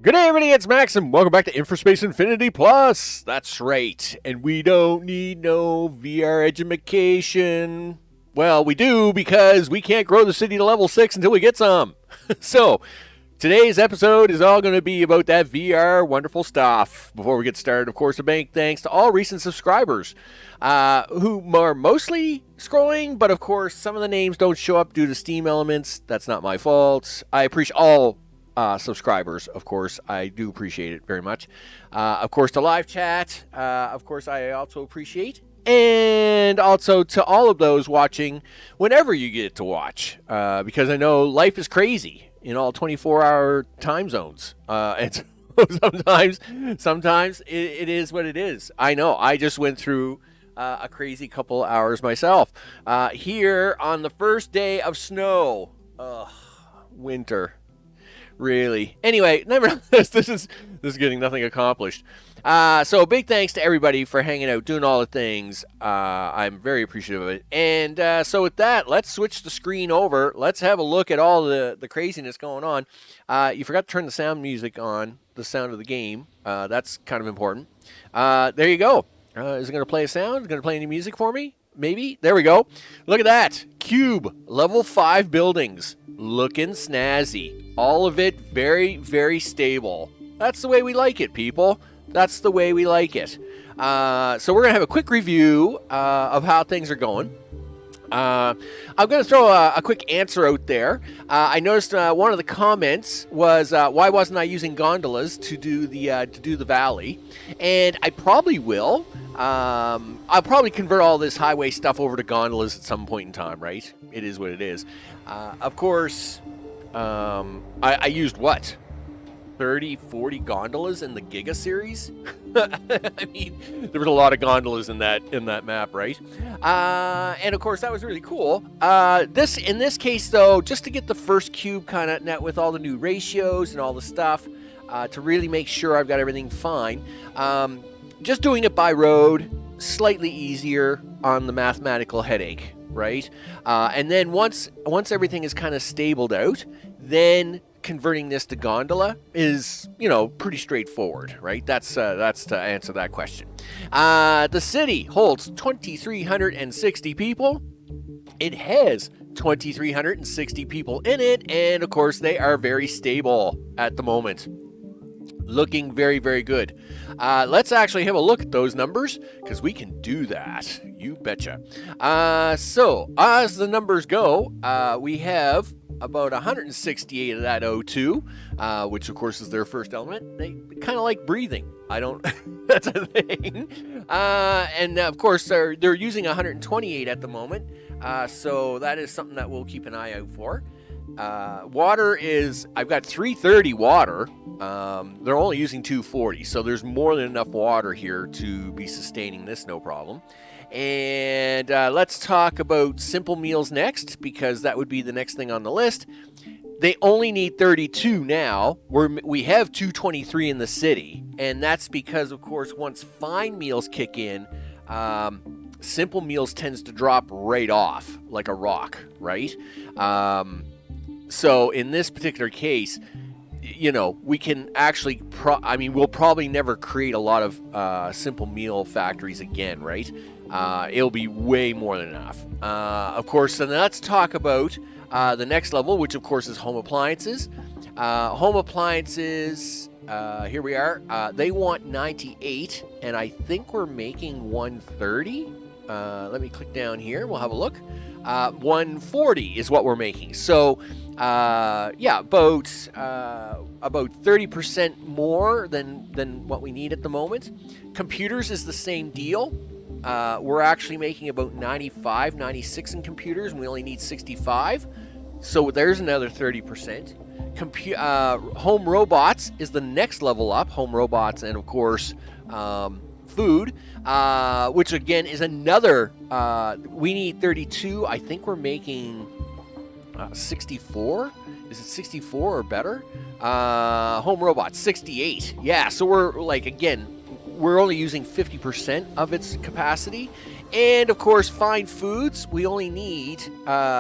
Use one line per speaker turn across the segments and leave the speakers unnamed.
Good day, everybody. It's Max, and welcome back to InfraSpace Infinity Plus. That's right. And we don't need no VR Edgmacation. Well, we do because we can't grow the city to level 6 until we get some. So, today's episode is all going to be about that VR wonderful stuff. Before we get started, of course, a big thanks to all recent subscribers who are mostly scrolling, but of course, some of the names don't show up due to Steam elements. That's not my fault. I appreciate all subscribers, of course. I do appreciate it very much. Of course, to live chat, of course, I also appreciate. And also to all of those watching whenever you get to watch, because I know life is crazy in all 24-hour time zones. And sometimes it is what it is. I know. I just went through a crazy couple hours myself. Here on the first day of snow. Winter. Really. Anyway, nevertheless, this is getting nothing accomplished. So big thanks to everybody for hanging out, doing all the things. I'm very appreciative of it. And so with that, let's switch the screen over. Let's have a look at all the craziness going on. You forgot to turn the sound music on, the sound of the game. That's kind of important. There you go. Is it going to play a sound? Is it going to play any music for me? Maybe. There we go. Look at that. Cube. Level 5 buildings. Looking snazzy. All of it very, very stable. That's the way we like it, people. That's the way we like it. So we're going to have a quick review of how things are going. I'm going to throw a quick answer out there. I noticed one of the comments was, why wasn't I using gondolas to do the valley? And I probably will. I'll probably convert all this highway stuff over to gondolas at some point in time, right? It is what it is. Of course, I used what? 30, 40 gondolas in the Giga series? I mean, there was a lot of gondolas in that map, right? And of course, that was really cool. In this case, though, just to get the first cube kind of net with all the new ratios and all the stuff, to really make sure I've got everything fine. Just doing it by road, slightly easier on the mathematical headache, right? And then once everything is kind of stabled out, then converting this to gondola is, pretty straightforward, right? That's to answer that question. The city holds 2,360 people. It has 2,360 people in it, and of course, they are very stable at the moment. Looking very, very good. Let's actually have a look at those numbers, because we can do that. You betcha. So, as the numbers go, we have about 168 of that O2, which of course is their first element. They kind of like breathing. I don't... That's a thing. And of course, they're using 128 at the moment. So that is something that we'll keep an eye out for. Water is... I've got 330 water. They're only using 240, so there's more than enough water here to be sustaining this, no problem. And let's talk about simple meals next, because that would be the next thing on the list. They only need 32 now. We have 223 in the city, and that's because, of course, once fine meals kick in, simple meals tends to drop right off like a rock, right? So in this particular case, we can actually, we'll probably never create a lot of simple meal factories again, right? It'll be way more than enough. Of course, then let's talk about the next level, which of course is home appliances. Home appliances, here we are. They want 98, and I think we're making 130. Let me click down here. We'll have a look. 140 is what we're making. So, about 30% more than what we need at the moment. Computers is the same deal. We're actually making about 95, 96 in computers, and we only need 65. So there's another 30%. Home robots is the next level up. Home robots and, of course, food, which again is another, we need 32. I think we're making 64. Is it 64 or better? Home robots, 68. Yeah, so we're only using 50% of its capacity. And of course, fine foods, we only need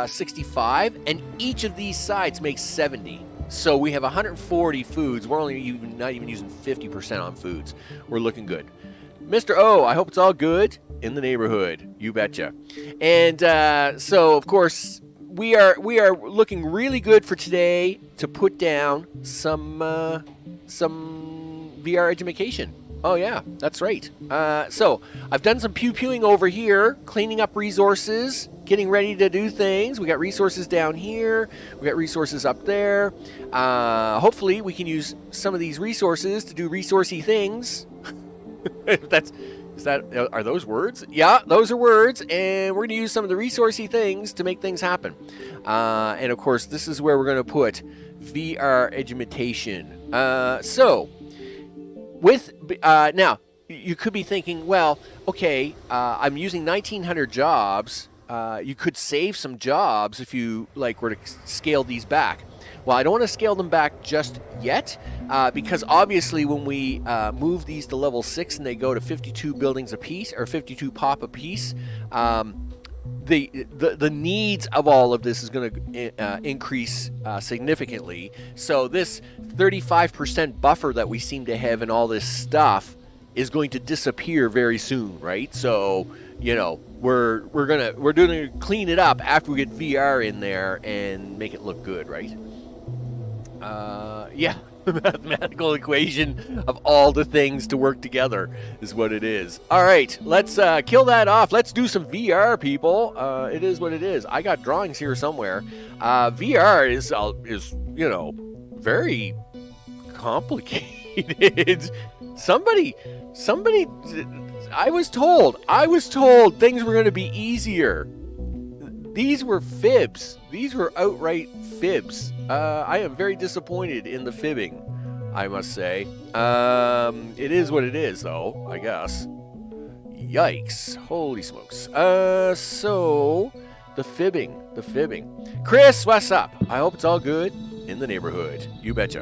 65, and each of these sides makes 70. So we have 140 foods. We're only not even using 50% on foods. We're looking good. Mr. O, I hope it's all good in the neighborhood. You betcha. And so, of course, we are looking really good for today to put down some VR Edgmacation. Oh, yeah, that's right. So I've done some pew-pewing over here, cleaning up resources, getting ready to do things. We got resources down here. We got resources up there. Hopefully, we can use some of these resources to do resourcey things. Are those words? Yeah, those are words, and we're going to use some of the resourcey things to make things happen. And, of course, this is where we're going to put VR Edgmacation. So... now, you could be thinking, well, okay, I'm using 1,900 jobs. You could save some jobs if you were to scale these back. Well, I don't want to scale them back just yet because obviously when we move these to level 6 and they go to 52 buildings apiece or 52 pop apiece, the needs of all of this is going to increase significantly. So this 35% buffer that we seem to have in all this stuff is going to disappear very soon, right? So, we're going to clean it up after we get VR in there and make it look good, right? Yeah. Mathematical equation of all the things to work together is what it is. All right, let's kill that off. Let's do some VR, people. It is what it is. I got drawings here somewhere. VR is very complicated. Somebody. I was told things were going to be easier. These were fibs. These were outright fibs. I am very disappointed in the fibbing, I must say. It is what it is, though, I guess. Yikes. Holy smokes. So, the fibbing. Chris, what's up? I hope it's all good in the neighborhood. You betcha.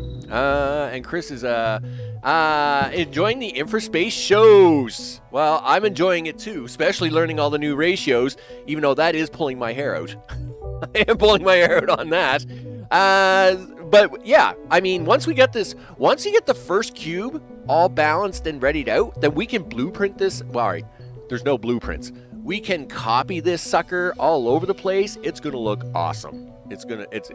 And Chris is enjoying the InfraSpace shows. Well, I'm enjoying it too, especially learning all the new ratios, even though that is pulling my hair out. I am pulling my hair out on that. But yeah, I mean, once you get the first cube all balanced and readied out, then we can blueprint this. Well, all right, there's no blueprints. We can copy this sucker all over the place. It's gonna look awesome.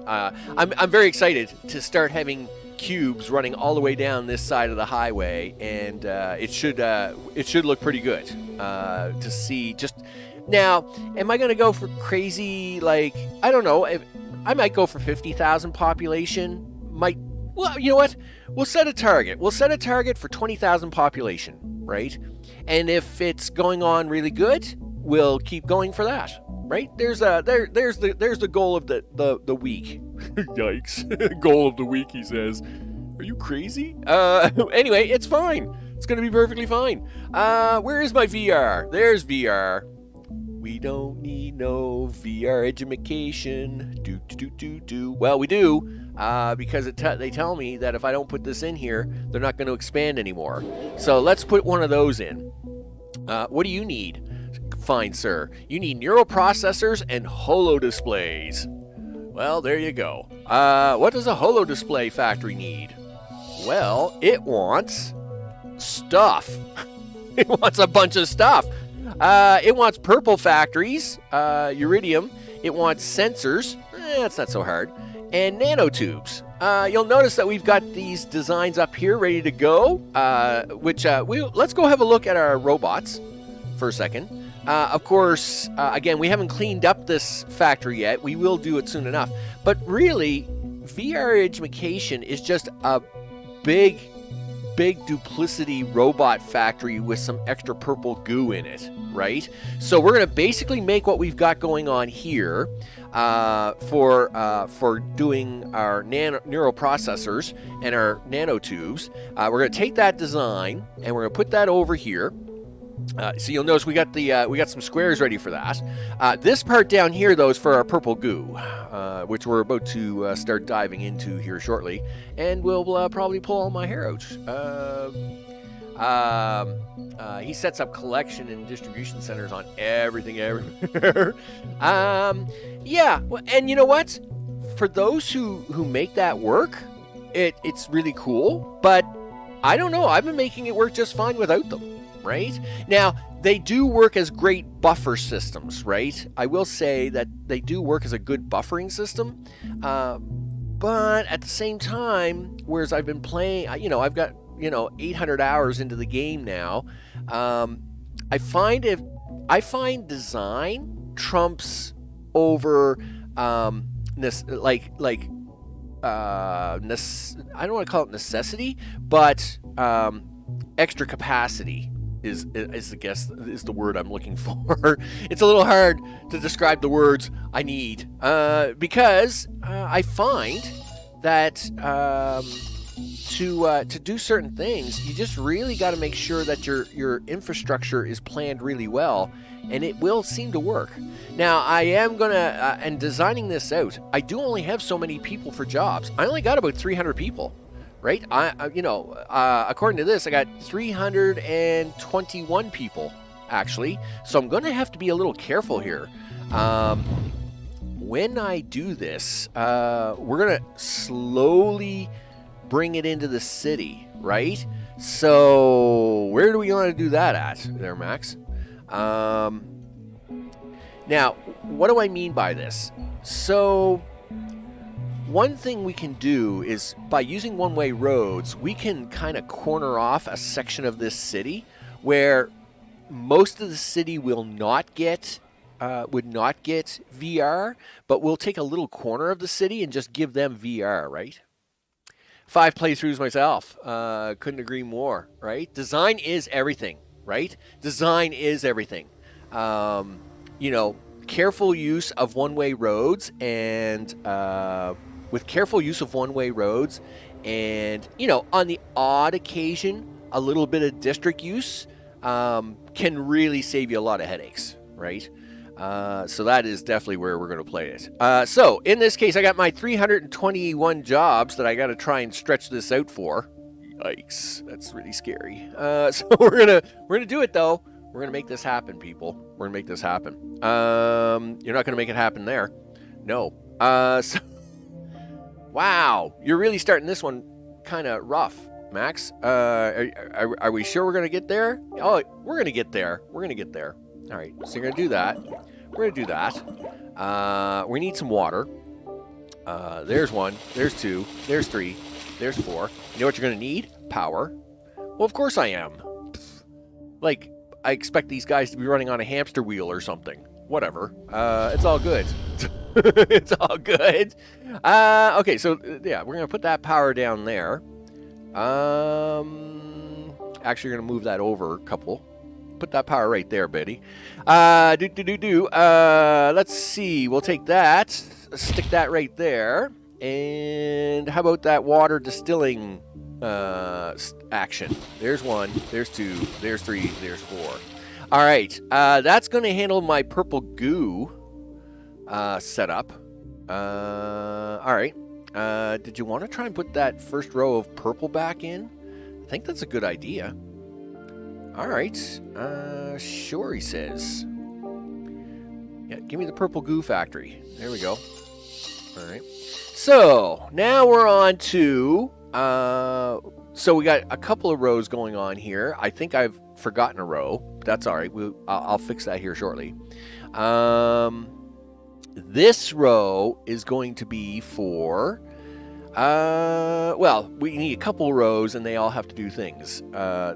I'm very excited to start having cubes running all the way down this side of the highway, and it should look pretty good to see. Just now, am I going to go for crazy? I don't know. I might go for 50,000 population. Well, you know what? We'll set a target. We'll set a target for 20,000 population, right? And if it's going on really good, we'll keep going for that. Right? There's the goal of the week. Yikes. Goal of the week, he says. Are you crazy? Anyway, it's fine. It's going to be perfectly fine. Where is my VR? There's VR. We don't need no VR Edgmacation. Do. Well, we do, because they tell me that if I don't put this in here, they're not going to expand anymore. So let's put one of those in. What do you need? Fine, sir. You need neural processors and holo displays. Well, there you go. What does a holo display factory need? Well, it wants stuff. It wants a bunch of stuff. It wants purple factories, uridium. It wants sensors. That's not so hard. And nanotubes. You'll notice that we've got these designs up here ready to go. Let's go have a look at our robots for a second. Of course, again, we haven't cleaned up this factory yet. We will do it soon enough. But really, VR Edgmacation is just a big duplicity robot factory with some extra purple goo in it, right? So we're going to basically make what we've got going on here for doing our neural processors and our nanotubes. We're going to take that design and we're going to put that over here. So you'll notice we got some squares ready for that. This part down here, though, is for our purple goo, which we're about to start diving into here shortly, and we'll probably pull all my hair out. He sets up collection and distribution centers on everything everywhere. Yeah, well, and you know what? for those who make that work, it's really cool. But I don't know. I've been making it work just fine without them, right? Now, they do work as great buffer systems, right? I will say that they do work as a good buffering system. But at the same time, whereas I've been playing, I've got, 800 hours into the game now. I find design trumps over I don't want to call it necessity, but extra capacity is the word I'm looking for. It's a little hard to describe the words I need because I find that to do certain things, you just really got to make sure that your infrastructure is planned really well, and it will seem to work. Now, I am gonna and designing this out, I do only have so many people for jobs. I only got about 300 people, right? According to this, I got 321 people actually. So I'm gonna have to be a little careful here. When I do this, we're gonna slowly bring it into the city, right? So where do we want to do that at there, Max? Now, what do I mean by this? So one thing we can do is by using one-way roads, we can kind of corner off a section of this city where most of the city will not get would not get VR, but we'll take a little corner of the city and just give them VR, right? 5 playthroughs myself. Couldn't agree more, right? Design is everything, right? Design is everything. Careful use of one-way roads and with careful use of one-way roads and, on the odd occasion, a little bit of district use can really save you a lot of headaches, right? So that is definitely where we're going to play it. So in this case, I got my 321 jobs that I got to try and stretch this out for. Yikes, that's really scary. So we're gonna do it though. We're gonna make this happen, people. We're gonna make this happen. You're not gonna make it happen there. No. So wow, you're really starting this one kind of rough, Max. Are we sure we're gonna get there? Oh, we're gonna get there. We're gonna get there. All right, so you're going to do that. We're going to do that. We need some water. There's 1. There's 2. There's 3. There's 4. You know what you're going to need? Power. Well, of course I am. Like, I expect these guys to be running on a hamster wheel or something. Whatever. It's all good. It's all good. Okay, so, yeah, we're going to put that power down there. Actually, we're going to move that over a couple. Put that power right there, Betty. Let's see. We'll take that. Stick that right there. And how about that water distilling action? There's 1. There's 2. There's 3. There's 4. All right. That's going to handle my purple goo setup. All right. Did you want to try and put that first row of purple back in? I think that's a good idea. All right, sure, he says. Yeah, give me the purple goo factory. There we go. All right. So, now we're on to... so we got a couple of rows going on here. I think I've forgotten a row. That's all right. I'll fix that here shortly. This row is going to be for... well, we need a couple rows and they all have to do things.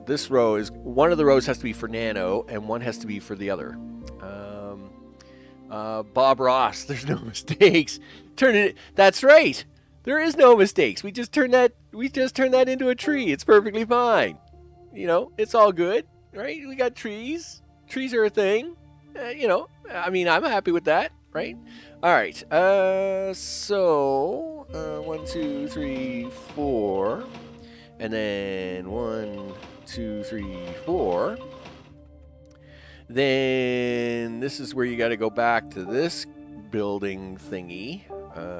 This row is, one of the rows has to be for Nano and one has to be for the other. Bob Ross, there's no mistakes. That's right. There is no mistakes. We just turned that into a tree. It's perfectly fine. It's all good, right? We got trees. Trees are a thing. I'm happy with that, right? All right. So 1, 2, 3, 4, and then 1, 2, 3, 4. Then this is where you got to go back to this building thingy.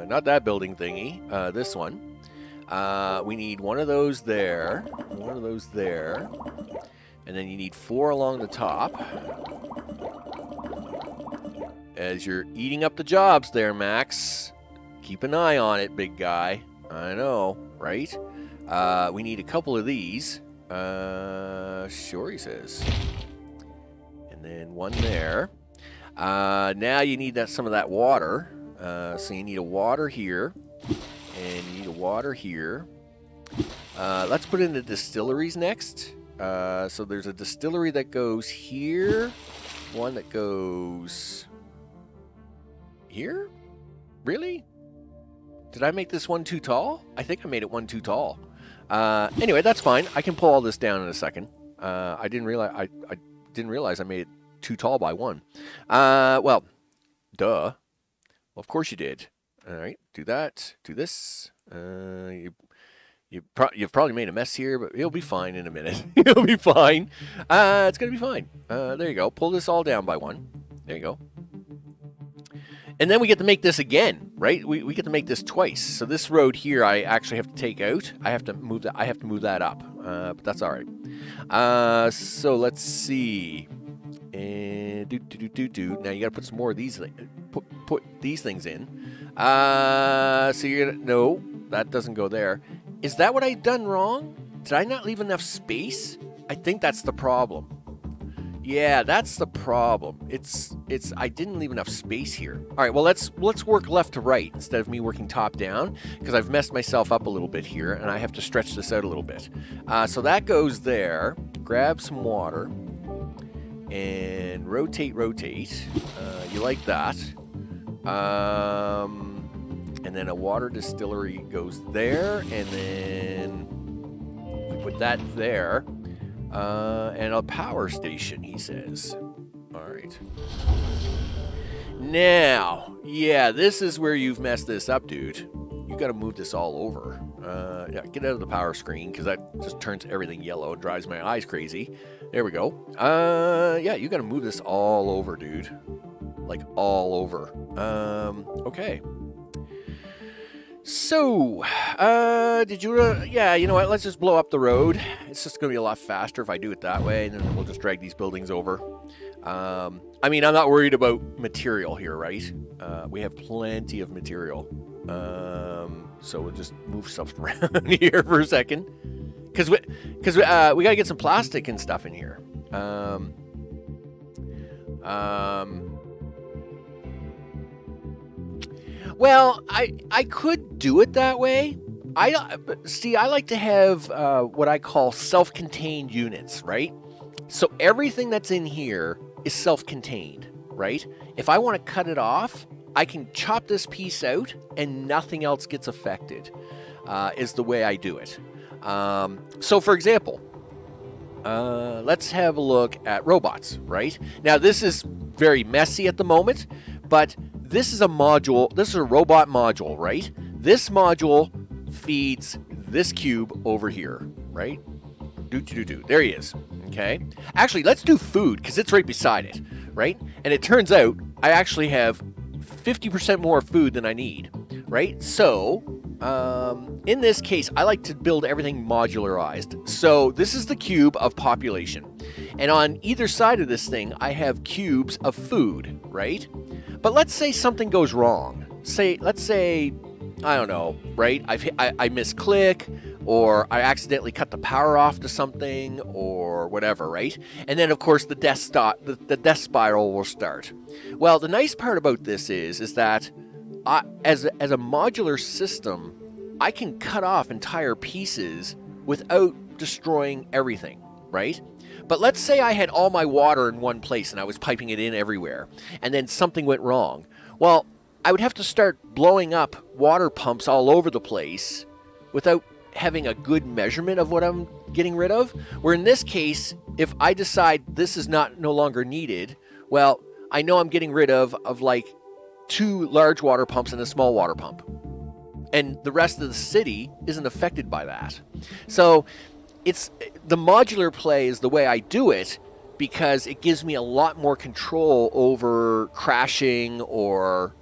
Not that building thingy. This one. We need one of those there. One of those there. And then you need 4 along the top. As you're eating up the jobs there, Max. Keep an eye on it, big guy. I know, right? We need a couple of these. Sure, he says. And then one there. Now you need some of that water. So you need a water here. And you need a water here. Let's put in the distilleries next. So there's a distillery that goes here. One that goes here? Really? Did I make this one too tall? I think I made it one too tall. Anyway, that's fine. I can pull all this down in a second. I didn't realize I made it too tall by one. Well, duh. Well, of course you did. All right, do that. Do this. You've probably made a mess here, but it'll be fine in a minute. It'll be fine. It's going to be fine. There you go. Pull this all down by one. There you go. And then we get to make this again, right? We get to make this twice. So this road here, I actually have to take out. I have to move that up. But that's all right. So let's see. And Now you got to put some more of these. Put these things in. So you're gonna no, that doesn't go there. Is that what I done wrong? Did I not leave enough space? I think that's the problem. Yeah, that's the problem. It's I didn't leave enough space here. All right, well let's work left to right instead of me working top down, because I've messed myself up a little bit here and I have to stretch this out a little bit. So that goes there. Grab some water and rotate. You like that? And then a water distillery goes there, and then we put that there. And a power station, he says. All right. Now, yeah, this is where you've messed this up, dude. You got to move this all over. Yeah, get out of the power screen, because that just turns everything yellow and drives my eyes crazy. There we go. Yeah, you got to move this all over, dude. Like, all over. Okay. So, did you, yeah, you know what, let's just blow up the road. It's just going to be a lot faster if I do it that way, and then we'll just drag these buildings over. I mean, I'm not worried about material here, right? We have plenty of material. So we'll just move stuff around here for a second. Because we got to get some plastic and stuff in here. Well, I could do it that way. I like to have what I call self-contained units, right? So everything that's in here is self-contained, right? If I want to cut it off, I can chop this piece out and nothing else gets affected, is the way I do it. So for example, let's have a look at robots, right? Now this is very messy at the moment, but this is a module, this is a robot module, right? This module feeds this cube over here, right? There he is, okay? Actually, let's do food, because it's right beside it, right? And it turns out I actually have 50% more food than I need, right? So, in this case, I like to build everything modularized. So this is the cube of population. And on either side of this thing, I have cubes of food, right? But let's say something goes wrong. Let's say, I don't know, right? I misclick, or I accidentally cut the power off to something, or whatever, right? And then, of course, the death spiral will start. Well, the nice part about this is that as a modular system, I can cut off entire pieces without destroying everything, right? But let's say I had all my water in one place and I was piping it in everywhere, and then something went wrong. Well, I would have to start blowing up water pumps all over the place without having a good measurement of what I'm getting rid of. Where in this case, if I decide this is no longer needed, well, I know I'm getting rid of like 2 large water pumps and a small water pump. And the rest of the city isn't affected by that. So the modular play is the way I do it, because it gives me a lot more control over crashing or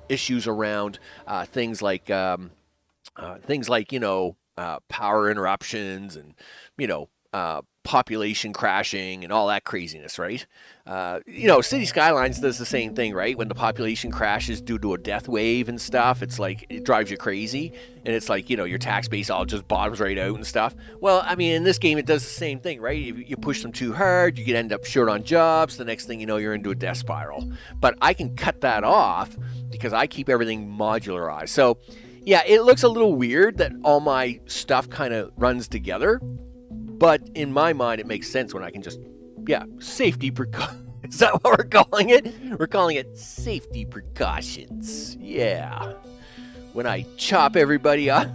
issues around things like power interruptions and population crashing and all that craziness, right? City Skylines does the same thing, right? When the population crashes due to a death wave and stuff, it's like it drives you crazy, and it's like your tax base all just bottoms right out and stuff. Well, I mean, in this game, it does the same thing, right? You push them too hard, you can end up short on jobs. The next thing you know, you're into a death spiral. But I can cut that off because I keep everything modularized. So, yeah, it looks a little weird that all my stuff kind of runs together. But in my mind, it makes sense when I can just, safety precautions. Is that what we're calling it? We're calling it safety precautions. Yeah. When I chop everybody up,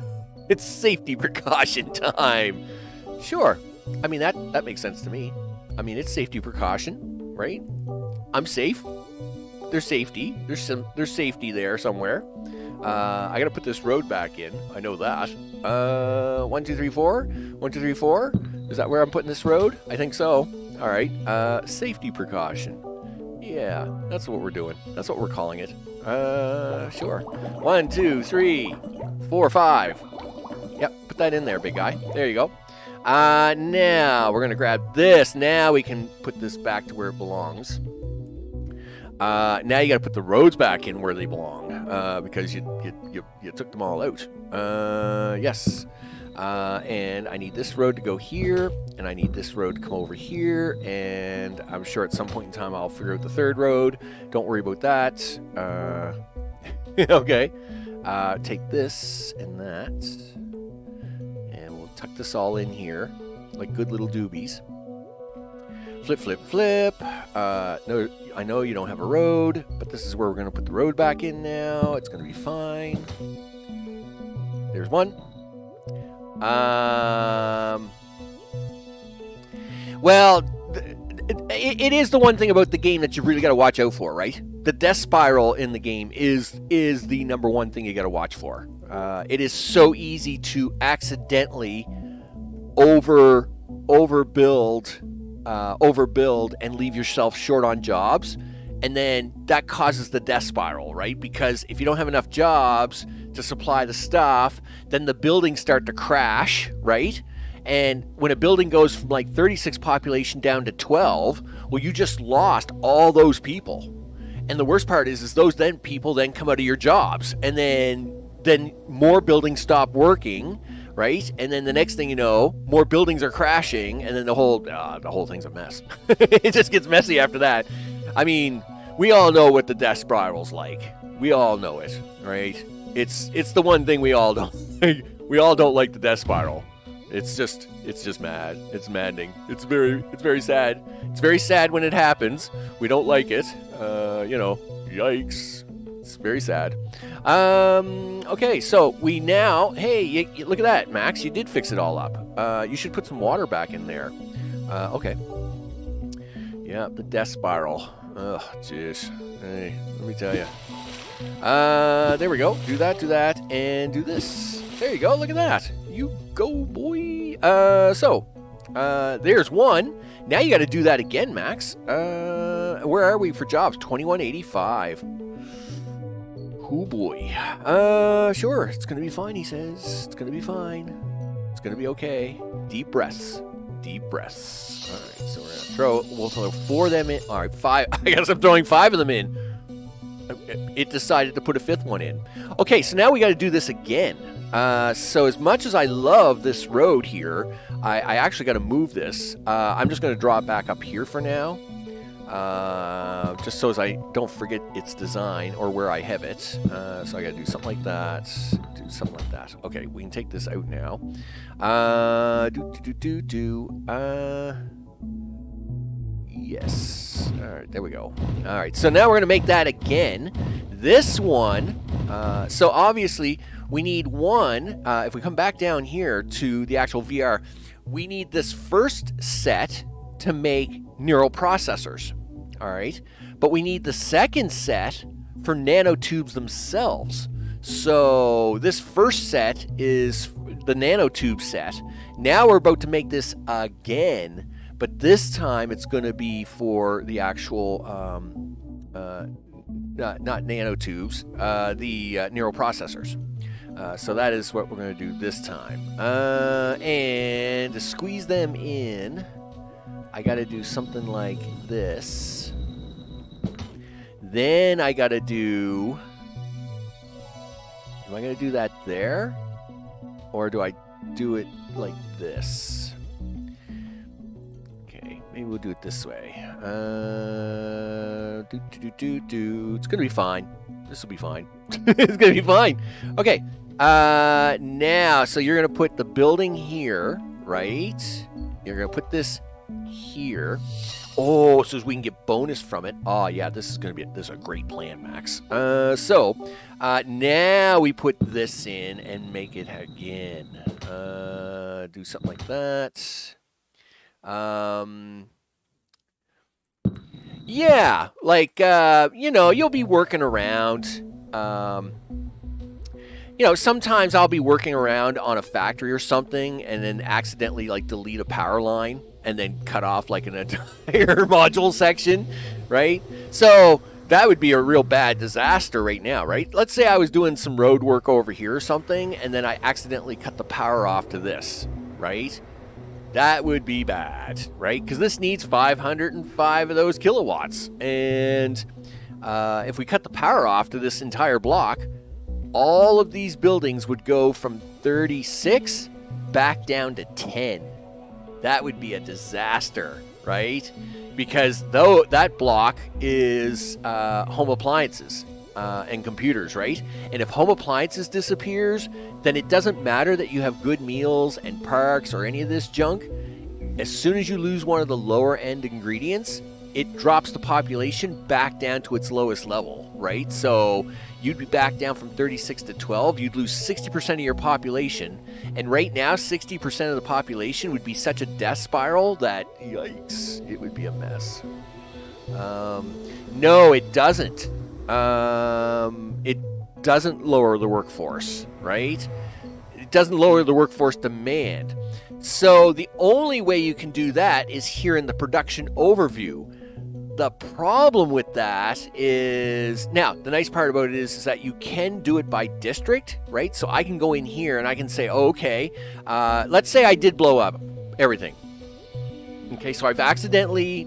it's safety precaution time. Sure. I mean, that makes sense to me. I mean, it's safety precaution, right? I'm safe. There's safety. There's safety there somewhere. I gotta put this road back in. I know that. 1, 2, 3, 4. 1, 2, 3, 4. Is that where I'm putting this road? I think so. All right. Safety precaution. Yeah, that's what we're doing. That's what we're calling it. Sure. 1, 2, 3, 4, 5. Yep, put that in there, big guy. There you go. Now we're gonna grab this. Now we can put this back to where it belongs. Now you got to put the roads back in where they belong because you took them all out. Yes. And I need this road to go here, and I need this road to come over here, and I'm sure at some point in time I'll figure out the third road. Don't worry about that. Okay. Take this and that, and we'll tuck this all in here like good little doobies. Flip, flip, flip. No, I know you don't have a road, but this is where we're going to put the road back in now. It's going to be fine. There's one. Well, it is the one thing about the game that you've really got to watch out for, right? The death spiral in the game is the number one thing you got to watch for. It is so easy to accidentally overbuild and leave yourself short on jobs, and then that causes the death spiral, right? Because if you don't have enough jobs to supply the stuff, then the buildings start to crash, right? And when a building goes from like 36 population down to 12, well, you just lost all those people. And the worst part is those people then come out of your jobs, and then more buildings stop working, right? And then the next thing you know, more buildings are crashing, and then the whole thing's a mess. It just gets messy after that. I mean, we all know what the death spiral's like. We all know it, right? It's the one thing we all don't like. We all don't like the death spiral. It's just mad. It's maddening. It's very sad. It's very sad when it happens. We don't like it. Yikes. It's very sad. Okay, so we now... Hey, look at that, Max. You did fix it all up. You should put some water back in there. Okay. Yeah, the death spiral. Ugh, jeez. Hey, let me tell you. There we go. Do that, and do this. There you go. Look at that. You go, boy. There's one. Now you got to do that again, Max. Where are we for jobs? 2185. Oh boy. Sure. It's gonna be fine, he says. It's gonna be fine. It's gonna be okay. Deep breaths. Deep breaths. All right. So we'll throw 4 of them in. All right, 5. I guess I'm throwing 5 of them in. It decided to put a 5th one in. Okay, so now we got to do this again. So as much as I love this road here, I actually got to move this. I'm just going to draw it back up here for now. Just so as I don't forget its design or where I have it. So I got to do something like that. Do something like that. Okay, we can take this out now. Yes. All right, there we go. All right, so now we're going to make that again. This one, so obviously we need one. If we come back down here to the actual VR, we need this first set to make neural processors. All right, but we need the second set for nanotubes themselves. So this first set is the nanotube set. Now we're about to make this again, but this time it's going to be for the actual, not nanotubes, the neural processors. So that is what we're going to do this time. And And to squeeze them in, I got to do something like this. Then I got to do... Am I going to do that there? Or do I do it like this? Okay, maybe we'll do it this way. It's going to be fine. This will be fine. It's going to be fine. Okay. Now, so you're going to put the building here, right? You're going to put this here. Oh, so we can get bonus from it. Oh, yeah, this is a great plan, Max. Now we put this in and make it again. Do something like that. Yeah, like, you'll be working around. Sometimes I'll be working around on a factory or something and then accidentally, like, delete a power line and then cut off, like, an entire module section, right? So that would be a real bad disaster right now, right? Let's say I was doing some road work over here or something and then I accidentally cut the power off to this, right? That would be bad, right? Because this needs 505 of those kilowatts. And if we cut the power off to this entire block, all of these buildings would go from 36 back down to 10. That would be a disaster, right? Because though that block is home appliances and computers, right? And if home appliances disappears, then it doesn't matter that you have good meals and parks or any of this junk. As soon as you lose one of the lower end ingredients, it drops the population back down to its lowest level, right? So you'd be back down from 36 to 12. You'd lose 60% of your population. And right now, 60% of the population would be such a death spiral that, yikes, it would be a mess. No, it doesn't. It doesn't lower the workforce, right? It doesn't lower the workforce demand. So the only way you can do that is here in the production overview. The problem with that is, now, the nice part about it is that you can do it by district, right? So I can go in here and I can say, oh, okay, let's say I did blow up everything. Okay, so I accidentally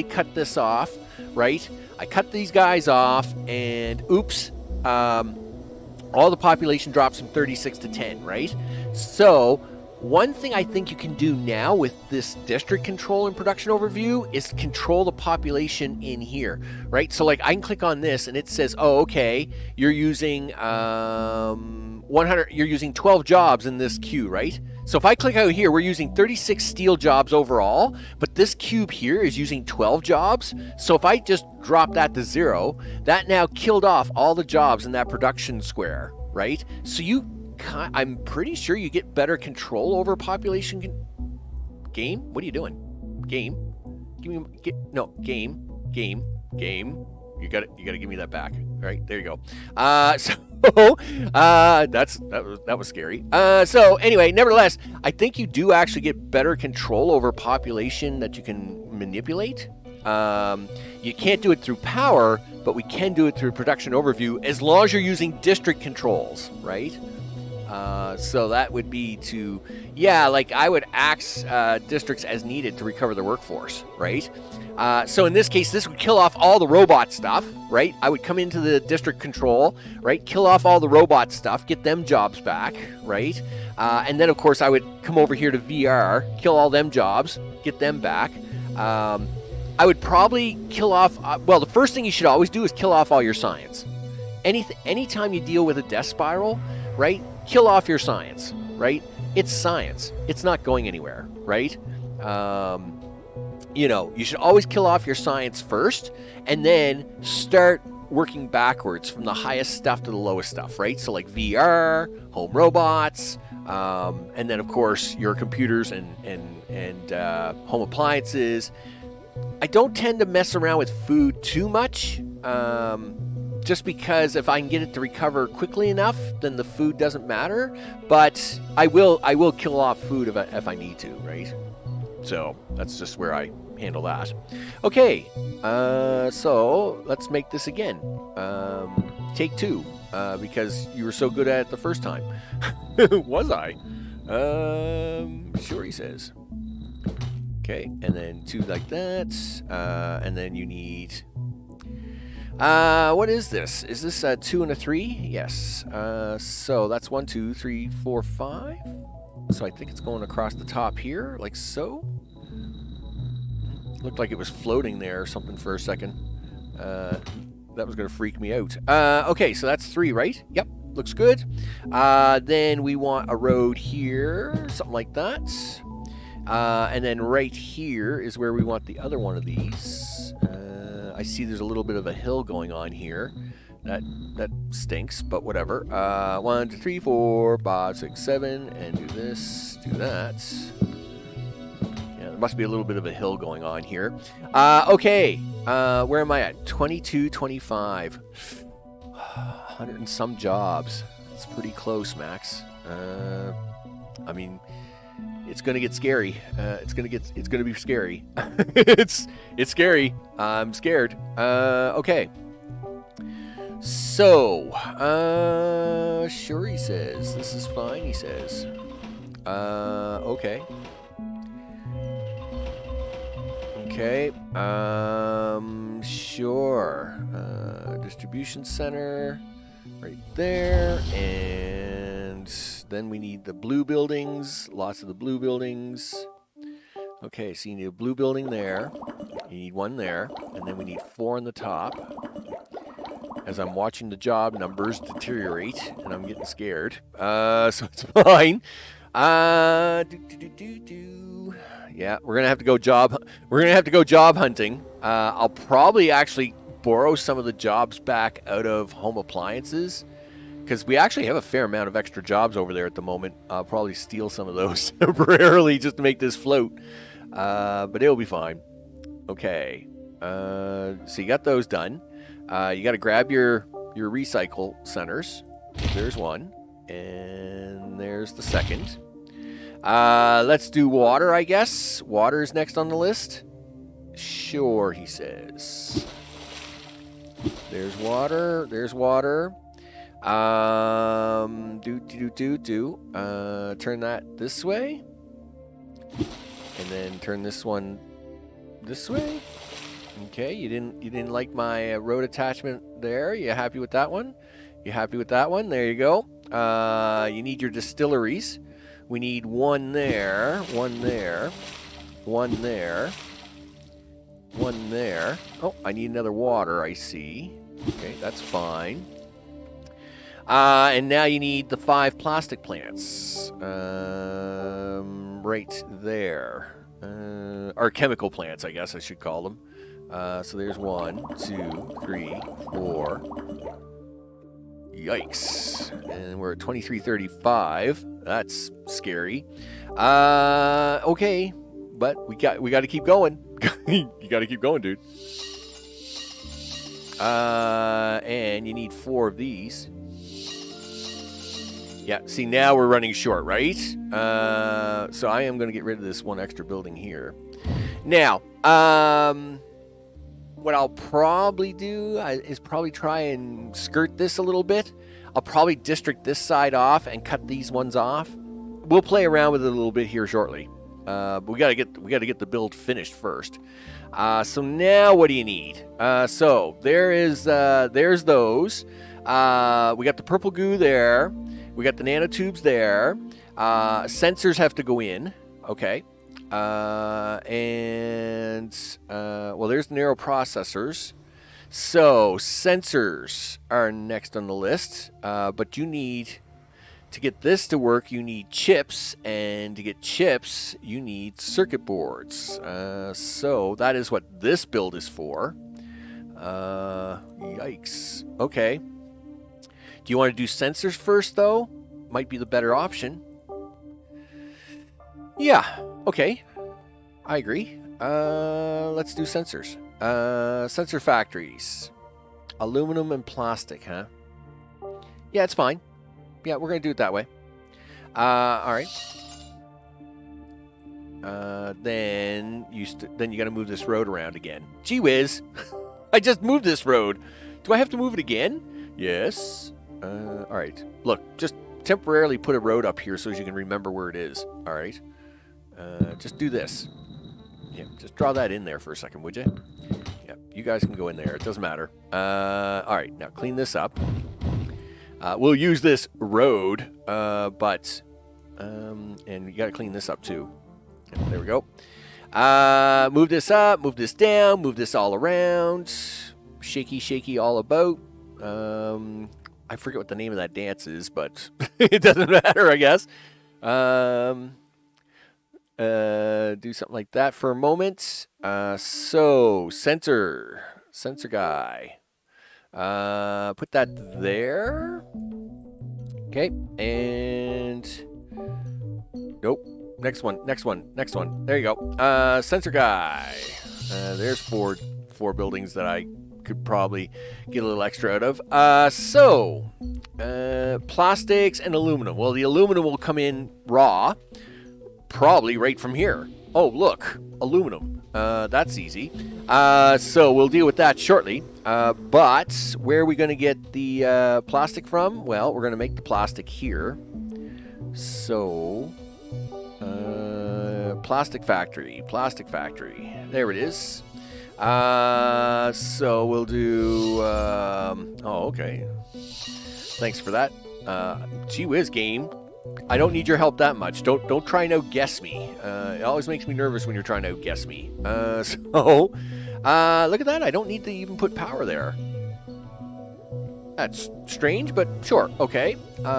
cut this off, right? I cut these guys off and oops, all the population drops from 36 to 10, right? So one thing I think you can do now with this district control and production overview is control the population in here, right? So like I can click on this and it says, oh, okay, you're using 12 jobs in this queue, right? So if I click out here, we're using 36 steel jobs overall, but this cube here is using 12 jobs. So if I just drop that to 0, that now killed off all the jobs in that production square, right? So I'm pretty sure you get better control over population. Game? What are you doing? Game? Game. You got to give me that back. All right, there you go. That was scary. So anyway, nevertheless, I think you do actually get better control over population that you can manipulate. You can't do it through power, but we can do it through production overview as long as you're using district controls, right? So that would be like I would axe districts as needed to recover the workforce, right? So in this case, this would kill off all the robot stuff, right? I would come into the district control, right? Kill off all the robot stuff, get them jobs back, right? And then, of course, I would come over here to VR, kill all them jobs, get them back. I would probably kill off... the first thing you should always do is kill off all your science. Anytime you deal with a death spiral, right? Kill off your science, right? It's science. It's not going anywhere, right? You should always kill off your science first and then start working backwards from the highest stuff to the lowest stuff, right? So like VR, home robots, and then of course your computers and home appliances. I don't tend to mess around with food too much. Just because if I can get it to recover quickly enough, then the food doesn't matter. But I will kill off food if I need to, right? So that's just where I handle that. Okay, so let's make this again. Take 2, because you were so good at it the first time. Was I? Sure, he says. Okay, and then 2 like that. And then you need... what is this? Is this a 2 and a 3? Yes. So that's 1, 2, 3, 4, 5. So I think it's going across the top here, like so. Looked like it was floating there or something for a second. That was going to freak me out. Okay, so that's 3, right? Yep, looks good. Then we want a road here, something like that. And then right here is where we want the other one of these. I see there's a little bit of a hill going on here. That stinks, but whatever. 1, 2, 3, 4, 5, 6, 7, and do this, do that. Yeah, there must be a little bit of a hill going on here. Okay, where am I at? 22, 25. 100 and some jobs. It's pretty close, Max. I mean, it's gonna get scary. It's gonna be scary. it's scary. I'm scared. Okay. So, sure, he says. This is fine, he says. Okay. Okay. Sure. Distribution center right there, and then we need the blue buildings. Lots of the blue buildings. Okay, so you need a blue building there. You need 1 there, and then we need 4 on the top. As I'm watching the job numbers deteriorate, and I'm getting scared. So it's fine. Yeah, we're gonna have to go job. We're gonna have to go job hunting. I'll probably actually borrow some of the jobs back out of home appliances, because we actually have a fair amount of extra jobs over there at the moment. I'll probably steal some of those temporarily just to make this float. But it'll be fine. Okay. So you got those done. You got to grab your recycle centers. There's 1, and there's the second. Let's do water, I guess. Water is next on the list. Sure, he says. There's water. There's water. Turn that this way, and then turn this one this way. Okay, you didn't like my road attachment there. You happy with that one? You happy with that one? There you go. You need your distilleries. We need 1 there, 1 there, 1 there, 1 there. Oh, I need another water, I see. Okay, that's fine. And now you need the 5 plastic plants. Right there. Or chemical plants, I guess I should call them. So there's 1, 2, 3, 4. Yikes. And we're at 2335. That's scary. Okay. But we got to keep going. You got to keep going, dude. And you need 4 of these. Yeah, see, now we're running short, right? So I am going to get rid of this 1 extra building here. Now, what I'll probably do is probably try and skirt this a little bit. I'll probably district this side off and cut these ones off. We'll play around with it a little bit here shortly. But we gotta get the build finished first. So now what do you need? So there's those. We got the purple goo there. We got the nanotubes there. Sensors have to go in. Okay. Well, there's the narrow processors. So sensors are next on the list. But you need, to get this to work, you need chips, and to get chips, you need circuit boards. So that is what this build is for. Yikes. Okay. Do you want to do sensors first, though? Might be the better option. Yeah. Okay. I agree. Let's do sensors. Sensor factories. Aluminum and plastic, huh? Yeah, it's fine. Yeah, we're going to do it that way. All right. Then you got to move this road around again. Gee whiz. I just moved this road. Do I have to move it again? Yes. All right. Look, just temporarily put a road up here so as you can remember where it is. All right. Just do this. Yeah, just draw that in there for a second, would you? Yeah, you guys can go in there. It doesn't matter. All right, now clean this up. We'll use this road, but and you got to clean this up too. Yeah, there we go. Move this up, move this down, move this all around. Shaky, shaky all about. I forget what the name of that dance is, but it doesn't matter, I guess. Do something like that for a moment. So, sensor guy. Put that there. Okay, and nope. Next one. There you go. Sensor guy. There's four buildings that I could probably get a little extra out of. Plastics and aluminum. Well, the aluminum will come in raw. Probably right from here. Oh, look, aluminum. That's easy. So we'll deal with that shortly. But where are we going to get the plastic from? Well, we're going to make the plastic here. So, plastic factory. There it is. So we'll do. Oh, okay. Thanks for that. Gee whiz, game. I don't need your help that much. Don't try and outguess me. It always makes me nervous when you're trying to outguess me. Look at that. I don't need to even put power there. That's strange, but sure. Okay. Do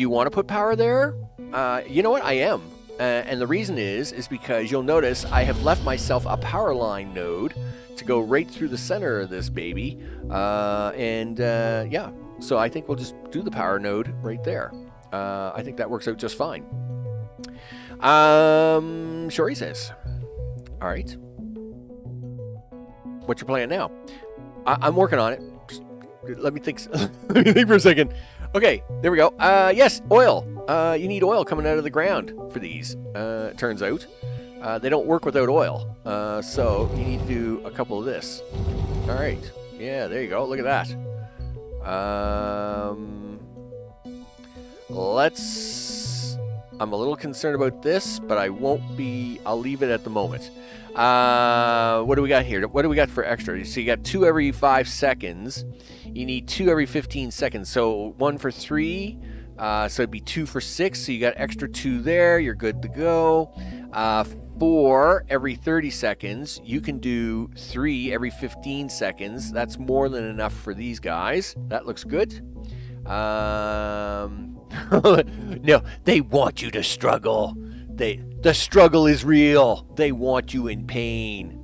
you want to put power there? You know what? I am. And the reason is because you'll notice I have left myself a power line node to go right through the center of this baby. Yeah. So I think we'll just do the power node right there. I think that works out just fine. Sure, he says. All right. What's your plan now? I'm working on it. Just let me think. Let me think for a second. Okay, there we go. Yes, oil. You need oil coming out of the ground for these. It turns out they don't work without oil. So you need to do a couple of this. All right. Yeah, there you go. Look at that. I'm a little concerned about this, but I won't be. I'll leave it at the moment. What do we got here? What do we got for extra? So you got 2 every 5 seconds. You need 2 every 15 seconds. So 1 for 3. So it'd be 2 for 6. So you got extra 2 there. You're good to go. 4 every 30 seconds. You can do 3 every 15 seconds. That's more than enough for these guys. That looks good. No, they want you to struggle. The struggle is real. They want you in pain.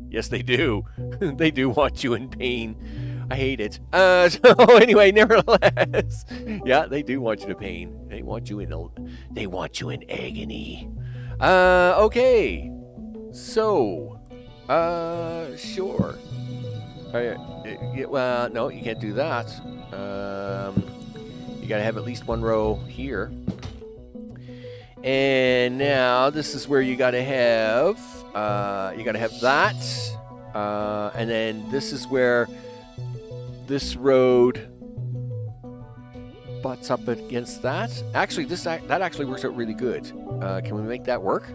Yes, they do. They do want you in pain. I hate it. So anyway, nevertheless, yeah, they do want you to pain. They want you in agony. Okay. So, sure. Well, no, you can't do that. You gotta have at least 1 row here. And now this is where you gotta have that. And then this is where this road butts up against that. Actually, that actually works out really good. Can we make that work?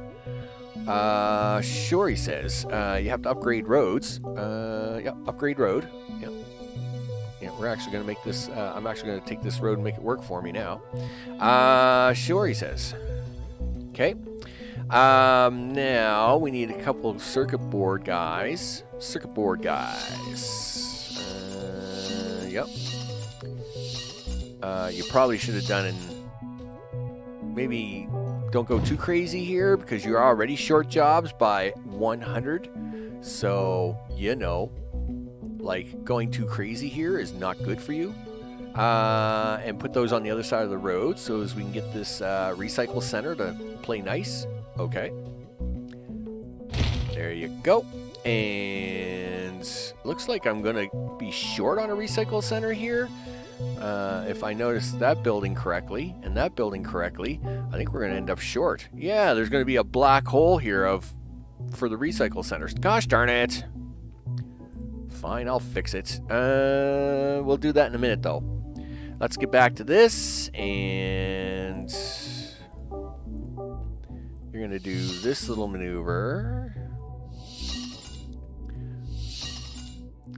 Sure, he says. You have to upgrade roads. Yeah, upgrade road. Yep. Yeah, we're actually going to make this. I'm actually going to take this road and make it work for me now. Sure, he says. Okay. Now we need a couple of circuit board guys. Yep. You probably should have done maybe don't go too crazy here because you're already short jobs by 100. So, like going too crazy here is not good for you. And put those on the other side of the road so as we can get this recycle center to play nice. Okay. There you go. And looks like I'm going to be short on a recycle center here. If I notice that building correctly and that building correctly, I think we're going to end up short. Yeah, there's going to be a black hole here for the recycle centers. Gosh darn it. Fine, I'll fix it. We'll do that in a minute, though. Let's get back to this, and going to do this little maneuver.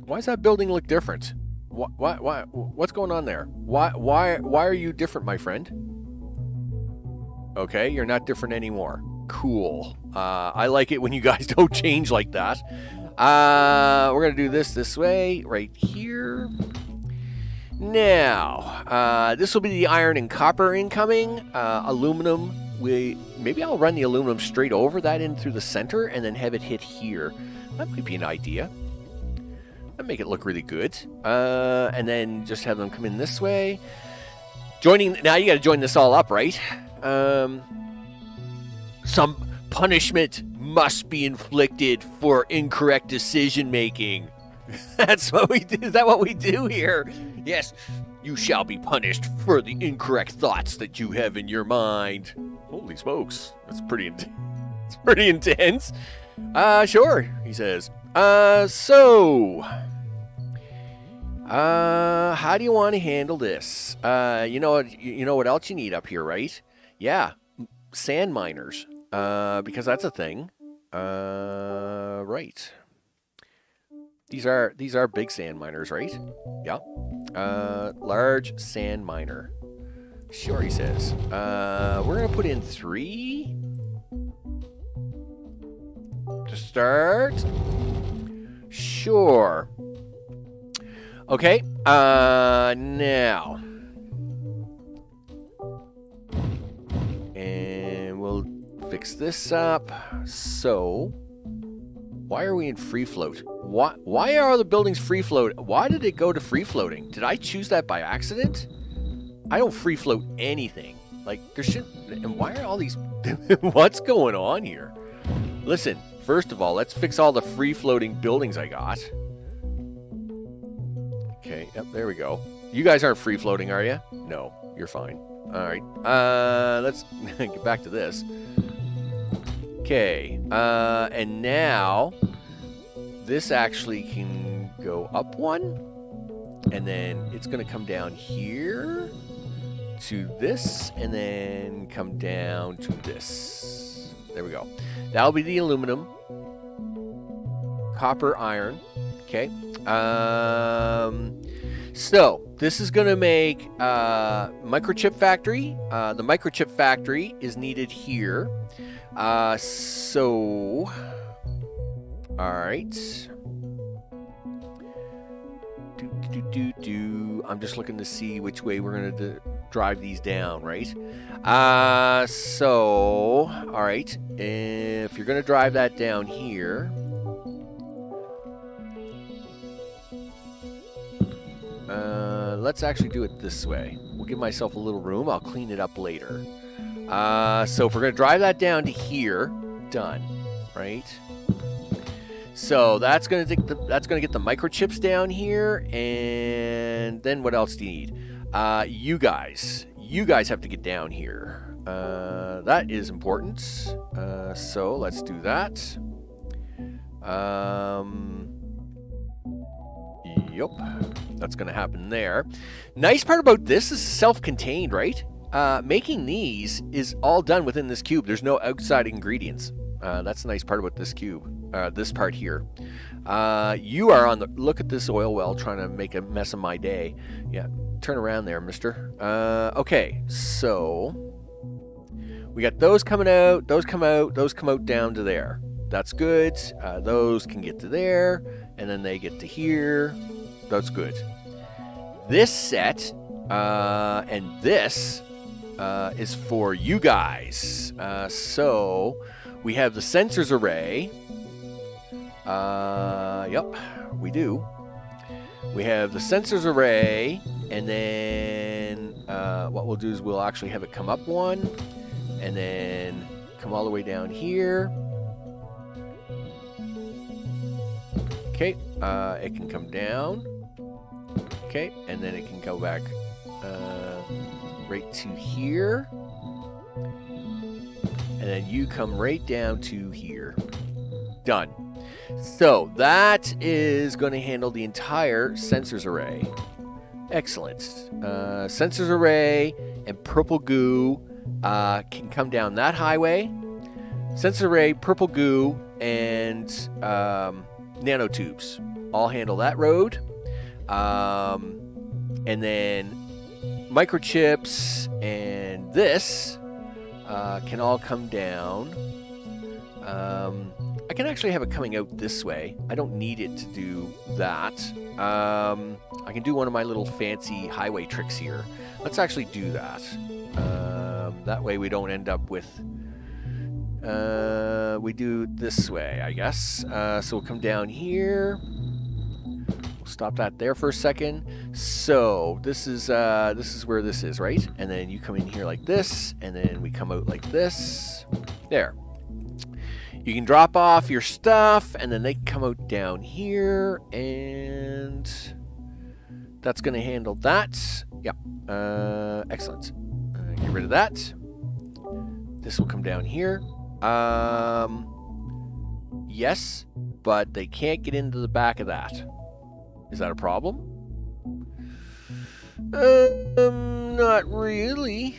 Why does that building look different? What's going on there? Why are you different, my friend? Okay, you're not different anymore. Cool. I like it when you guys don't change like that. We're going to do this way, right here. Now, this will be the iron and copper incoming. Aluminum, maybe I'll run the aluminum straight over that in through the center and then have it hit here. That might be an idea. That'd make it look really good. And then just have them come in this way. Now you got to join this all up, right? Some punishment must be inflicted for incorrect decision making. That's what we do. Is that what we do here? Yes, you shall be punished for the incorrect thoughts that you have in your mind. Holy smokes, that's pretty intense. Sure, he says. How do you want to handle this? You know what else you need up here, right? Yeah, sand miners. Because that's a thing. Right. These are big sand miners, right? Yeah. Large sand miner. Sure, he says. We're gonna put in 3 to start. Sure. Okay. Now. And we'll fix this up. So, why are we in free float? Why are all the buildings free float? Why did it go to free floating? Did I choose that by accident? I don't free float anything. Like, there should... And why are all these... What's going on here? Listen, first of all, let's fix all the free floating buildings I got. Okay, yep, there we go. You guys aren't free floating, are you? No, you're fine. All right, let's get back to this. Okay, and now this actually can go up 1, and then it's going to come down here to this, and then come down to this. There we go. That'll be the aluminum, copper, iron. Okay. So this is going to make microchip factory. The microchip factory is needed here. All right. I'm just looking to see which way we're going to drive these down, right? All right. If you're going to drive that down here, let's actually do it this way. We'll give myself a little room. I'll clean it up later. So if we're going to drive that down to here, done, right? So that's going to get the microchips down here, and then what else do you need? You guys have to get down here. That is important. So let's do that. Yep, that's going to happen there. Nice part about this is self-contained, right? Making these is all done within this cube. There's no outside ingredients. That's the nice part about this cube. This part here. You are on the... Look at this oil well trying to make a mess of my day. Yeah, turn around there, mister. Okay, so... We got those coming out. Those come out. Those come out down to there. That's good. Those can get to there. And then they get to here. That's good. This set and this is for you guys. So we have the sensors array. Yep, we do. We have the sensors array, and then what we'll do is we'll actually have it come up 1, and then come all the way down here. Okay, it can come down. Okay, and then it can go back right to here. And then you come right down to here. Done. So that is going to handle the entire sensors array. Excellent. Sensors array and purple goo can come down that highway. Sensor array, purple goo, and nanotubes. I'll handle that road. And then microchips and this can all come down. I can actually have it coming out this way. I don't need it to do that. I can do one of my little fancy highway tricks here. Let's actually do that. That way we don't end up with... we do this way, I guess. So we'll come down here. We'll stop that there for a second. So this is where this is, right? And then you come in here like this, and then we come out like this. There. You can drop off your stuff, and then they come out down here, and that's going to handle that. Yep. Excellent. Get rid of that. This will come down here. Yes, but they can't get into the back of that. Is that a problem? Not really.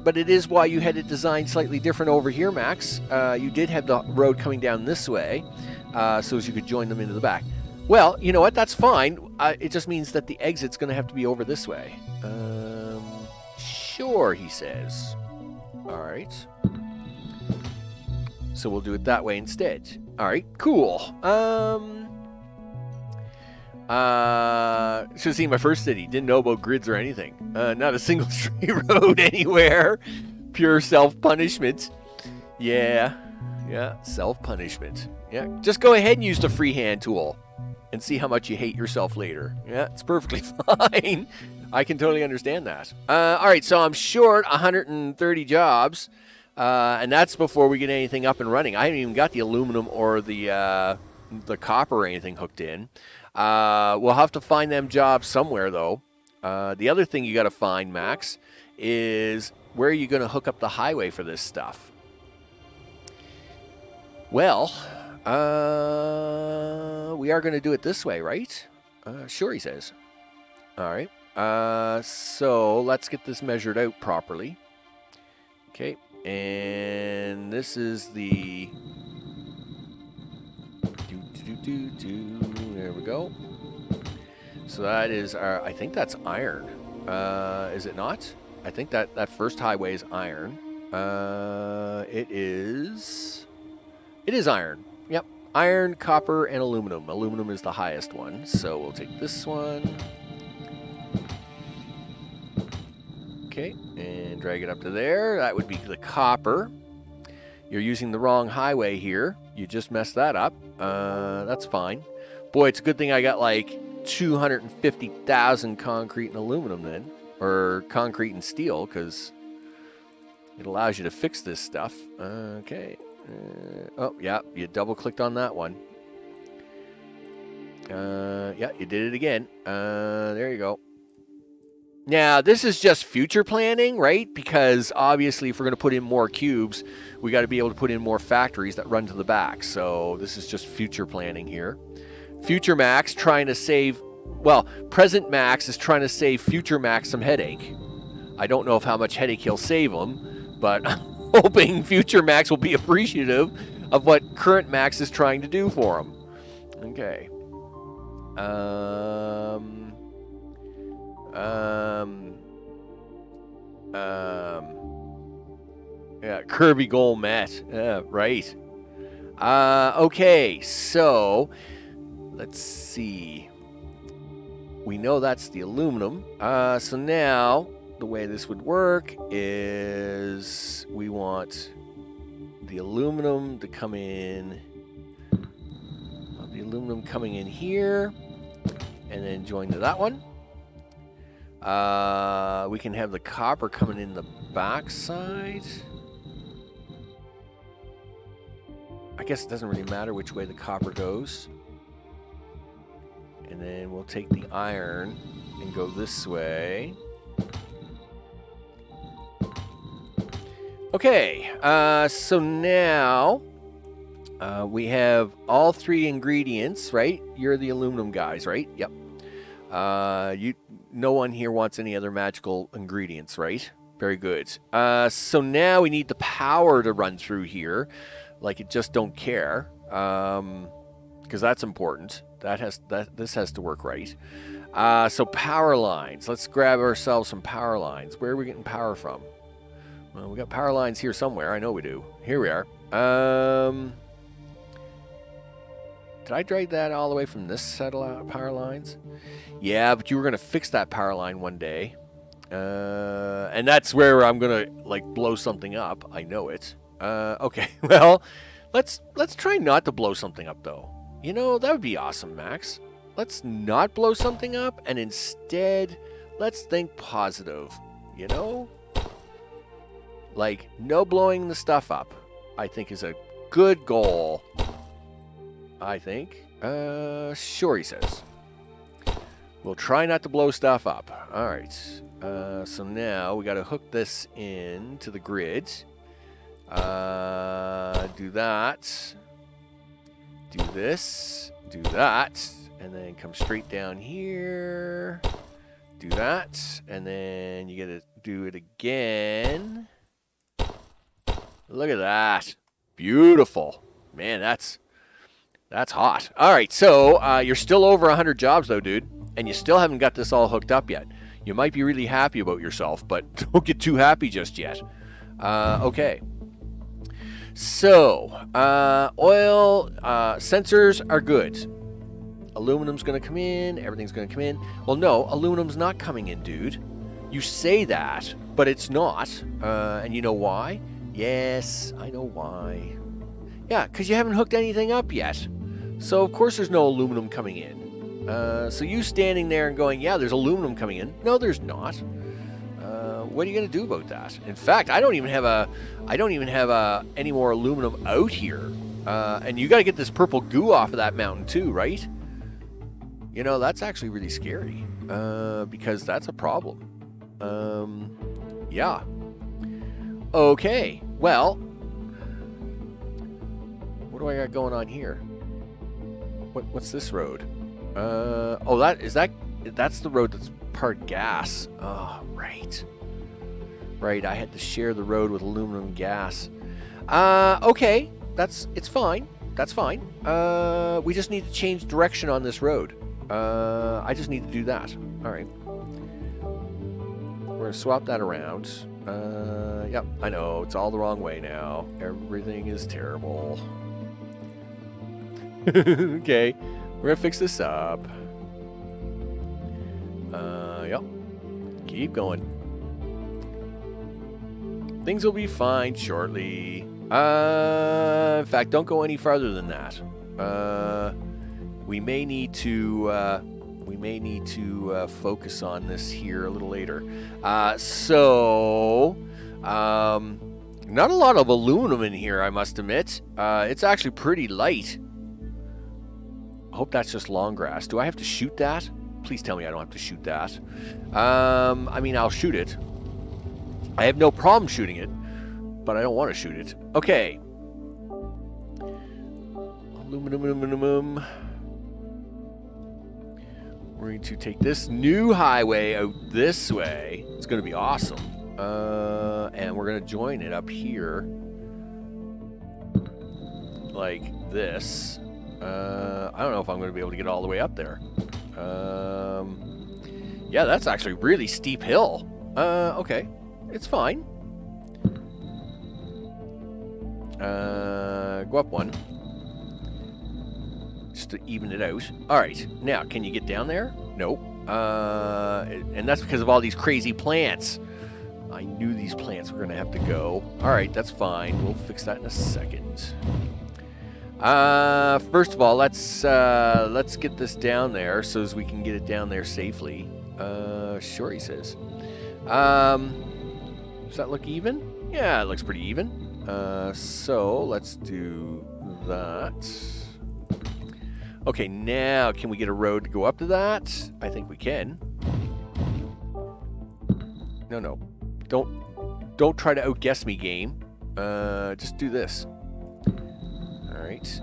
But it is why you had it designed slightly different over here, Max. You did have the road coming down this way, so as you could join them into the back. Well, you know what? That's fine. It just means that the exit's going to have to be over this way. Sure, he says. All right. So we'll do it that way instead. All right, cool. Should have seen my first city. Didn't know about grids or anything. Not a single straight road anywhere. Pure self-punishment. Yeah, self-punishment. Yeah, just go ahead and use the freehand tool and see how much you hate yourself later. Yeah, it's perfectly fine. I can totally understand that. All right, so I'm short 130 jobs, and that's before we get anything up and running. I haven't even got the aluminum or the copper or anything hooked in. We'll have to find them jobs somewhere, though. The other thing you got to find, Max, is where are you going to hook up the highway for this stuff? Well, we are going to do it this way, right? Sure, he says. All right. So let's get this measured out properly. Okay. And this is the... There we go. So that is our... I think that's iron. Is it not? I think that first highway is iron. It is iron. Yep. Iron, copper, and aluminum. Aluminum is the highest one. So we'll take this one. Okay. And drag it up to there. That would be the copper. You're using the wrong highway here. You just messed that up. That's fine. Boy, it's a good thing I got like 250,000 concrete and aluminum then. Or concrete and steel, because it allows you to fix this stuff. Okay. Oh, yeah, you double-clicked on that one. Yeah, you did it again. There you go. Now, this is just future planning, right? Because obviously, if we're going to put in more cubes, we got to be able to put in more factories that run to the back. So this is just future planning here. Future Max trying to save... Well, present Max is trying to save future Max some headache. I don't know how much headache he'll save him, but I'm hoping future Max will be appreciative of what current Max is trying to do for him. Okay. Yeah, Kirby goal met. Right. Okay, so let's see. We know that's the aluminum. So now the way this would work is we want the aluminum to come in. The aluminum coming in here and then join to that one. We can have the copper coming in the back side. I guess it doesn't really matter which way the copper goes. And then we'll take the iron and go this way. Okay, so now we have all three ingredients, right? You're the aluminum guys, right? Yep. No one here wants any other magical ingredients, right? Very good. So now we need the power to run through here. Like it just don't care. Because that's important. This has to work right. So power lines. Let's grab ourselves some power lines. Where are we getting power from? Well, we got power lines here somewhere. I know we do. Here we are. Did I drag that all the way from this set of power lines? Yeah, but you were going to fix that power line one day. And that's where I'm going to, like, blow something up. I know it. Okay, well, let's try not to blow something up, though. You know, that would be awesome, Max. Let's not blow something up, and instead, let's think positive, you know? Like, no blowing the stuff up, I think is a good goal. I think. Sure, he says. We'll try not to blow stuff up. All right. So now we got to hook this in to the grid. Do that. Do this. Do that. And then come straight down here. Do that. And then you got to do it again. Look at that. Beautiful. Man, that's hot. All right, so you're still over 100 jobs, though, dude. And you still haven't got this all hooked up yet. You might be really happy about yourself, but don't get too happy just yet. Okay. So, oil sensors are good. Aluminum's going to come in. Everything's going to come in. Well, no, aluminum's not coming in, dude. You say that, but it's not. And you know why? Yes, I know why. Yeah, because you haven't hooked anything up yet. So, of course, there's no aluminum coming in. So you standing there and going, yeah, there's aluminum coming in. No, there's not. What are you going to do about that? In fact, I don't even have any more aluminum out here. And you got to get this purple goo off of that mountain too, right? You know, that's actually really scary. Because that's a problem. Yeah. Okay. Well, what do I got going on here? What's this road? Oh, that's the road that's part gas. Oh, right. Right, I had to share the road with aluminum and gas. Okay, it's fine. That's fine. We just need to change direction on this road. I just need to do that. All right. We're gonna swap that around. Yep, I know, it's all the wrong way now. Everything is terrible. Okay, we're gonna fix this up. Yep. Keep going. Things will be fine shortly. In fact, don't go any farther than that. We may need to focus on this here a little later. Not a lot of aluminum in here, I must admit. It's actually pretty light. I hope that's just long grass. Do I have to shoot that? Please tell me I don't have to shoot that. I mean, I'll shoot it. I have no problem shooting it, but I don't want to shoot it. Okay. Aluminum. We're going to take this new highway out this way. It's going to be awesome. And we're going to join it up here. Like this. I don't know if I'm going to be able to get all the way up there. Yeah, that's actually a really steep hill. Okay. It's fine. Go up one. Just to even it out. Alright, now, can you get down there? Nope. And that's because of all these crazy plants. I knew these plants were going to have to go. Alright, that's fine. We'll fix that in a second. First of all, let's get this down there so as we can get it down there safely. Sure, he says. Does that look even? Yeah, it looks pretty even. So let's do that. Okay, now can we get a road to go up to that? I think we can. No. Don't try to outguess me, game. Just do this. Alright.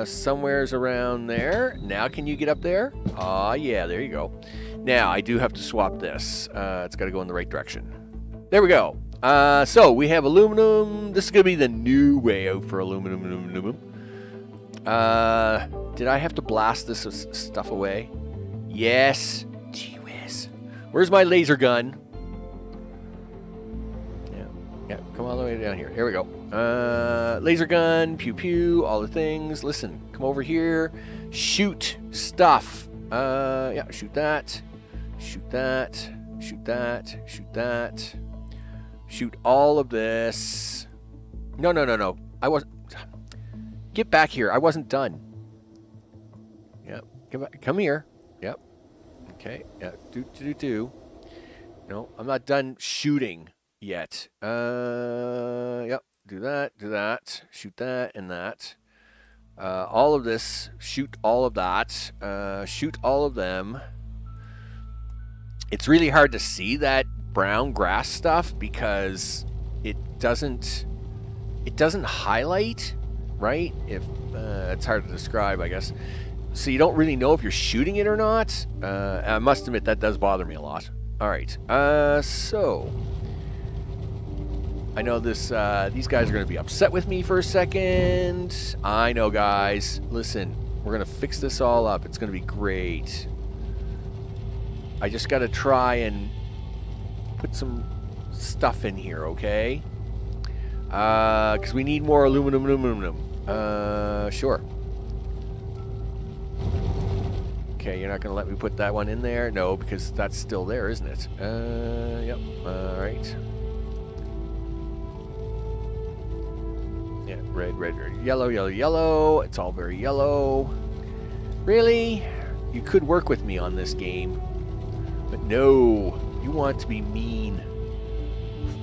Somewhere's around there. Now can you get up there? Ah, yeah, there you go. Now, I do have to swap this. It's got to go in the right direction. There we go. So we have aluminum. This is going to be the new way out for aluminum. Did I have to blast this stuff away? Yes. Gee whiz. Where's my laser gun? Yeah, come all the way down here. Here we go. Laser gun, pew pew, all the things. Listen, come over here. Shoot stuff. Yeah, shoot that. Shoot that. Shoot that. Shoot that. Shoot all of this. No. I wasn't. Get back here. I wasn't done. Yep. Come here. Yep. Okay. Yeah. Do. No, I'm not done shooting yet. Yep. Do that. Shoot that and that. All of this. Shoot all of that. Shoot all of them. It's really hard to see that brown grass stuff because it doesn't highlight, right? If it's hard to describe, I guess. So you don't really know if you're shooting it or not. I must admit that does bother me a lot. All right. So I know this. These guys are going to be upset with me for a second. I know, guys. Listen, we're going to fix this all up. It's going to be great. I just got to try and put some stuff in here, okay? Because we need more aluminum. Sure. Okay, you're not going to let me put that one in there? No, because that's still there, isn't it? Yep. All right. Yeah, red, yellow. It's all very yellow. Really? You could work with me on this game. But no, you want to be mean.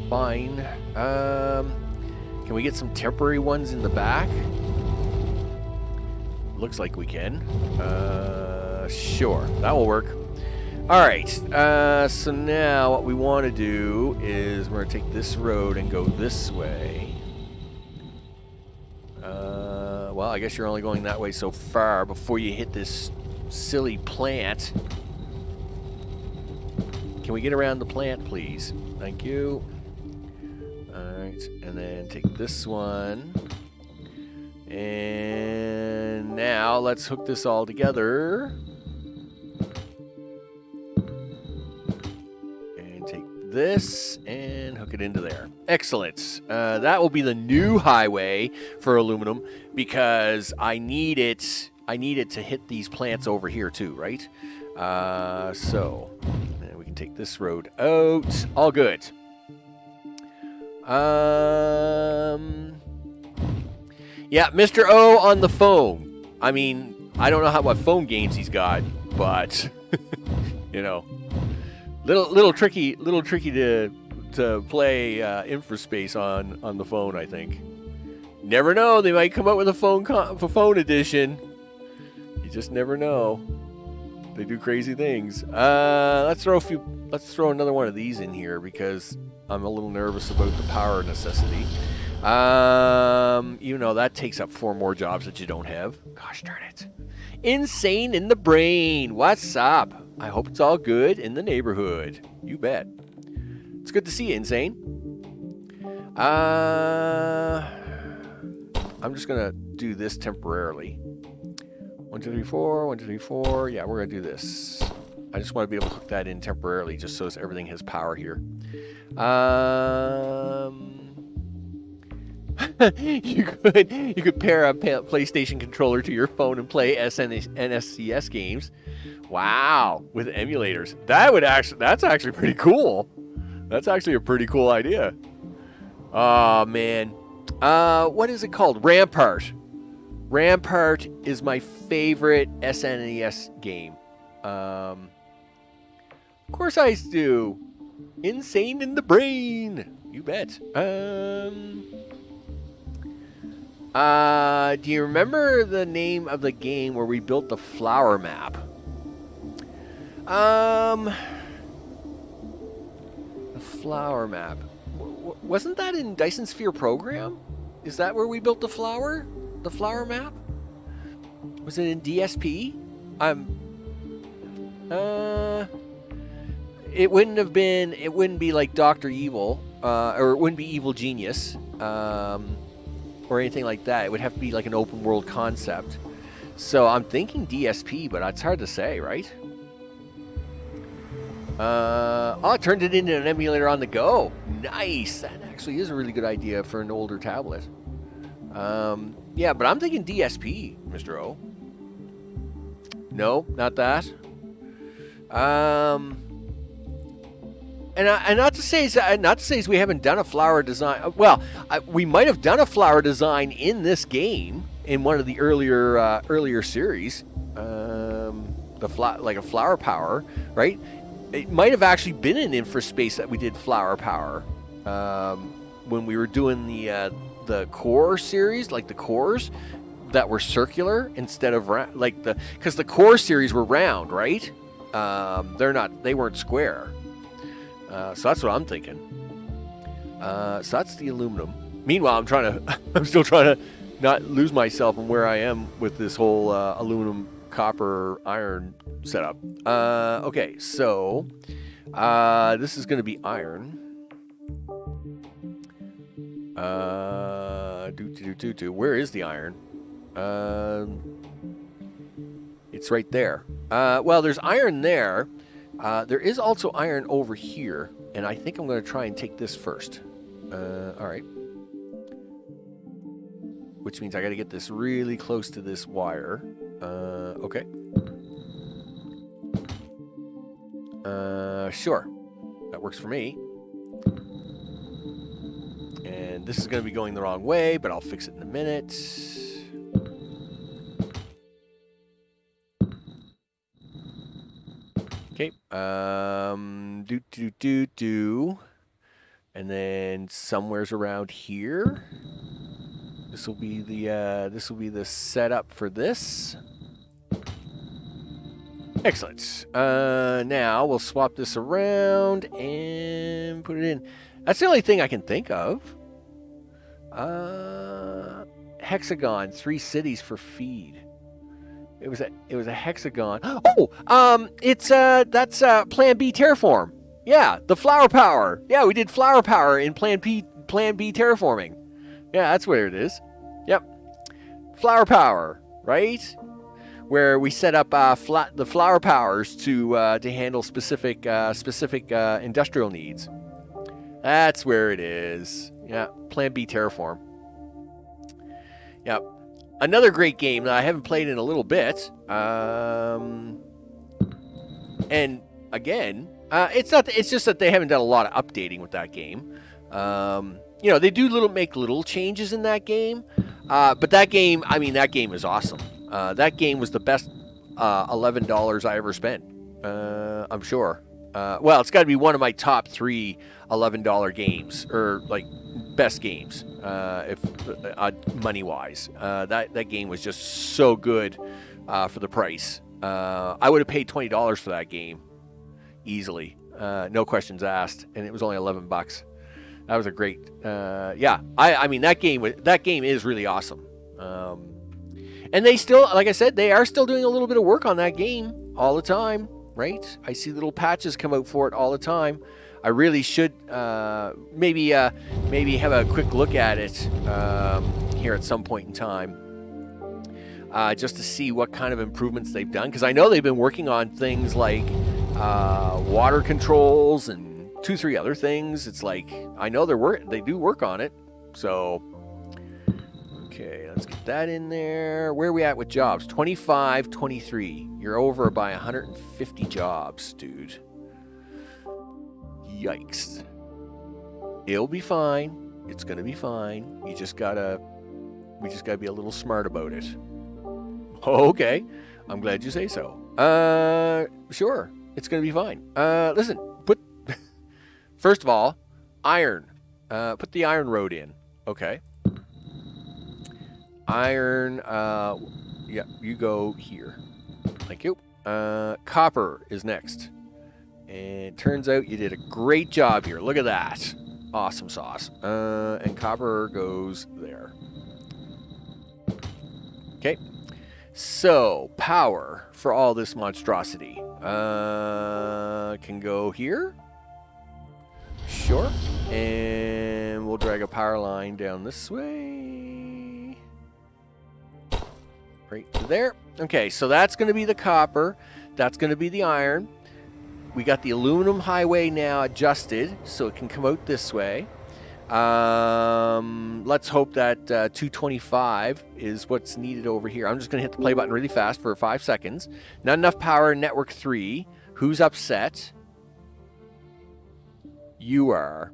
Fine. Can we get some temporary ones in the back? Looks like we can. Sure, that will work. All right. So now what we want to do is we're going to take this road and go this way. Well, I guess you're only going that way so far before you hit this silly plant. Can we get around the plant, please? Thank you. Alright, and then take this one. And now let's hook this all together. And take this and hook it into there. Excellent. That will be the new highway for aluminum because I need it to hit these plants over here too, right? So we can take this road out. All good. Yeah, Mr. O on the phone. I mean, I don't know what phone games he's got, but you know, little tricky to play InfraSpace on the phone. I think. Never know. They might come up with a phone edition. You just never know. They do crazy things. Let's throw another one of these in here because I'm a little nervous about the power necessity. Even though that takes up 4 more jobs that you don't have. Gosh darn it. Insane in the brain. What's up? I hope it's all good in the neighborhood. You bet. It's good to see you, Insane. I'm just going to do this temporarily. 1, 2, 3, 4, 1, 2, 3, 4. Yeah, we're going to do this. I just want to be able to hook that in temporarily just so everything has power here. You could pair a PlayStation controller to your phone and play NSCS games. Wow, with emulators. That's actually pretty cool. That's actually a pretty cool idea. Oh man. What is it called? Rampart. Rampart is my favorite SNES game. Of course I do. Insane in the brain. You bet. Do you remember the name of the game where we built the flower map? The flower map. Wasn't that in Dyson Sphere Program? Is that where we built the flower? The flower map? Was it in DSP? it wouldn't be like Dr. Evil, or it wouldn't be Evil Genius, or anything like that. It would have to be like an open world concept. So I'm thinking DSP, but it's hard to say, right? I turned it into an emulator on the go. Nice. That actually is a really good idea for an older tablet. Yeah, but I'm thinking DSP, Mr. O. No, not that. And not to say we haven't done a flower design. Well, we might have done a flower design in this game in one of the earlier series. Like a flower power, right? It might have actually been in InfraSpace that we did flower power when we were doing the core series, like the cores that were circular instead of because the core series were round, right? They weren't square. So that's what I'm thinking. So that's the aluminum. Meanwhile, I'm still trying to not lose myself in where I am with this whole aluminum, copper, iron setup. Okay, so this is going to be iron. Where is the iron? It's right there. Well, there's iron there. There is also iron over here, and I think I'm going to try and take this first. All right. Which means I got to get this really close to this wire. Okay. Sure. That works for me. And this is going to be going the wrong way, but I'll fix it in a minute. Okay. And then somewhere's around here. This will be the setup for this. Excellent. Now we'll swap this around and put it in. That's the only thing I can think of. Hexagon, 3 cities for feed. It was a hexagon. Oh, that's Plan B terraform. Yeah, the flower power. Yeah, we did flower power in Plan B terraforming. Yeah, that's where it is. Yep, flower power, right? Where we set up the flower powers to handle specific industrial needs. That's where it is. Yeah, Plan B terraform. Yep. Another great game that I haven't played in a little bit. And again, it's just that they haven't done a lot of updating with that game. They do make little changes in that game. But that game is awesome. That game was the best $11 I ever spent. I'm sure. Well, it's got to be one of my top 3 $11 games, or like best games, if money wise. That game was just so good for the price. I would have paid $20 for that game easily, no questions asked, and it was only $11. That was a great. I mean that game is really awesome. And they still, like I said, they are still doing a little bit of work on that game all the time. Right? I see little patches come out for it all the time. I really should maybe have a quick look at it here at some point in time, just to see what kind of improvements they've done. Because I know they've been working on things like water controls and 2-3 other things. It's like I know they do work on it. So okay, let's get that in there. Where are we at with jobs? 25, 23. You're over by 150 jobs, dude. Yikes. It'll be fine. It's gonna be fine. We just gotta be a little smart about it. Okay. I'm glad you say so. Sure. It's gonna be fine. Listen, first of all, iron. Put the iron road in. Okay. Iron, yeah, you go here. Thank you. Copper is next. And turns out you did a great job here. Look at that. Awesome sauce. And copper goes there. Okay. So, power for all this monstrosity. Can go here. Sure. And we'll drag a power line down this way. Right to there. Okay, so that's going to be the copper. That's going to be the iron. We got the aluminum highway now adjusted, so it can come out this way. Let's hope that 225 is what's needed over here. I'm just going to hit the play button really fast for 5 seconds. Not enough power, network 3. Who's upset? You are.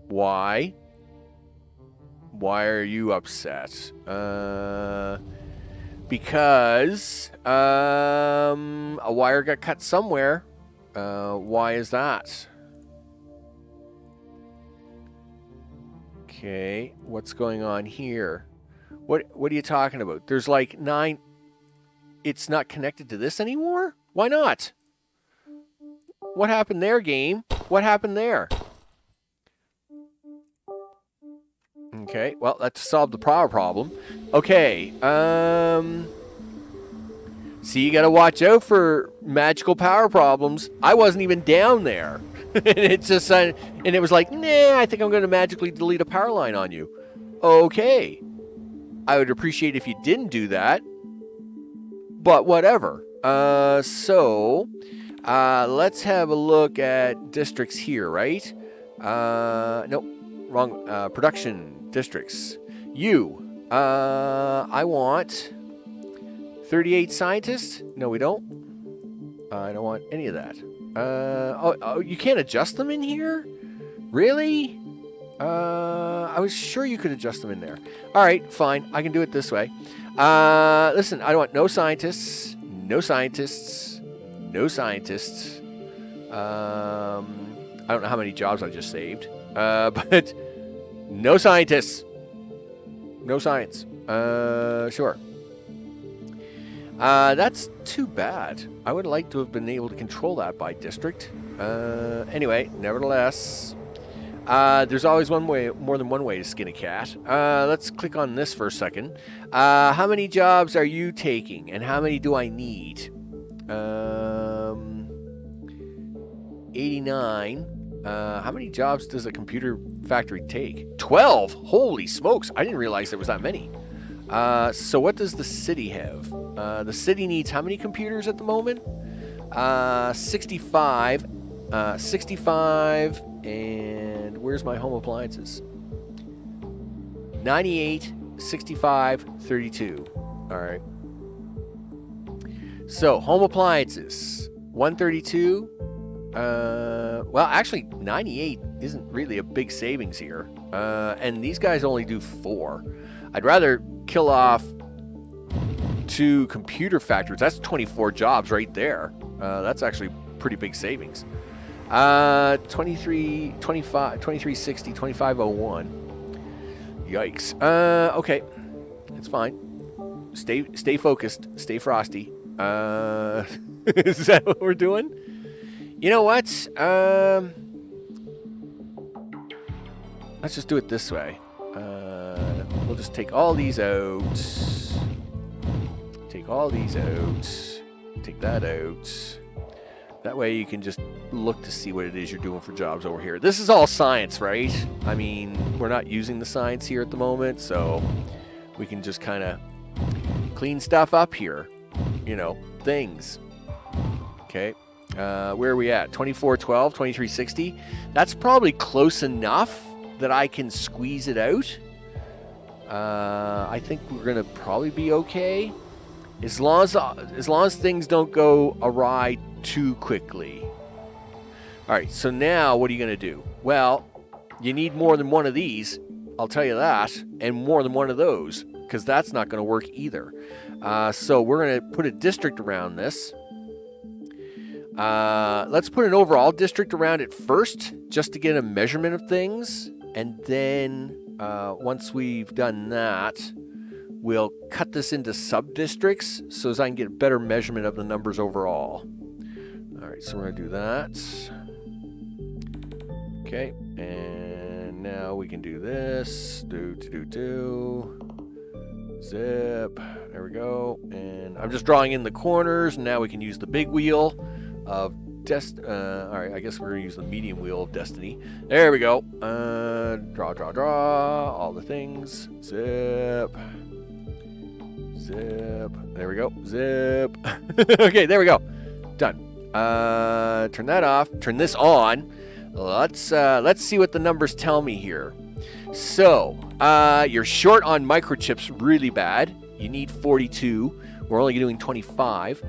Why? Why are you upset? Because a wire got cut somewhere. Why is that? Okay, what's going on here? What are you talking about? There's like 9. It's not connected to this anymore? Why not? What happened there, game? What happened there? Okay, well, that solved the power problem. Okay, see, you gotta watch out for magical power problems. I wasn't even down there. And it's just, and it was like, nah, I think I'm going to magically delete a power line on you. Okay. I would appreciate if you didn't do that. But whatever. Let's have a look at districts here, right? Nope, wrong. Production districts. I want 38 scientists. No, we don't. I don't want any of that. You can't adjust them in here? Really? I was sure you could adjust them in there. All right, fine. I can do it this way. Listen, I want no scientists. No scientists. No scientists. I don't know how many jobs I just saved. But no scientists. No science. Sure. That's too bad. I would like to have been able to control that by district. Anyway, nevertheless, there's always more than one way to skin a cat. Let's click on this for a second. How many jobs are you taking, and how many do I need? 89. How many jobs does a computer factory take? 12! Holy smokes, I didn't realize there was that many. So what does the city have? The city needs how many computers at the moment? 65. 65, and where's my home appliances? 98, 65, 32. All right. So, home appliances. 132. Well, actually, 98 isn't really a big savings here. And these guys only do 4. I'd rather kill off 2 computer factories. That's 24 jobs right there. That's actually pretty big savings. 23, 25, 2360, 2501. Yikes. Okay. It's fine. Stay focused. Stay frosty. Is that what we're doing? You know what? Let's just do it this way. We'll just take all these out. Take all these out. Take that out. That way you can just look to see what it is you're doing for jobs over here. This is all science, right? I mean, we're not using the science here at the moment, so we can just kind of clean stuff up here. You know, things. Okay. Where are we at? 2412, 2360. That's probably close enough that I can squeeze it out. I think we're going to probably be okay. As long as things don't go awry too quickly. All right, so now what are you going to do? Well, you need more than one of these, I'll tell you that, and more than one of those, because that's not going to work either. So we're going to put a district around this. Let's put an overall district around it first, just to get a measurement of things, and then once we've done that, we'll cut this into sub-districts so as I can get a better measurement of the numbers overall. All right, so we're going to do that. Okay, and now we can do this. Zip. There we go. And I'm just drawing in the corners. And now we can use the big wheel. of alright, I guess we're gonna use the medium wheel of destiny. There we go. Draw all the things. Zip. There we go. Zip. Okay, there we go. Done. Turn that off. Turn this on. Let's see what the numbers tell me here. So, you're short on microchips really bad. You need 42. We're only doing 25.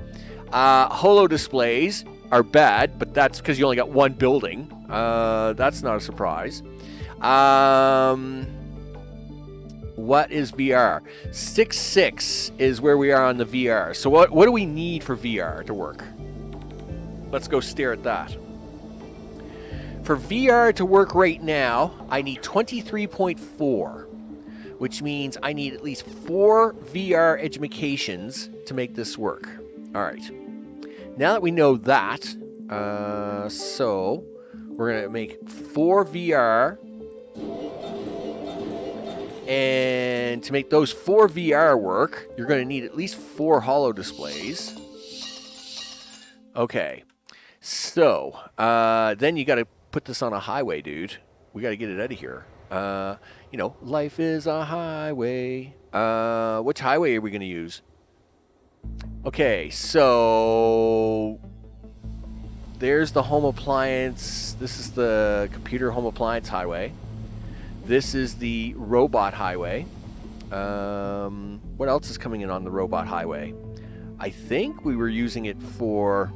Holo displays are bad, but that's because you only got one building. That's not a surprise. What is VR? 6.6 is where we are on the VR. So what do we need for VR to work? Let's go stare at that. For VR to work right now, I need 23.4, which means I need at least 4 VR Edgmacations to make this work. All right. Now that we know that, so we're going to make 4 VR. And to make those 4 VR work, you're going to need at least 4 holo displays. Okay. So, then you got to put this on a highway, dude. We got to get it out of here. You know, life is a highway. Which highway are we going to use? Okay, so there's the home appliance. This is the computer home appliance highway. This is the robot highway. What else is coming in on the robot highway? I think we were using it for...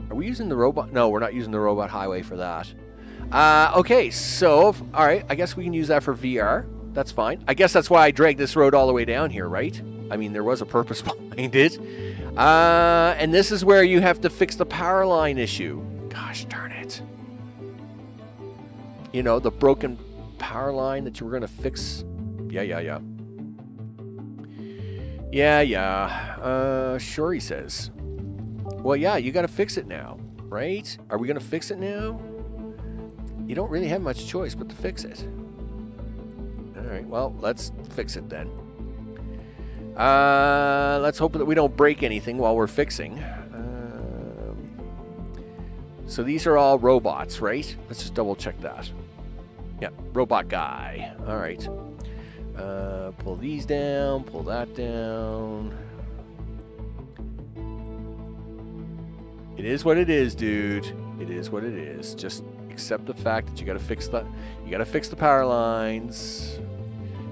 Are we using the robot? No, we're not using the robot highway for that. Okay, so, all right, I guess we can use that for VR. That's fine. I guess that's why I dragged this road all the way down here, right? I mean, there was a purpose behind it. And this is where you have to fix the power line issue. Gosh darn it. You know, the broken power line that you were going to fix. Yeah. Sure, he says. Well, yeah, you got to fix it now, right? Are we going to fix it now? You don't really have much choice but to fix it. All right, well, let's fix it then. Let's hope that we don't break anything while we're fixing. So these are all robots, right? Let's just double check that. Yeah, robot guy. All right. Pull these down, pull that down. It is what it is, dude. It is what it is. Just accept the fact that you got to fix the power lines.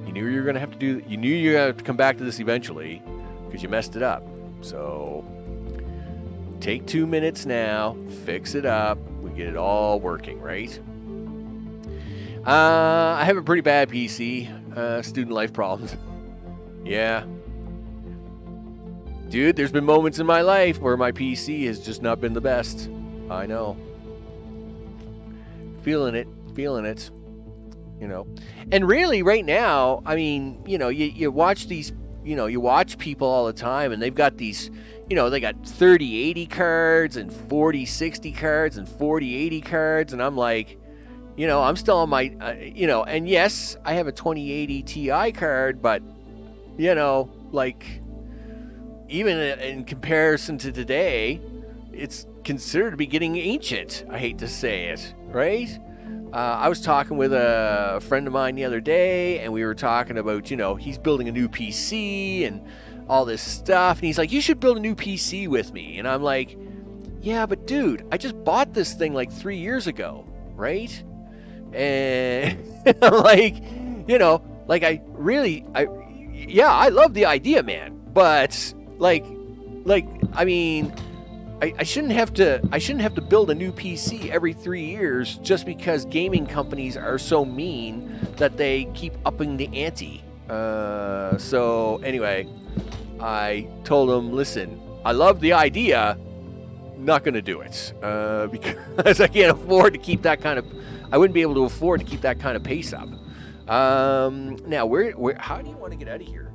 You knew you were going to have to do. You knew you were going to have to come back to this eventually because you messed it up. So take 2 minutes now, fix it up. We get it all working, right? I have a pretty bad PC. Student life problems. Yeah. Dude, there's been moments in my life where my PC has just not been the best. I know. Feeling it. You know. And really, right now, I mean, you know, you watch these, you know, you watch people all the time, and they've got these, you know, they got 3080 cards and 4060 cards and 4080 cards, and I'm like, you know, I'm still on my, you know, and yes, I have a 2080 Ti card, but, you know, like, even in comparison to today, it's considered to be getting ancient. I hate to say it, right? I was talking with a friend of mine the other day, and we were talking about, you know, he's building a new PC and all this stuff, and he's like, you should build a new PC with me. And I'm like, yeah, but dude, I just bought this thing like 3 years ago, right? And I'm like, you know, like I love the idea, man, but like, I mean, I shouldn't have to build a new PC every 3 years just because gaming companies are so mean that they keep upping the ante. So anyway, I told him, listen, I love the idea, not going to do it because I can't afford to keep that kind of. I wouldn't be able to afford to keep that kind of pace up. Now, where? How do you want to get out of here?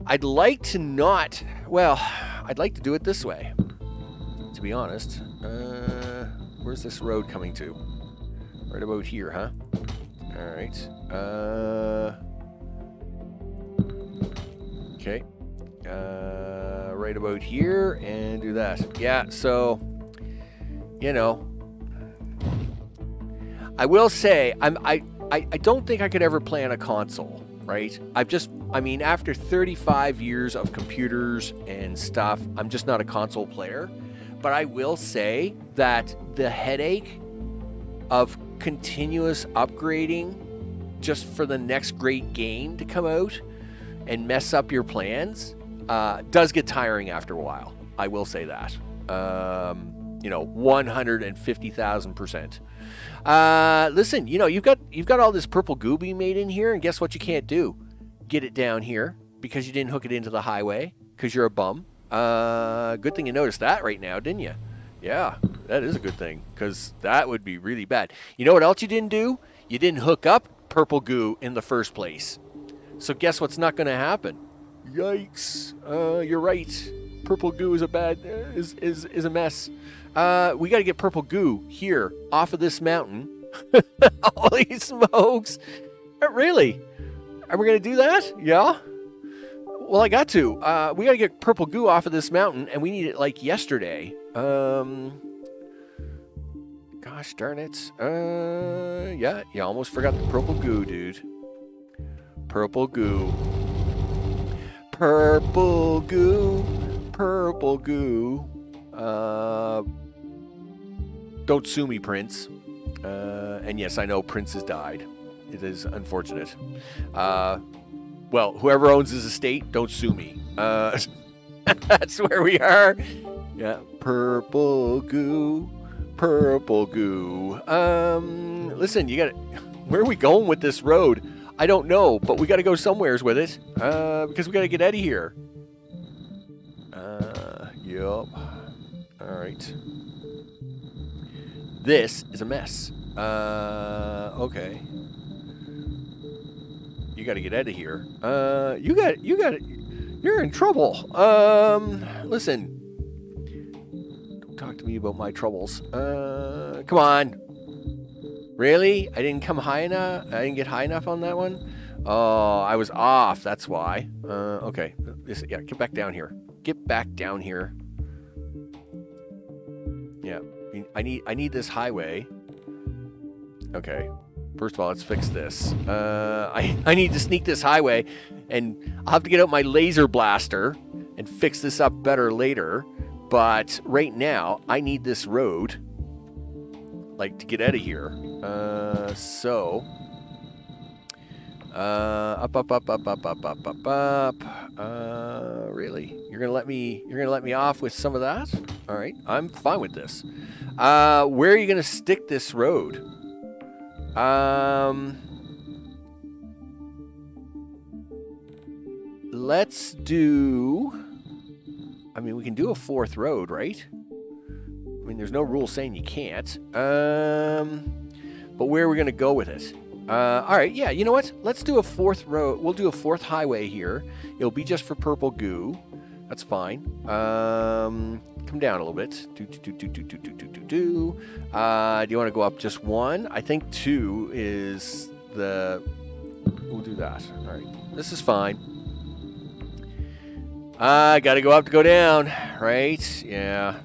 I'd like to not. Well, I'd like to do it this way. To be honest, where's this road coming to? Right about here, huh? All right. Okay. Right right about here and do that. Yeah, so, you know, I will say, I don't think I could ever play on a console, right? After 35 years of computers and stuff, I'm just not a console player. But I will say that the headache of continuous upgrading just for the next great game to come out and mess up your plans does get tiring after a while. I will say that. 150,000%. Listen, you've got all this purple goo being made in here, and guess what you can't do? Get it down here because you didn't hook it into the highway because you're a bum. Good thing you noticed that right now, didn't you? Yeah, that is a good thing because that would be really bad. You know what else you didn't do? You didn't hook up purple goo in the first place. So guess what's not going to happen? Yikes! You're right. Purple goo is a mess. We got to get purple goo here off of this mountain. Holy smokes! Really? Are we going to do that? Yeah. Well, I got to. We got to get purple goo off of this mountain, and we need it like yesterday. Gosh darn it. Yeah, you almost forgot the purple goo, dude. Purple goo. Purple goo. Purple goo. Don't sue me, Prince. And yes, I know Prince has died. It is unfortunate. Well, whoever owns his estate, don't sue me. That's where we are. Yeah, purple goo, purple goo. Listen, where are we going with this road? I don't know, but we got to go somewheres with it, because we got to get out of here. Yup. All right. This is a mess. Okay. You got to get out of here. You're in trouble. Listen. Don't talk to me about my troubles. Come on. Really? I didn't come high enough? I didn't get high enough on that one? Oh, I was off. That's why. Okay. Get back down here. Get back down here. Yeah. I need this highway. Okay. First of all, let's fix this. I need to sneak this highway, and I'll have to get out my laser blaster and fix this up better later. But right now, I need this road, like, to get out of here. Up. Really? You're gonna let me off with some of that? All right, I'm fine with this. Where are you gonna stick this road? Let's do... we can do a fourth road, right? There's no rule saying you can't. But where are we going to go with it? All right, yeah, you know what? Let's do a fourth road. We'll do a fourth highway here. It'll be just for purple goo. That's fine. Come down a little bit. Do you want to go up just one? I think two is the... We'll do that. All right, this is fine. I got to go up to go down, right? Yeah.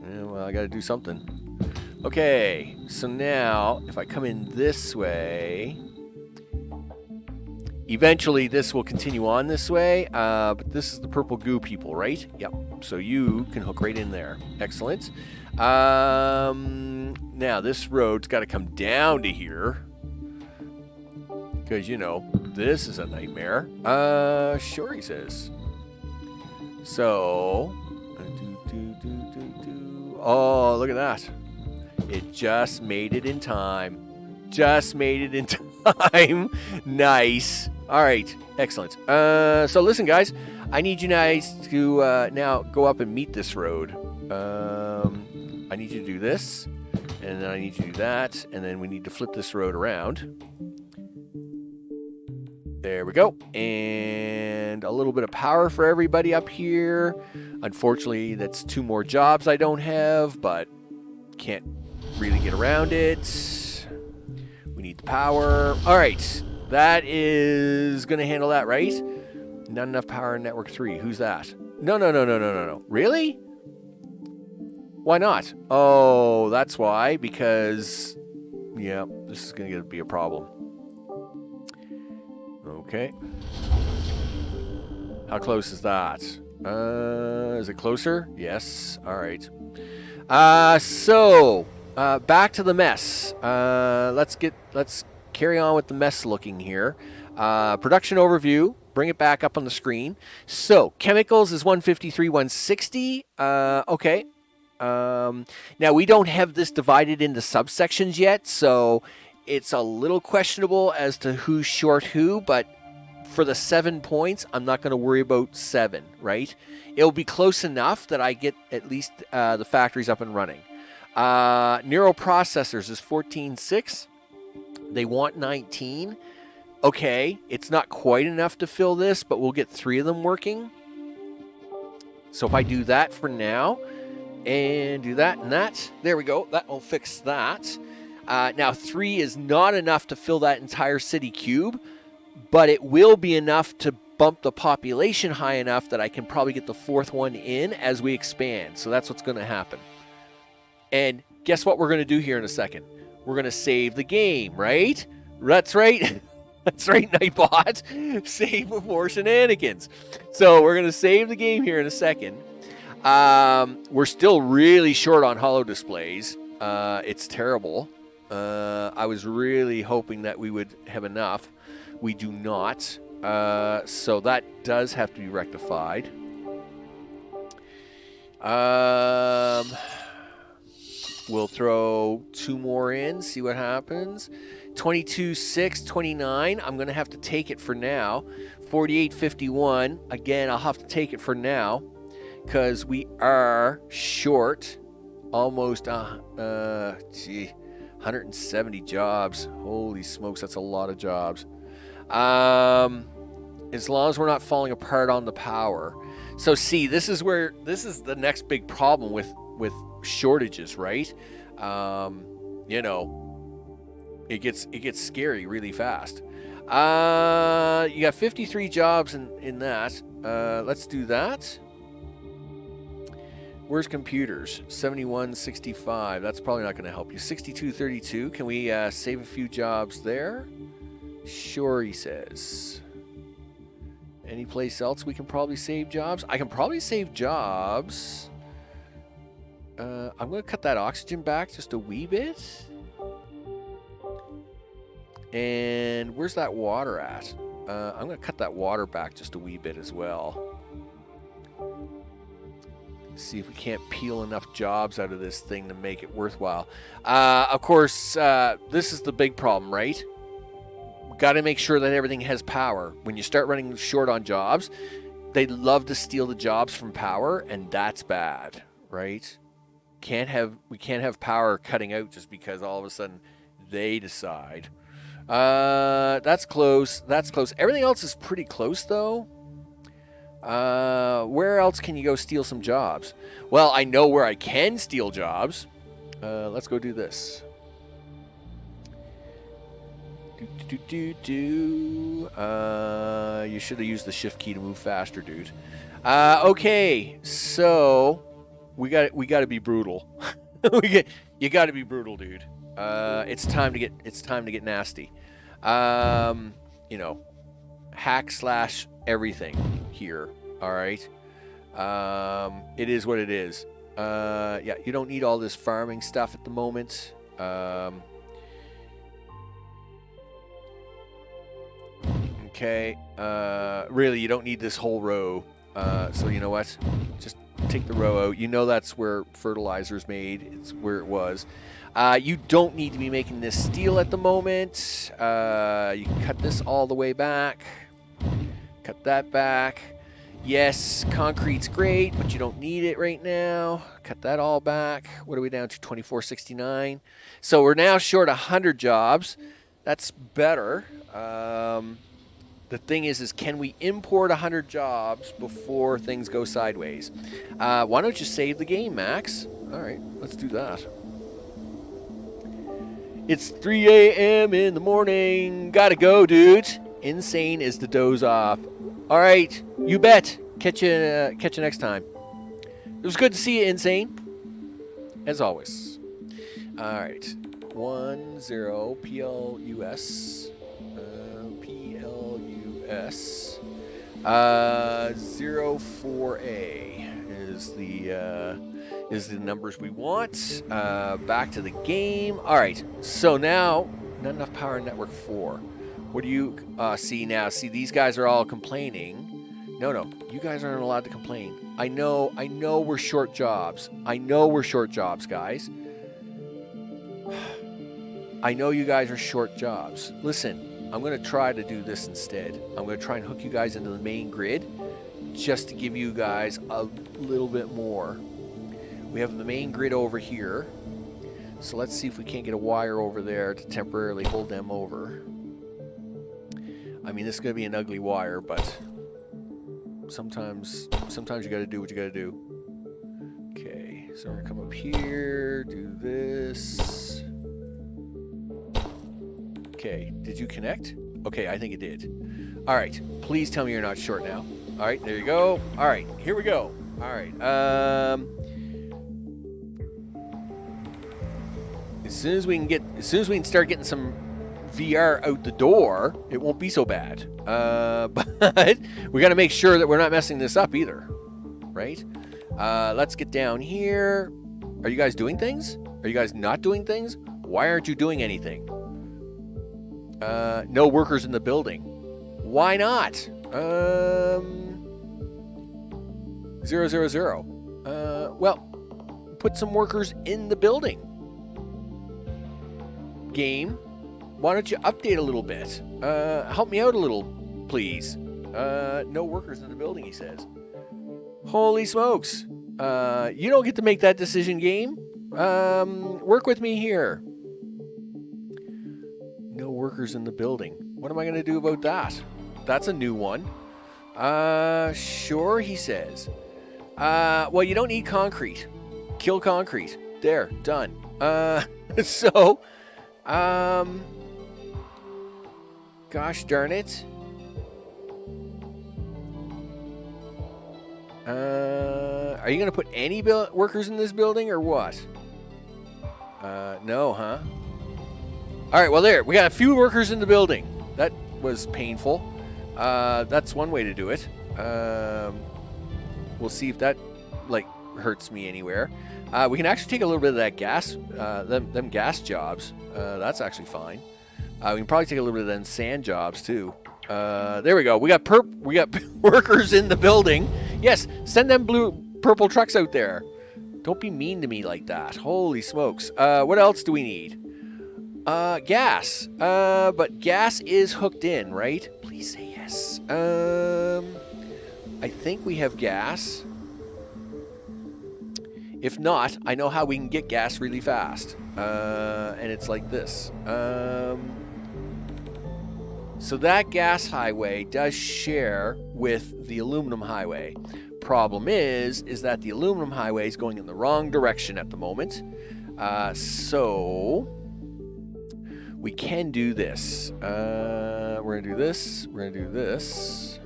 Well, I got to do something. Okay, so now if I come in this way, eventually this will continue on this way, but this is the purple goo people, right? Yep. So you can hook right in there. Excellent. Now this road's got to come down to here because, this is a nightmare. Sure, he says. So, oh, look at that. It just made it in time. Nice. All right, excellent. So listen, guys, I need you guys to now go up and meet this road. I need you to do this, and then I need you to do that, and then we need to flip this road around. There we go. And a little bit of power for everybody up here. Unfortunately, that's 2 more jobs I don't have, but can't really get around it. We need the power. All right. That is going to handle that, right? Not enough power in Network 3. Who's that? No. Really? Why not? Oh, that's why. Because, yeah, this is going to be a problem. Okay. How close is that? Is it closer? Yes. All right. So back to the mess. Let's carry on with the mess looking here. Production overview. Bring it back up on the screen. So chemicals is 153, 160. Okay. Now we don't have this divided into subsections yet, so it's a little questionable as to who's short who, but for the 7 points, I'm not going to worry about 7, right? It'll be close enough that I get at least the factories up and running. Neural processors is 14.6. They want 19. Okay, it's not quite enough to fill this, but we'll get 3 of them working. So if I do that for now, and do that and that, there we go. That will fix that. Now 3 is not enough to fill that entire city cube, but it will be enough to bump the population high enough that I can probably get the 4th one in as we expand. So that's what's going to happen. And guess what we're going to do here in a second? We're going to save the game, right? That's right. That's right, Nightbot. Save before shenanigans. So we're going to save the game here in a second. We're still really short on holo displays. It's terrible. I was really hoping that we would have enough. We do not. So that does have to be rectified. We'll throw 2 more in, see what happens. 22.6, 29. I'm going to have to take it for now. 48.51. Again, I'll have to take it for now because we are short almost 170 jobs. Holy smokes, that's a lot of jobs. As long as we're not falling apart on the power. So see, this is the next big problem with shortages, right? You know, it gets scary really fast. You got 53 jobs in that. Let's do that. Where's computers? 7165. That's probably not going to help you. 6232. Can we save a few jobs there? Sure, he says. Any place else we can probably save jobs? I can probably save jobs. I'm going to cut that oxygen back just a wee bit. And where's that water at? I'm going to cut that water back just a wee bit as well. See if we can't peel enough jobs out of this thing to make it worthwhile. Of course, this is the big problem, right? Got to make sure that everything has power. When you start running short on jobs, they love to steal the jobs from power, and that's bad, right? We can't have power cutting out just because all of a sudden they decide. That's close. That's close. Everything else is pretty close, though. Where else can you go steal some jobs? Well, I know where I can steal jobs. Let's go do this. You should have used the shift key to move faster, dude. Okay, so we got to be brutal. You got to be brutal, dude. It's time to get nasty. You know, hack / everything here. All right. It is what it is. Yeah, you don't need all this farming stuff at the moment. Okay. Really, you don't need this whole row. So you know what? Just take the row out. You know that's where fertilizer's made. It's where it was. You don't need to be making this steel at the moment. You can cut this all the way back. Cut that back. Yes, concrete's great, but you don't need it right now. Cut that all back. What are we down to? 2469. So we're now short 100 jobs. That's better. The thing is can we import 100 jobs before things go sideways? Why don't you save the game, Max? All right, let's do that. It's 3 a.m. in the morning. Gotta go, dude. Insane is to doze off. All right, you bet. Catch you next time. It was good to see you, Insane. As always. All right. 10 PLUS. PLUS. 04A is the numbers we want. Back to the game. All right. So now, not enough power in network 4. What do you see now? See, these guys are all complaining. No, you guys aren't allowed to complain. I know we're short jobs. I know we're short jobs, guys. I know you guys are short jobs. Listen, I'm going to try to do this instead. I'm going to try and hook you guys into the main grid just to give you guys a little bit more. We have the main grid over here. So let's see if we can't get a wire over there to temporarily hold them over. I mean, this is going to be an ugly wire, but sometimes you got to do what you got to do. Okay, so we're going to come up here, do this. Okay, did you connect? Okay, I think it did. All right, please tell me you're not short now. All right, there you go. All right, here we go. All right. As soon as we can start getting some VR out the door, it won't be so bad. But we got to make sure that we're not messing this up either, right? Let's get down here. Are you guys doing things? Are you guys not doing things? Why aren't you doing anything? No workers in the building. Why not? 000. Well, put some workers in the building. Game, why don't you update a little bit? Help me out a little, please. No workers in the building, he says. Holy smokes. You don't get to make that decision, game. Work with me here. No workers in the building. What am I going to do about that? That's a new one. Sure, he says. Well, you don't need concrete. Kill concrete. There, done. So, gosh darn it. Are you going to put any workers in this building or what? No, huh? All right, well, there. We got a few workers in the building. That was painful. That's one way to do it. We'll see if that, hurts me anywhere. We can actually take a little bit of that gas, them gas jobs. That's actually fine. We can probably take a little bit of them sand jobs, too. There we go. We got workers in the building. Yes, send them purple trucks out there. Don't be mean to me like that. Holy smokes. What else do we need? Gas. But gas is hooked in, right? Please say yes. I think we have gas. If not, I know how we can get gas really fast. And it's like this. So that gas highway does share with the aluminum highway. Problem is that the aluminum highway is going in the wrong direction at the moment. So we can do this. We're going to do this. We're going to do this.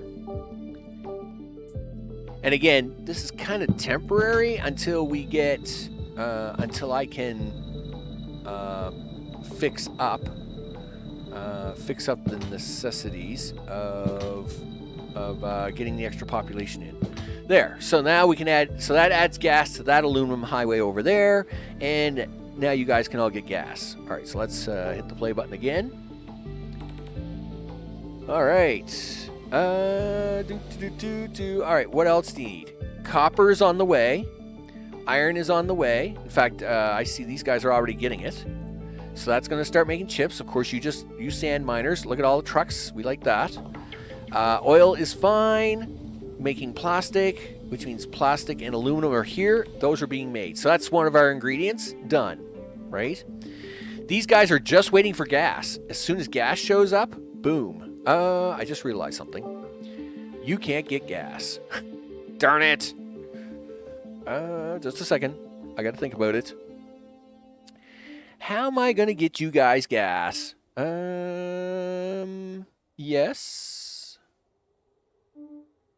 And again, this is kind of temporary until we get, until I can fix up the necessities of getting the extra population in. There. So now we can add. So that adds gas to that aluminum highway over there, and now you guys can all get gas. All right. So let's hit the play button again. All right. All right. What else do you need? Copper is on the way. Iron is on the way. In fact, I see these guys are already getting it. So that's going to start making chips. Of course, you sand miners. Look at all the trucks. We like that. Oil is fine. Making plastic, which means plastic and aluminum are here. Those are being made. So that's one of our ingredients. Done. Right? These guys are just waiting for gas. As soon as gas shows up, boom. I just realized something. You can't get gas. Darn it. Just a second. I got to think about it. How am I going to get you guys gas? Yes.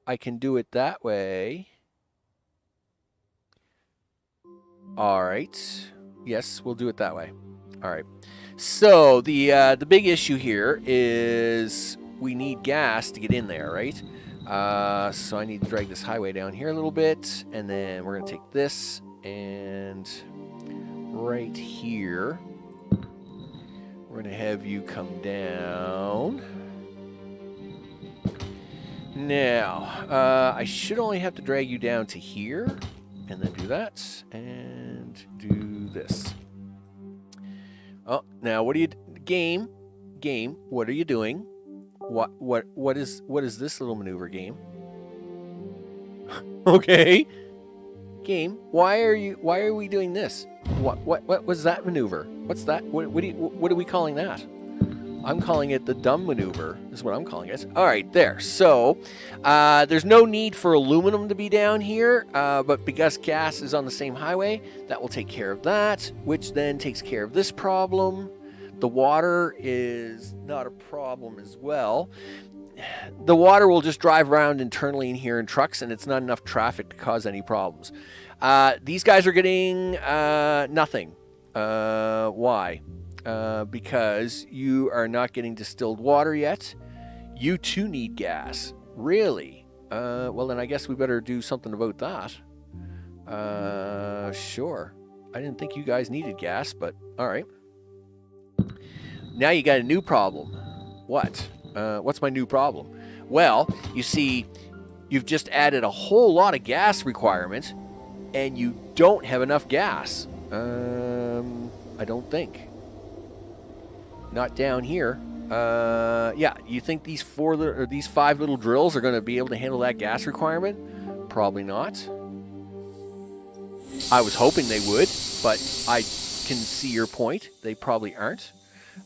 I can do it that way. All right. Yes, we'll do it that way. All right. So the big issue here is we need gas to get in there, right? So I need to drag this highway down here a little bit, and then we're going to take this and right here, we're going to have you come down. Now, I should only have to drag you down to here, and then do that, and do this. Oh, now what are you, game, what are you doing? What is this little maneuver, game? Okay, game, why are we doing this? What was that maneuver? What's that? What are we calling that? I'm calling it the dumb maneuver, is what I'm calling it. All right, there. So, there's no need for aluminum to be down here, but because gas is on the same highway, that will take care of that, which then takes care of this problem. The water is not a problem as well. The water will just drive around internally in here in trucks, and it's not enough traffic to cause any problems. These guys are getting nothing. Why? Because you are not getting distilled water yet. You too need gas. Really? Well, then I guess we better do something about that. Sure. I didn't think you guys needed gas, but all right. Now you got a new problem. What? What's my new problem? Well, you see, you've just added a whole lot of gas requirement, and you don't have enough gas. I don't think. Not down here. Yeah, you think these 5 little drills are going to be able to handle that gas requirement? Probably not. I was hoping they would, but I can see your point. They probably aren't.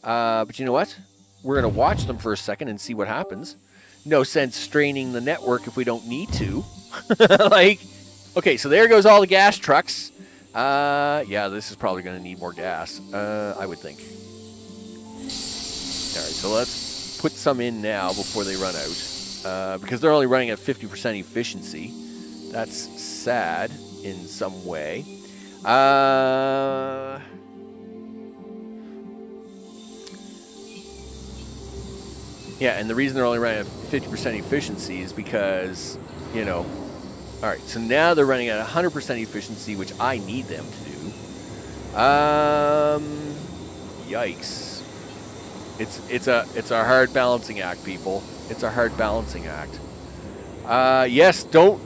But you know what? We're going to watch them for a second and see what happens. No sense straining the network if we don't need to. Like, okay, so there goes all the gas trucks. Yeah, this is probably going to need more gas, I would think. All right, so let's put some in now before they run out, because they're only running at 50% efficiency. That's sad in some way. Yeah, and the reason they're only running at 50% efficiency is because, you know... All right, so now they're running at 100% efficiency, which I need them to do. Yikes. It's a hard balancing act, people. It's a hard balancing act. Yes, don't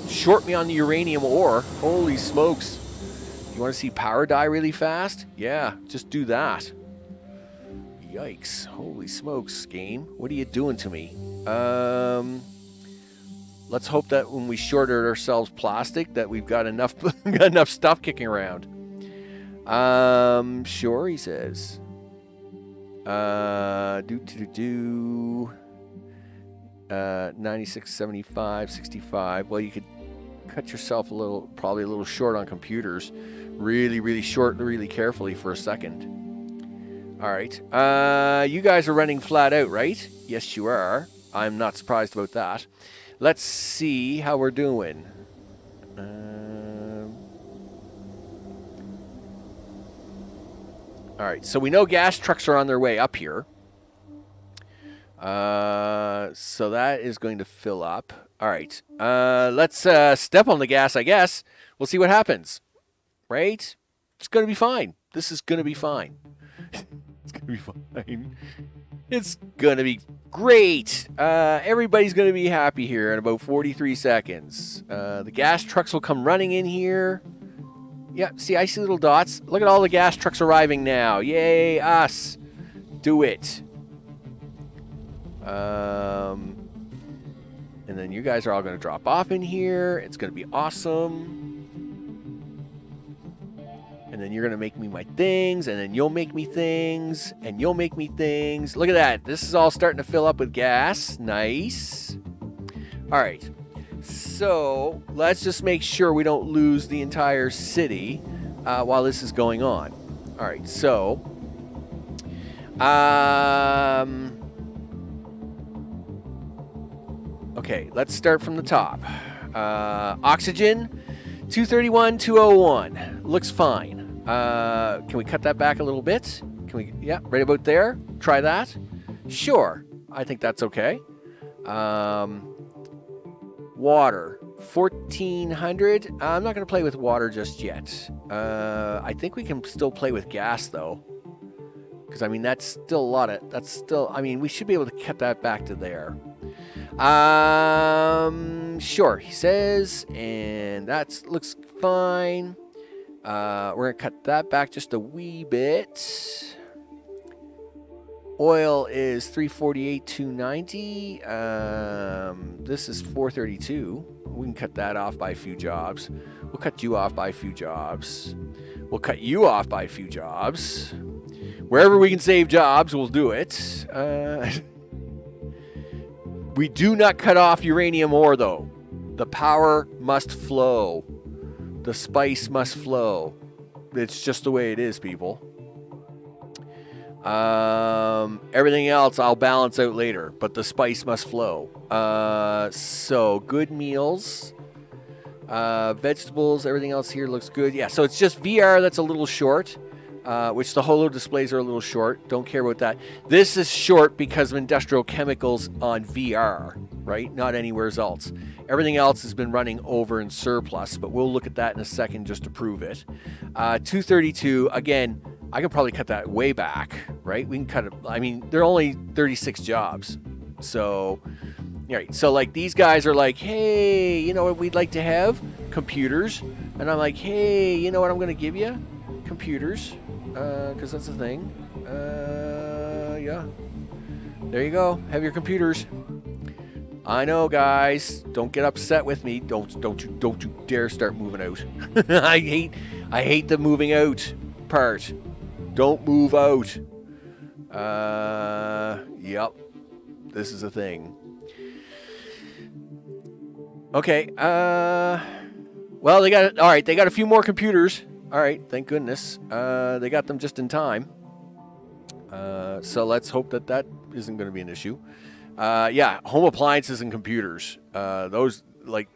short me on the uranium ore. Holy smokes. You want to see power die really fast? Yeah, just do that. Yikes. Holy smokes, game. What are you doing to me? Let's hope that when we shorted ourselves plastic that we've got enough enough stuff kicking around. Sure, he says. 96, 75, 65. Well, you could cut yourself probably a little short on computers. Really, really short, really carefully for a second. All right. You guys are running flat out, right? Yes, you are. I'm not surprised about that. Let's see how we're doing. All right, so we know gas trucks are on their way up here. So that is going to fill up. All right, let's step on the gas, I guess. We'll see what happens. Right? It's going to be fine. This is going to be fine. It's going to be fine. It's going to be great. Everybody's going to be happy here in about 43 seconds. The gas trucks will come running in here. Yeah, see, I see little dots. Look at all the gas trucks arriving now. Yay, us. Do it. And then you guys are all going to drop off in here. It's going to be awesome. And then you're going to make me my things, and then you'll make me things, and you'll make me things. Look at that. This is all starting to fill up with gas. Nice. All right. So let's just make sure we don't lose the entire city while this is going on. All right. So, Okay, let's start from the top. Oxygen, 231, 201. Looks fine. Can we cut that back a little bit? Can we? Yeah, right about there. Try that. Sure. I think that's okay. Water, 1400. I'm not going to play with water just yet. I think we can still play with gas, though. Because, I mean, that's still a lot of... That's still... I mean, we should be able to cut that back to there. Sure, he says. And that looks fine. We're going to cut that back just a wee bit. Oil is 348, 290. This is 432. We can cut that off by a few jobs. We'll cut you off by a few jobs. We'll cut you off by a few jobs. Wherever we can save jobs, we'll do it. We do not cut off uranium ore, though. The power must flow. The spice must flow. It's just the way it is, people. Everything else I'll balance out later, but the spice must flow. So good meals, vegetables, everything else here looks good. Yeah, so it's just VR that's a little short, which the holo displays are a little short. Don't care about that. This is short because of industrial chemicals on VR, right? Not anywhere else. Everything else has been running over in surplus, but we'll look at that in a second just to prove it. 232, again, I can probably cut that way back, right? We can cut it. I mean, there are only 36 jobs. So, right. So, like, these guys are like, hey, you know what we'd like to have? Computers. And I'm like, hey, you know what I'm going to give you? Computers. Because that's the thing. Yeah. There you go. Have your computers. I know, guys. Don't get upset with me. Don't you dare start moving out. I hate the moving out part. Don't move out. Yep. This is a thing. Okay. Well, they got all right. They got a few more computers. All right. Thank goodness. They got them just in time. So let's hope that isn't going to be an issue. Yeah, home appliances and computers. Those, like,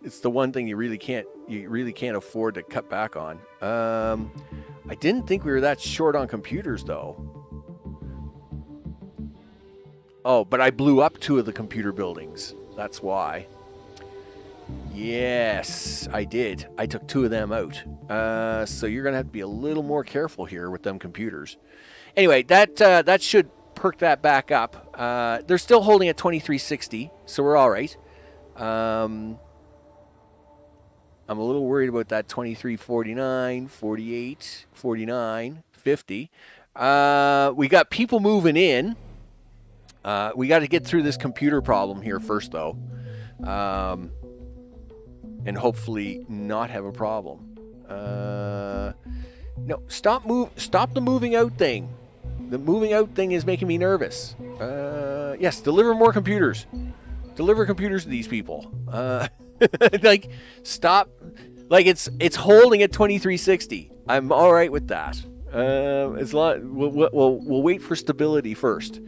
it's the one thing you really can't afford to cut back on. I didn't think we were that short on computers, though. Oh, but I blew up 2 of the computer buildings. That's why. Yes, I did. I took 2 of them out. So you're going to have to be a little more careful here with them computers. Anyway, that should perk that back up. They're still holding at 2360, so we're all right. I'm a little worried about that 2349, 48, 49, 50. We got people moving in. We got to get through this computer problem here first, though. And hopefully not have a problem. No, stop the moving out thing. The moving out thing is making me nervous. Yes, deliver more computers. Deliver computers to these people. Like, stop. Like, it's holding at 2360. I'm all right with that. We'll wait for stability first,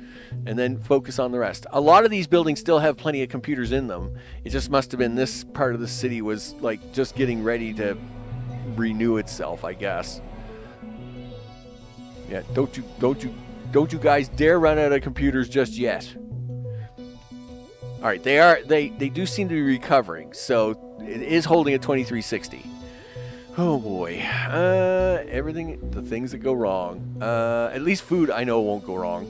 and then focus on the rest. A lot of these buildings still have plenty of computers in them. It just must have been this part of the city was like just getting ready to renew itself, I guess. Yeah, don't you guys dare run out of computers just yet. All right, they do seem to be recovering, so it is holding at 2360. Oh boy, the things that go wrong. At least food I know won't go wrong.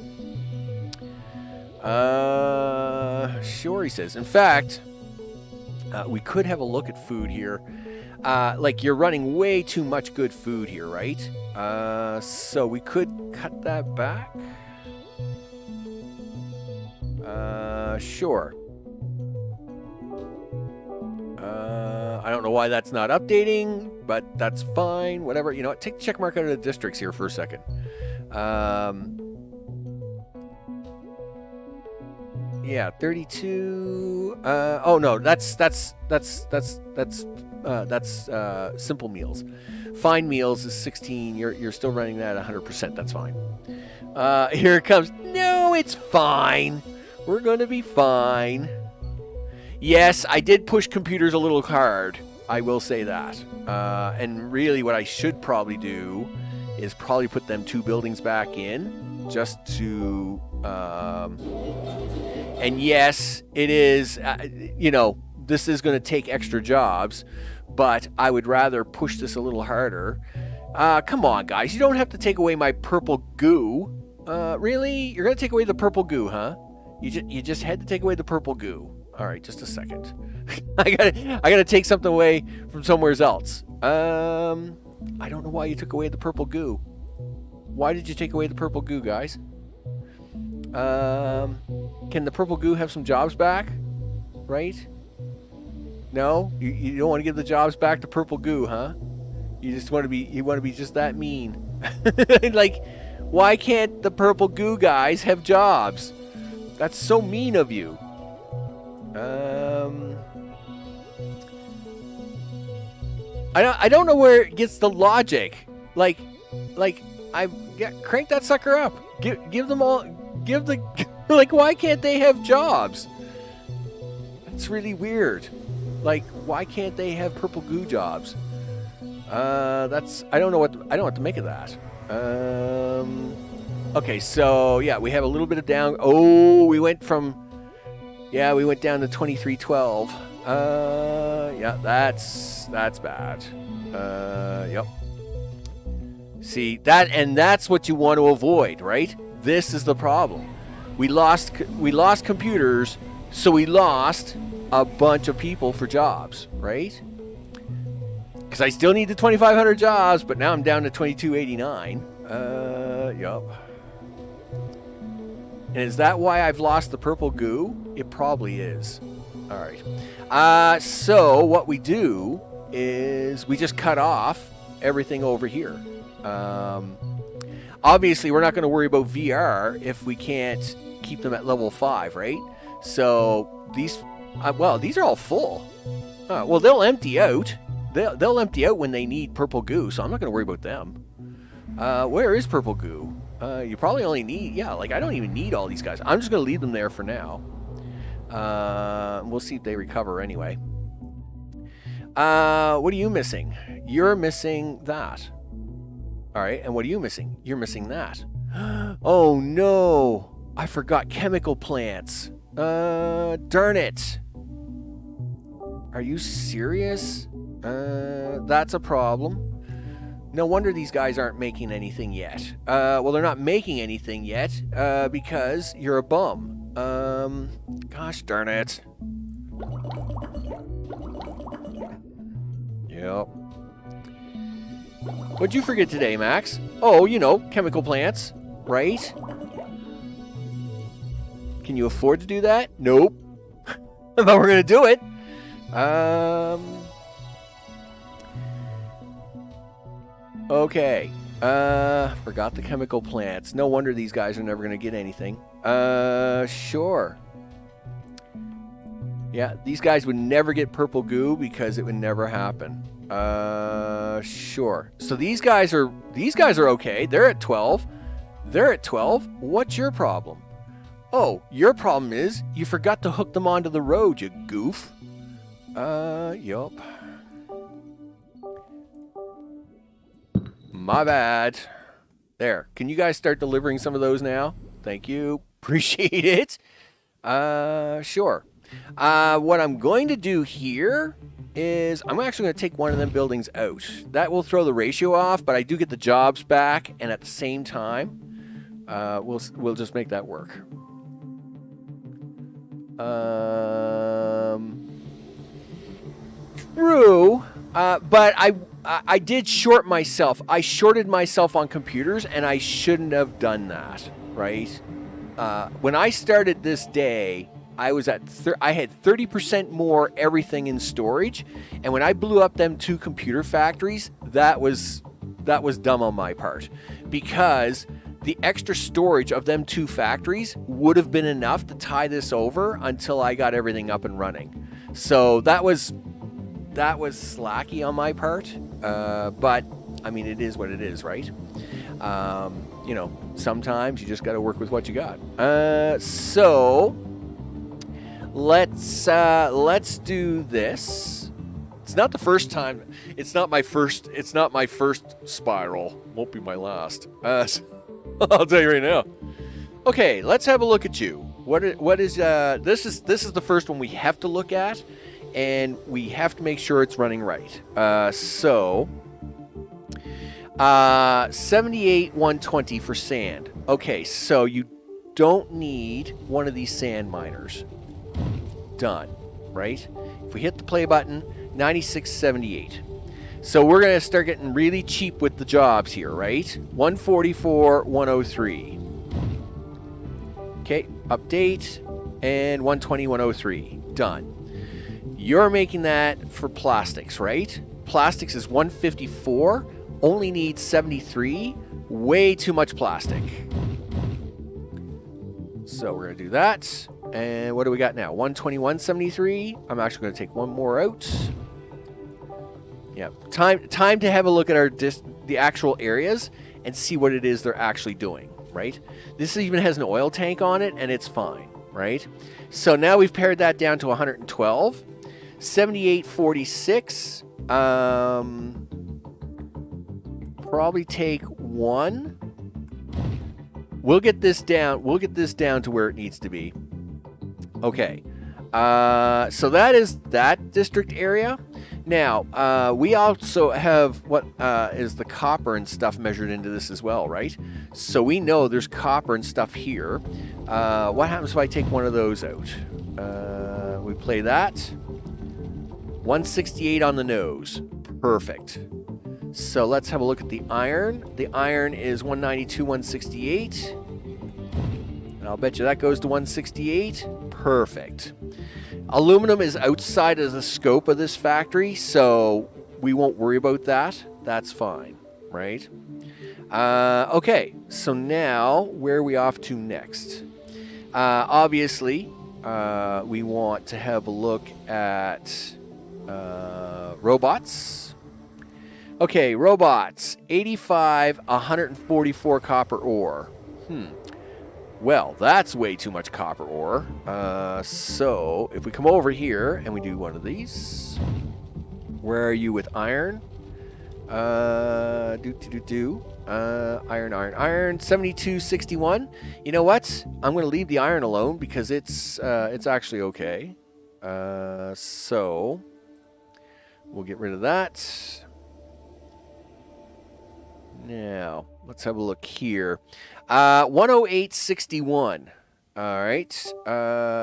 Sure, he says. In fact, we could have a look at food here. Like, you're running way too much good food here, right? So we could cut that back. Sure. I don't know why that's not updating, but that's fine. Whatever. You know what? Take the check mark out of the districts here for a second. Yeah, 32. Oh no, that's simple meals. Fine meals is 16. You're still running that 100%. That's fine. Here it comes. No, it's fine. We're going to be fine. Yes, I did push computers a little hard. I will say that. And really what I should probably do is probably put them 2 buildings back in just to... and yes, it is, this is going to take extra jobs, but I would rather push this a little harder. Come on, guys. You don't have to take away my purple goo. Really? You're going to take away the purple goo, huh? You just had to take away the purple goo. All right, just a second. I gotta take something away from somewhere else. I don't know why you took away the purple goo. Why did you take away the purple goo, guys? Can the purple goo have some jobs back? Right? No? You don't want to give the jobs back to purple goo, huh? You want to be just that mean. Like, why can't the purple goo guys have jobs? That's so mean of you. I don't know where it gets the logic. Like crank that sucker up. Give them all. Like, why can't they have jobs? That's really weird. Like, why can't they have purple goo jobs? I don't know what to make of that. Okay, so yeah, we have a little bit of down. Oh, we went down to 2312. Yeah, that's bad. Yep. See that, and that's what you want to avoid, right? This is the problem. We lost computers, so we lost a bunch of people for jobs, right? Because I still need the 2,500 jobs, but now I'm down to 2,289. Yup. And is that why I've lost the purple goo? It probably is. All right. So what we do is we just cut off everything over here. Obviously, we're not going to worry about VR if we can't keep them at level 5, right? So these are all full. Well, they'll empty out. They'll empty out when they need purple goo, so I'm not going to worry about them. Where is purple goo? You probably only need, I don't even need all these guys. I'm just going to leave them there for now. We'll see if they recover anyway. What are you missing? You're missing that. All right, and what are you missing? You're missing that. Oh no, I forgot chemical plants. Darn it. Are you serious? That's a problem. No wonder these guys aren't making anything yet. Well, they're not making anything yet because you're a bum. Gosh darn it. Yep. What'd you forget today, Max? Oh, chemical plants, right? Can you afford to do that? Nope. I thought we were going to do it. Okay. Forgot the chemical plants. No wonder these guys are never going to get anything. Sure. Yeah, these guys would never get purple goo because it would never happen. Sure. So these guys are okay. They're at 12. They're at 12. What's your problem? Oh, your problem is you forgot to hook them onto the road, you goof. Yup. My bad. There. Can you guys start delivering some of those now? Thank you. Appreciate it. Sure. What I'm going to do here is I'm actually going to take one of them buildings out. That will throw the ratio off, but I do get the jobs back, and at the same time, we'll just make that work. True, but I did short myself. I shorted myself on computers, and I shouldn't have done that, right? When I started this day, I had 30% more everything in storage, and when I blew up them 2 computer factories, that was dumb on my part, because the extra storage of them 2 factories would have been enough to tie this over until I got everything up and running. So that was slacky on my part, but I mean, it is what it is, right? Sometimes you just got to work with what you got. So Let's do this. It's not the first time. It's not my first spiral. Won't be my last. I'll tell you right now. Okay, let's have a look at you. What is this is the first one we have to look at, and we have to make sure it's running right. 78 120 for sand. Okay, so you don't need one of these sand miners. Done, right? If we hit the play button, 96.78. So we're going to start getting really cheap with the jobs here, right? 144 103. Okay, update, and 120 103. Done. You're making that for plastics, right? Plastics is 154, only needs 73. Way too much plastic. So we're going to do that. And what do we got now? 121.73. I'm actually going to take one more out. Yeah, time to have a look at the actual areas and see what it is they're actually doing, right? This even has an oil tank on it, and it's fine, right? So now we've pared that down to 112. 78.46. Probably take one. We'll get this down to where it needs to be. Okay. So that is that district area. Now, we also have what is the copper and stuff measured into this as well, right? So we know there's copper and stuff here. What happens if I take one of those out? We play that. 168 on the nose. Perfect. So let's have a look at the iron. The iron is 192, 168. And I'll bet you that goes to 168. Perfect. Aluminum is outside of the scope of this factory, so we won't worry about that. That's fine, right? Okay, so now where are we off to next? Obviously, we want to have a look at robots. Okay, robots. 85, 144 copper ore. Well, that's way too much copper ore. So if we come over here and we do one of these, where are you with iron? Iron, 72.61. You know what? I'm going to leave the iron alone because it's actually okay. So we'll get rid of that. Now, let's have a look here. 108.61. All right.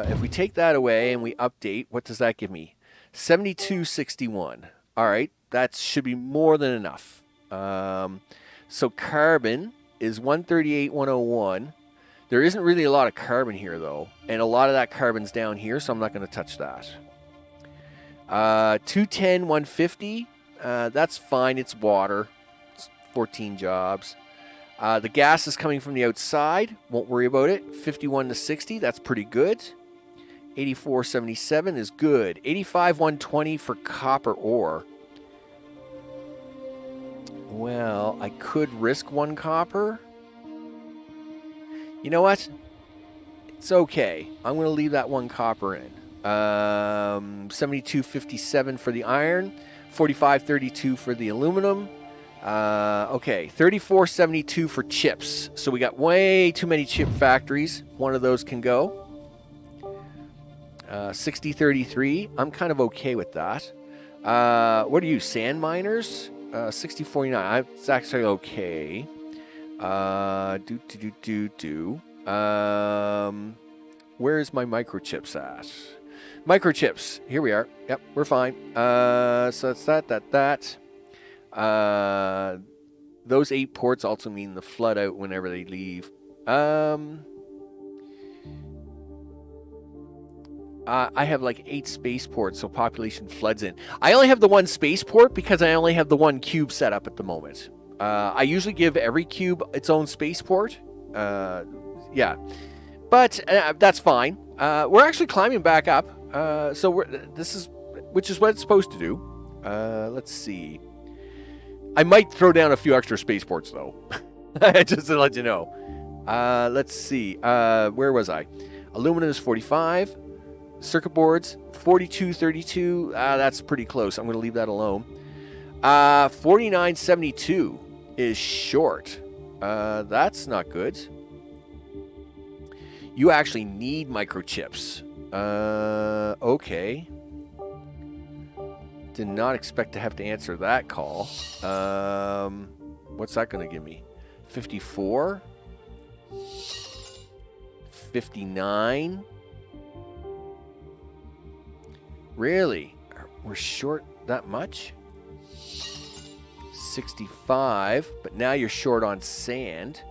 If we take that away and we update, what does that give me? 72.61. All right. That should be more than enough. So carbon is 138.101. There isn't really a lot of carbon here, though. And a lot of that carbon's down here, so I'm not going to touch that. 210.150. That's fine. It's water. 14 jobs. The gas is coming from the outside. Won't worry about it. 51 to 60. That's pretty good. 84.77 is good. 85.120 for copper ore. Well, I could risk one copper. You know what? It's okay. I'm going to leave that one copper in. 72.57 for the iron. 45.32 for the aluminum. Okay, 34.72 for chips. So we got way too many chip factories. One of those can go. 60.33. I'm kind of okay with that. What are you, sand miners? 60.49. It's actually okay. Where's my microchips at? Microchips. Here we are. Yep, we're fine. So that's that. Those 8 ports also mean the flood out whenever they leave. I have like 8 spaceports, so population floods in. I only have the one spaceport because I only have the one cube set up at the moment. I usually give every cube its own spaceport. Yeah, but that's fine. We're actually climbing back up. So which is what it's supposed to do. Let's see. I might throw down a few extra spaceports though, just to let you know. Let's see. Where was I? Aluminum is 45. Circuit boards, 4232. That's pretty close. I'm going to leave that alone. 4972 is short. That's not good. You actually need microchips. Okay. Did not expect to have to answer that call. What's that going to give me? 54? 59? Really? We're short that much? 65, but now you're short on sand.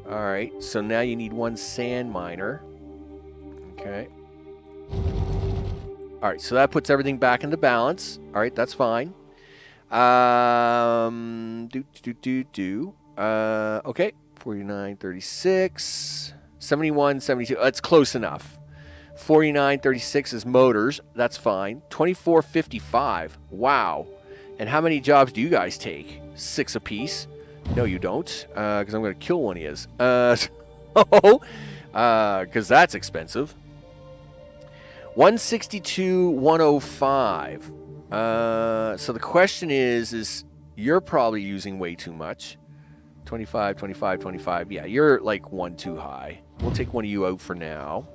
Alright, so now you need one sand miner. Okay. Alright, so that puts everything back into balance. Alright, that's fine. Okay, 49, 36, 71, 72. That's close enough. 49, 36 is motors. That's fine. 24, 55. Wow. And how many jobs do you guys take? 6 apiece. No, you don't, because I'm going to kill one of yous. Because that's expensive. 162, 105. So the question is you're probably using way too much. 25, 25, 25. Yeah, you're like one too high. We'll take one of you out for now.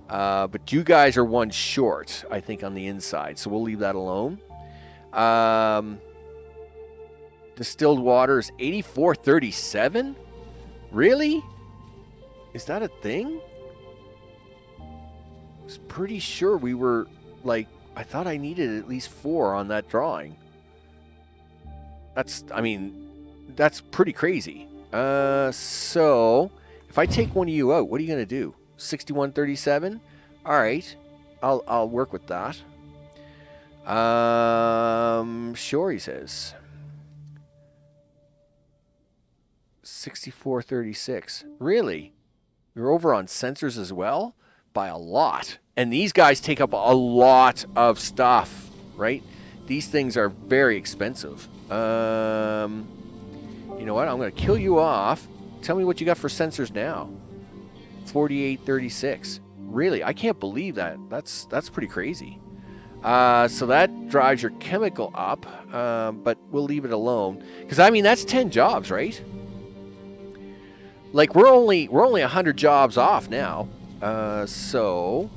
But you guys are one short, I think, on the inside. So we'll leave that alone. Distilled water is 84.37? Really? Is that a thing? I was pretty sure we were, like, I thought I needed at least 4 on that drawing. That's pretty crazy. So, if I take one of you out, what are you going to do? 61.37? All right. I'll work with that. Sure, he says. 64.36. Really? You're over on sensors as well? By a lot. And these guys take up a lot of stuff, right? These things are very expensive. You know what? I'm going to kill you off. Tell me what you got for sensors now. 48.36. Really? I can't believe that. That's pretty crazy. So that drives your chemical up, but we'll leave it alone. Because, I mean, that's 10 jobs, right? Like, we're only 100 jobs off now. So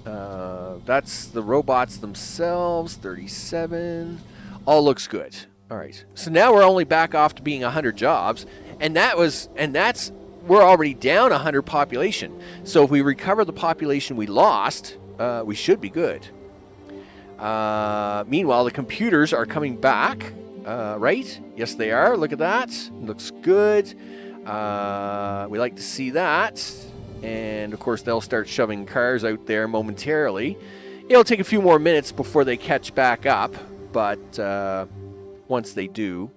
that's the robots themselves, 37. All looks good. All right. So now we're only back off to being 100 jobs, we're already down 100 population. So if we recover the population we lost, we should be good. Meanwhile, the computers are coming back, right? Yes, they are. Look at that. Looks good. We like to see that. And, of course, they'll start shoving cars out there momentarily. It'll take a few more minutes before they catch back up, but once they do.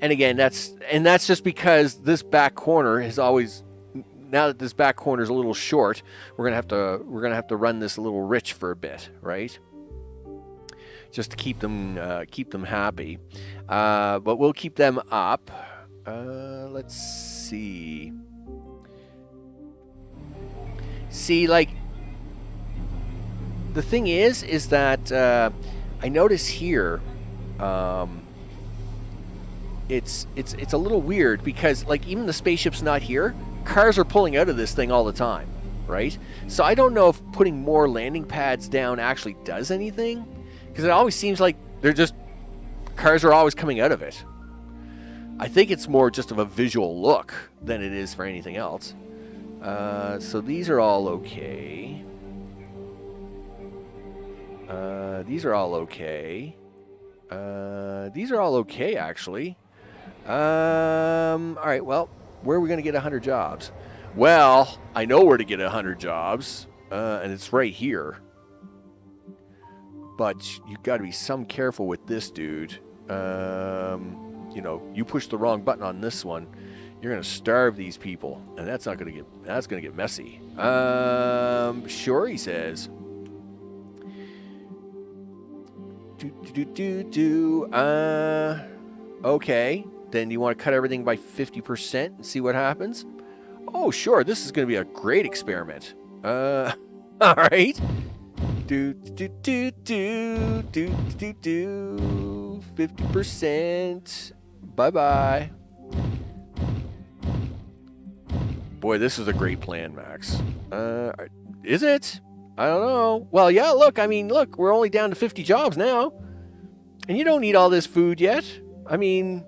And again, that's just because this back corner is always, now that this back corner is a little short, we're gonna have to run this a little rich for a bit, right? Just to keep them happy. But we'll keep them up. Let's see. See, like, the thing is that I notice here, it's a little weird because, like, even the spaceship's not here. Cars are pulling out of this thing all the time, right? So I don't know if putting more landing pads down actually does anything, because it always seems like cars are always coming out of it. I think it's more just of a visual look than it is for anything else. So these are all okay. These are all okay. These are all okay, actually. All right, well, where are we going to get 100 jobs? Well, I know where to get 100 jobs, and it's right here. But you've got to be some careful with this dude. You know, you push the wrong button on this one, you're going to starve these people, and that's going to get messy. Sure, he says. Okay, then you want to cut everything by 50% and see what happens? Oh, sure, this is going to be a great experiment. All right. Do 50%. Bye-bye. Boy, this is a great plan, Max. Is it? I don't know. Well, yeah, look, we're only down to 50 jobs now. And you don't need all this food yet. I mean,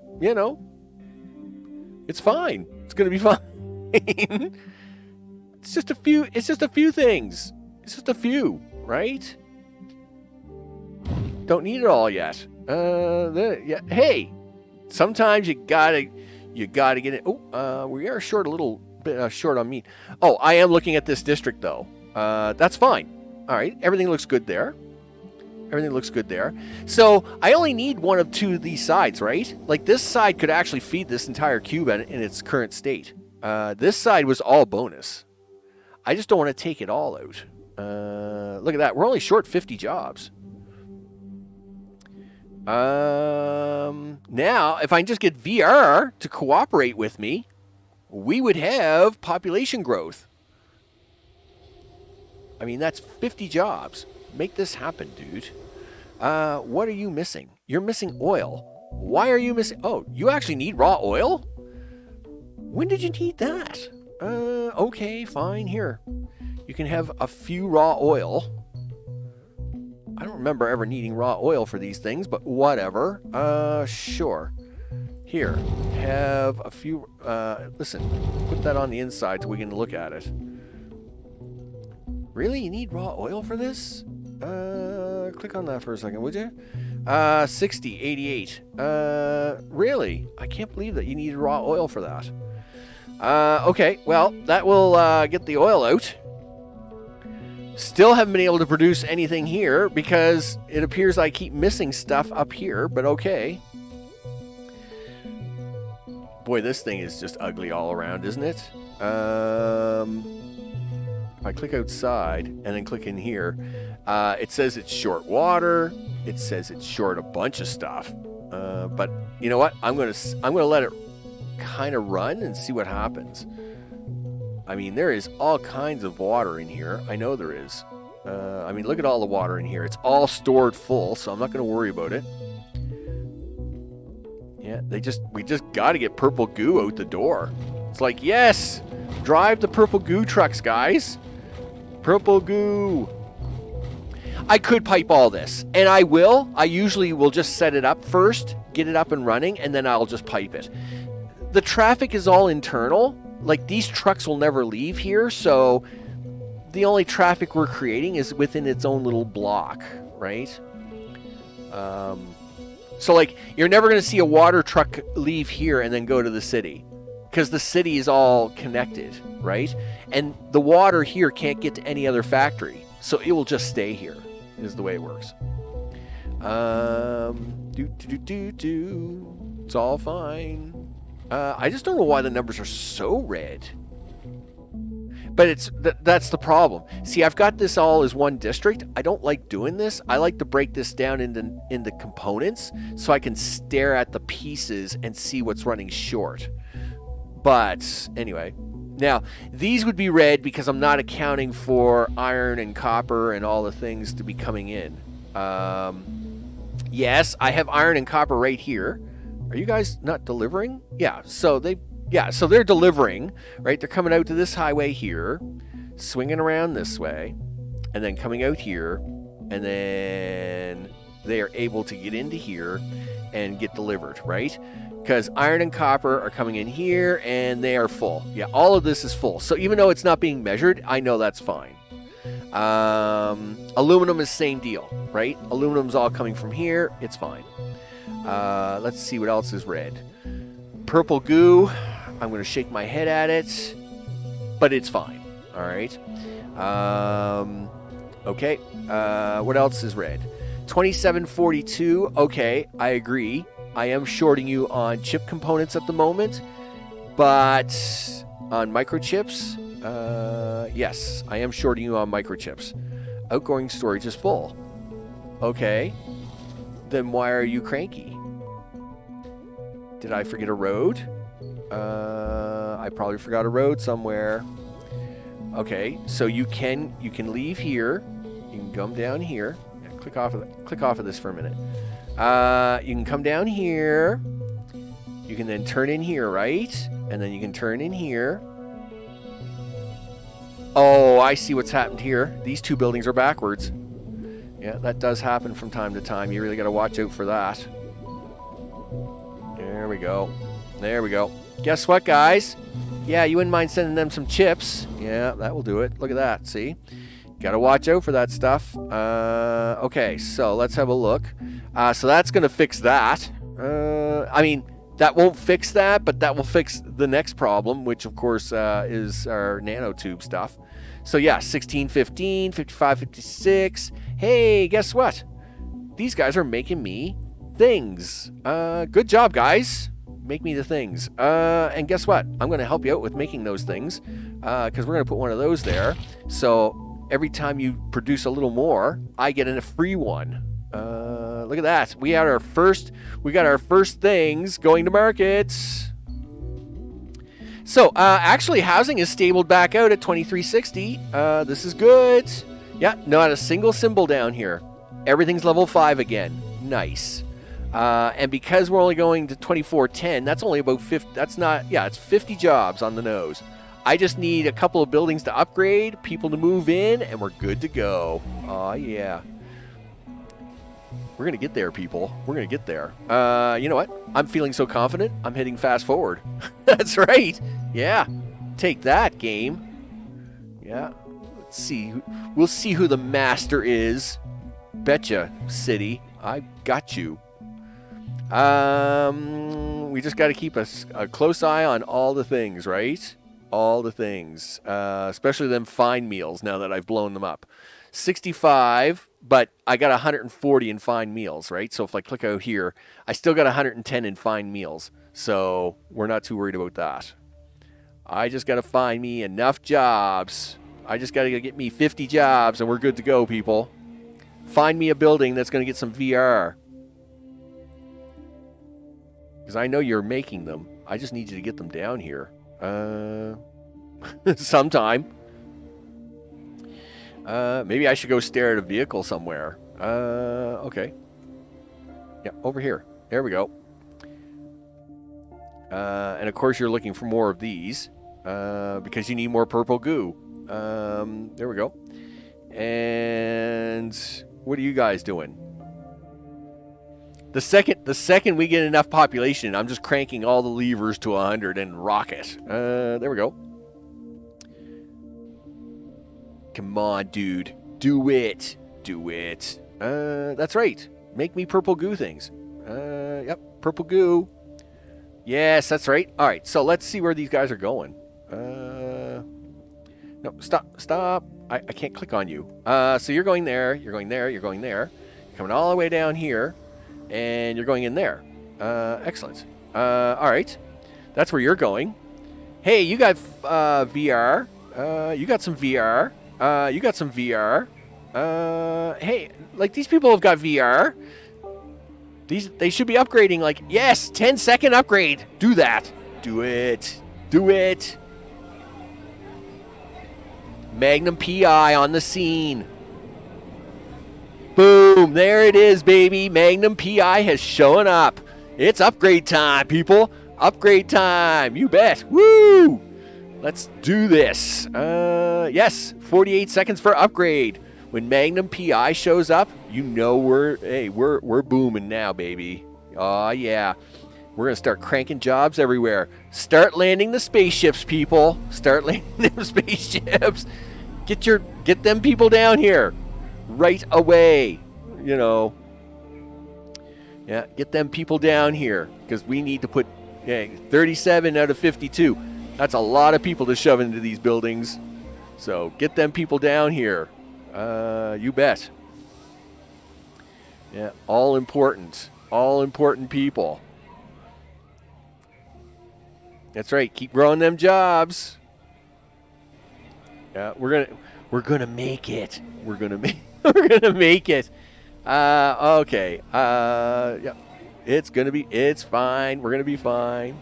it's fine. It's going to be fine. It's just a few things. It's just a few, right? Don't need it all yet. Yeah. Hey, sometimes you gotta get it. Oh, we are short a little bit short on meat. Oh, I am looking at this district though. That's fine. All right, everything looks good there. So I only need one of two of these sides, right? Like this side could actually feed this entire cube in its current state. This side was all bonus. I just don't want to take it all out. Look at that. We're only short 50 jobs. Now, if I can just get VR to cooperate with me, we would have population growth. I mean, that's 50 jobs. Make this happen, dude. What are you missing? You're missing oil. Why are you missing? Oh, you actually need raw oil? When did you need that? Okay, fine. Here. You can have a few raw oil. I don't remember ever needing raw oil for these things, but whatever. Sure. Here. Have a few... listen. Put that on the inside so we can look at it. Really? You need raw oil for this? Click on that for a second, would you? 60, 88. Really? I can't believe that you needed raw oil for that. Okay, well, that will get the oil out. Still haven't been able to produce anything here because it appears I keep missing stuff up here, but okay. Boy, this thing is just ugly all around, isn't it? If I click outside and then click in here, it says it's short water. It says it's short a bunch of stuff. But you know what? I'm gonna let it kind of run and see what happens. I mean, there is all kinds of water in here. I know there is. I mean, look at all the water in here. It's all stored full, so I'm not going to worry about it. Yeah, we just got to get purple goo out the door. It's like, yes, drive the purple goo trucks, guys. Purple goo. I could pipe all this, and I will. I usually will just set it up first, get it up and running, and then I'll just pipe it. The traffic is all internal. Like, these trucks will never leave here, so the only traffic we're creating is within its own little block, right? So, like, you're never going to see a water truck leave here and then go to the city, because the city is all connected, right? And the water here can't get to any other factory, so it will just stay here, is the way it works. It's all fine. I just don't know why the numbers are so red. But that's the problem. See, I've got this all as one district. I don't like doing this. I like to break this down into components so I can stare at the pieces and see what's running short. But anyway, now these would be red because I'm not accounting for iron and copper and all the things to be coming in. Yes, I have iron and copper right here. Are you guys not delivering? Yeah, so they're delivering, right? They're coming out to this highway here, swinging around this way, and then coming out here, and then they are able to get into here and get delivered, right? Because iron and copper are coming in here, and they are full. Yeah, all of this is full. So even though it's not being measured, I know that's fine. Aluminum is same deal, right? Aluminum's all coming from here. It's fine. Let's see what else is red. Purple goo. I'm going to shake my head at it, but it's fine. All right. Okay. What else is red? 2742. Okay, I agree. I am shorting you on chip components at the moment, but on microchips, yes, I am shorting you on microchips. Outgoing storage is full. Okay. Then why are you cranky? Did I forget a road? I probably forgot a road somewhere. Okay, so you can leave here. You can come down here. Yeah, click off of this for a minute. You can come down here. You can then turn in here, right? And then you can turn in here. Oh, I see what's happened here. These two buildings are backwards. Yeah, that does happen from time to time. You really got to watch out for that. There we go. There we go. Guess what, guys? Yeah, you wouldn't mind sending them some chips. Yeah, that will do it. Look at that. See? Got to watch out for that stuff. Okay, so let's have a look. So that's going to fix that. I mean, that won't fix that, but that will fix the next problem, which, of course, is our nanotube stuff. So, yeah, 16, 15, 55, 56. Hey, guess what? These guys are making me things. Good job, guys. Make me the things. And guess what? I'm going to help you out with making those things because we're going to put one of those there. So every time you produce a little more, I get a free one. Look at that. We got our first things going to markets. So actually, housing is stabled back out at 2360. This is good. Yeah, not a single symbol down here. Everything's level 5 again. Nice. And because we're only going to 2410, that's only about 50. That's not, yeah, it's 50 jobs on the nose. I just need a couple of buildings to upgrade, people to move in, and we're good to go. Oh, yeah. We're going to get there, people. We're going to get there. You know what? I'm feeling so confident, I'm hitting fast forward. That's right. Yeah. Take that, game. Yeah. Let's see. We'll see who the master is. Betcha, city. I got you. We just got to keep a close eye on all the things, right? All the things, especially them fine meals now that I've blown them up. 65, but I got 140 in fine meals, right? So if I click out here, I still got 110 in fine meals. So we're not too worried about that. I just got to find me enough jobs. I just got to get me 50 jobs and we're good to go, people. Find me a building that's going to get some VR. Because I know you're making them. I just need you to get them down here. Sometime. Maybe I should go stare at a vehicle somewhere. Okay. Yeah, over here. There we go. And of course you're looking for more of these. Because you need more purple goo. There we go. And what are you guys doing? The second we get enough population, I'm just cranking all the levers to 100 and rocket. There we go. Come on, dude. Do it. Do it. That's right. Make me purple goo things. Yep, purple goo. Yes, that's right. All right, so let's see where these guys are going. No, stop. I can't click on you. So you're going there, you're going there, you're going there. You're coming all the way down here. And you're going in there. Excellent. All right. That's where you're going. Hey, you got VR. You got some VR. You got some VR. Hey, like these people have got VR. They should be upgrading like, yes, 10-second upgrade. Do that. Do it. Do it. Magnum PI on the scene. Boom, there it is, baby. Magnum PI has shown up. It's upgrade time, people. Upgrade time. You bet. Woo! Let's do this. Yes, 48 seconds for upgrade. When Magnum PI shows up, you know we're booming now, baby. Oh yeah. We're gonna start cranking jobs everywhere. Start landing the spaceships, people. Start landing them spaceships. Get them people down here. Right away, you know. Yeah, get them people down here because we need to put 37 out of 52. That's a lot of people to shove into these buildings. So get them people down here. You bet. Yeah, all important people. That's right. Keep growing them jobs. Yeah, we're gonna make it. We're gonna make it. Okay. Yeah. It's fine. We're gonna be fine.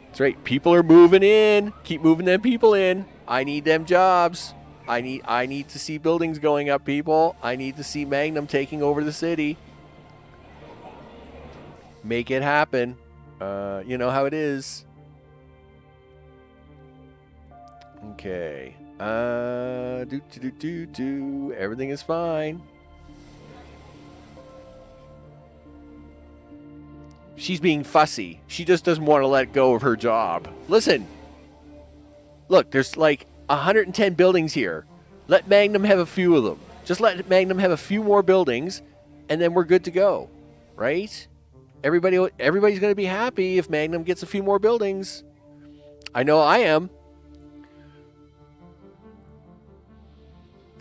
That's right. People are moving in. Keep moving them people in. I need them jobs. I need to see buildings going up, people. I need to see Magnum taking over the city. Make it happen. You know how it is. Okay. Everything is fine. She's being fussy. She just doesn't want to let go of her job. Listen. Look, there's like 110 buildings here. Let Magnum have a few of them. Just let Magnum have a few more buildings, and then we're good to go. Right? Everybody's going to be happy if Magnum gets a few more buildings. I know I am.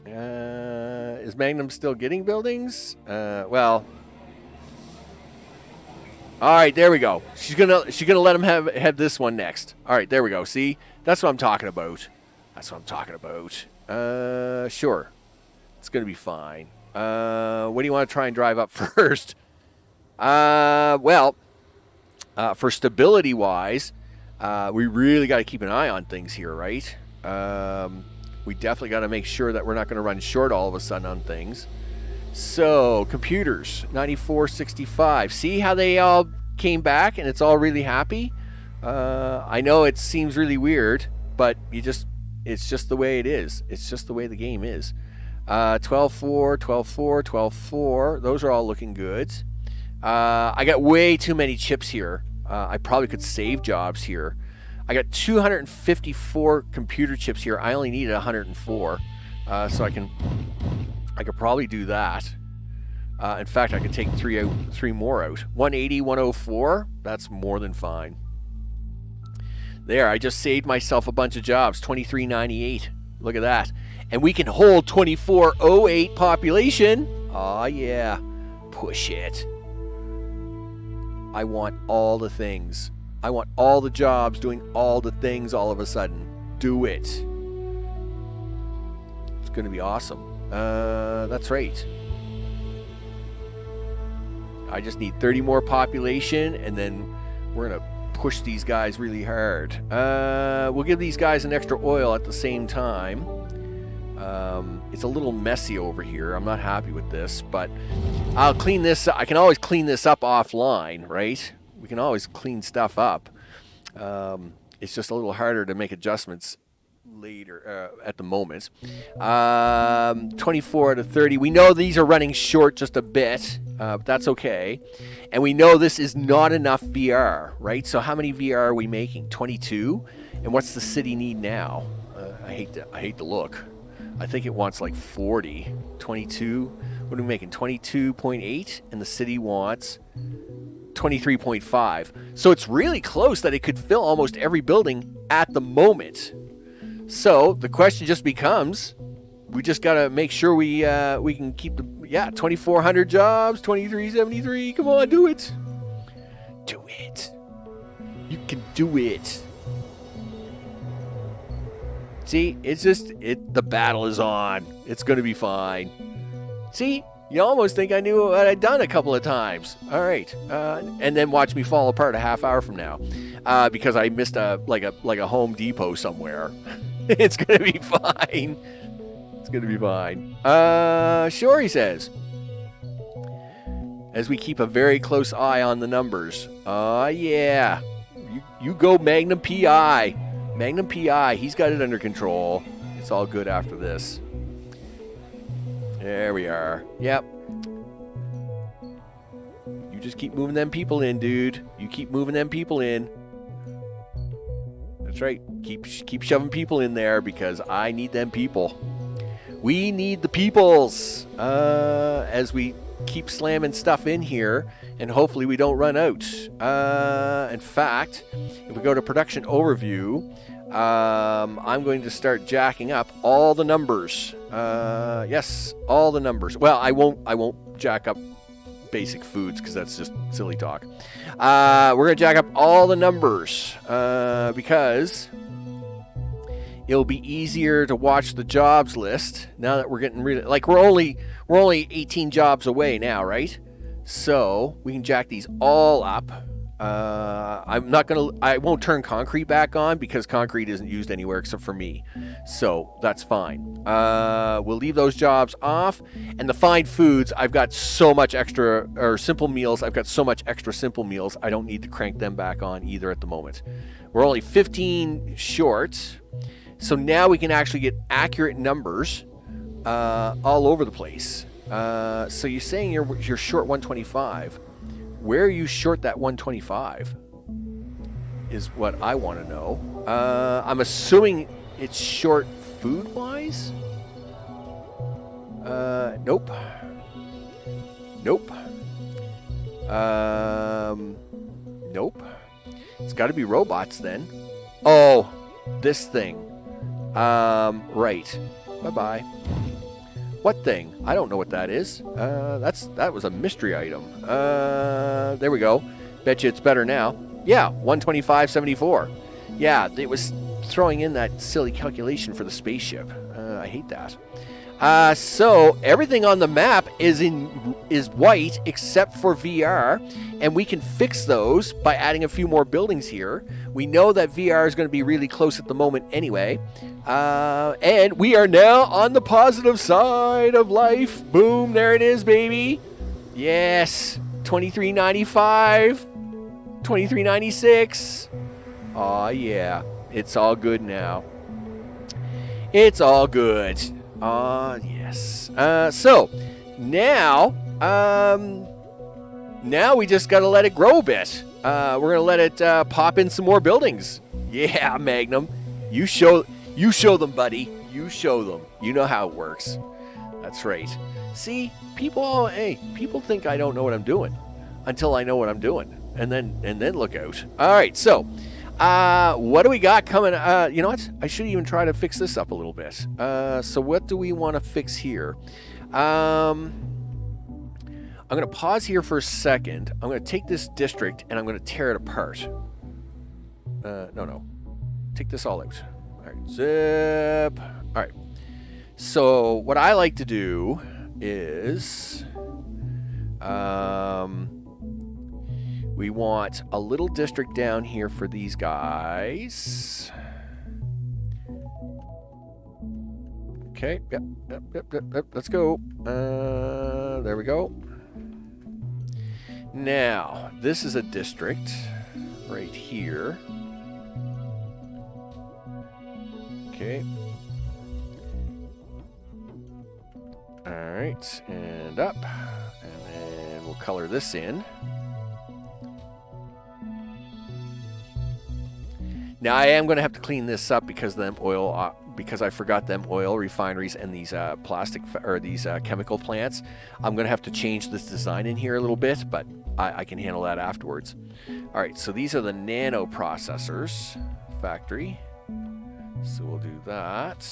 Is Magnum still getting buildings? Well. All right, there we go. She's gonna let him have this one next. All right, there we go. See, that's what I'm talking about. Sure, it's gonna be fine. What do you want to try and drive up first? Well, for stability wise, we really got to keep an eye on things here, right? We definitely got to make sure that we're not going to run short all of a sudden on things. So, computers, 9465. See how they all came back and it's all really happy? I know it seems really weird, but it's just the way it is. It's just the way the game is. 12-4, 12-4, 12-4. Those are all looking good. I got way too many chips here. I probably could save jobs here. I got 254 computer chips here. I only needed 104. So I could probably do that. In fact, I could take three more out. 180, 104. That's more than fine. There, I just saved myself a bunch of jobs. 2398. Look at that. And we can hold 2408 population. Aw, yeah. Push it. I want all the things. I want all the jobs doing all the things all of a sudden. Do it. It's going to be awesome. That's right. I just need 30 more population, and then we're going to push these guys really hard. We'll give these guys an extra oil at the same time. It's a little messy over here. I'm not happy with this, but I'll clean this. I can always clean this up offline, right? We can always clean stuff up. It's just a little harder to make adjustments later at the moment. 24 to 30. We know these are running short just a bit, but that's okay. And we know this is not enough VR, right? So how many VR are we making? 22? And what's the city need now? I hate the look. I think it wants like 40. 22. What are we making? 22.8, and the city wants 23.5. So it's really close that it could fill almost every building at the moment. So the question just becomes, we just got to make sure we can keep the 2,400 jobs, 2373. Come on, do it. Do it. You can do it. See, it's just the battle is on. It's going to be fine. See? You almost think I knew what I'd done a couple of times. All right, and then watch me fall apart a half hour from now, because I missed a Home Depot somewhere. It's gonna be fine. It's gonna be fine. Sure, he says. As we keep a very close eye on the numbers. Yeah, you go Magnum PI. Magnum PI. He's got it under control. It's all good after this. There we are. Yep. You just keep moving them people in, dude. You keep moving them people in. That's right. Keep shoving people in there because I need them people. We need the peoples. As we keep slamming stuff in here, and hopefully we don't run out. In fact, if we go to production overview, I'm going to start jacking up all the numbers. Yes, all the numbers. Well, I won't jack up basic foods because that's just silly talk. We're going to jack up all the numbers because it'll be easier to watch the jobs list now that we're getting rid of, like, we're only 18 jobs away now, right? So we can jack these all up I won't turn concrete back on because concrete isn't used anywhere except for me. So that's fine. We'll leave those jobs off. And the fine foods, I've got so much extra, or simple meals, I've got so much extra simple meals, I don't need to crank them back on either at the moment. We're only 15 short. So now we can actually get accurate numbers all over the place. So you're saying you're short 125. Where are you short that 125 is what I want to know. I'm assuming it's short food-wise? Nope. Nope. Nope. It's got to be robots then. Oh, this thing. Right. Bye-bye. What thing? I don't know what that is. That was a mystery item. There we go. Bet you it's better now. Yeah, 125.74. Yeah, it was throwing in that silly calculation for the spaceship. I hate that. So everything on the map is white except for VR, and we can fix those by adding a few more buildings here. We know that VR is going to be really close at the moment anyway. And we are now on the positive side of life. Boom, there it is, baby. Yes, 23.95, 23.96. Aw, yeah, it's all good now. It's all good. Yes. So now we just gotta let it grow a bit. We're gonna let it pop in some more buildings. Yeah, Magnum, you show them, buddy. You show them. You know how it works. That's right. See, people think I don't know what I'm doing until I know what I'm doing, and then look out. All right, so what do we got coming? You know what? I should even try to fix this up a little bit. So what do we want to fix here? I'm going to pause here for a second. I'm going to take this district and I'm going to tear it apart. No. Take this all out. All right, zip. All right. So what I like to do is we want a little district down here for these guys. Okay, yep. Let's go. There we go. Now, this is a district right here. Okay. All right, and up. And then we'll color this in. Now I am going to have to clean this up because because I forgot them oil refineries and these chemical plants. I'm going to have to change this design in here a little bit, but I can handle that afterwards. All right, so these are the nano processors factory. So we'll do that.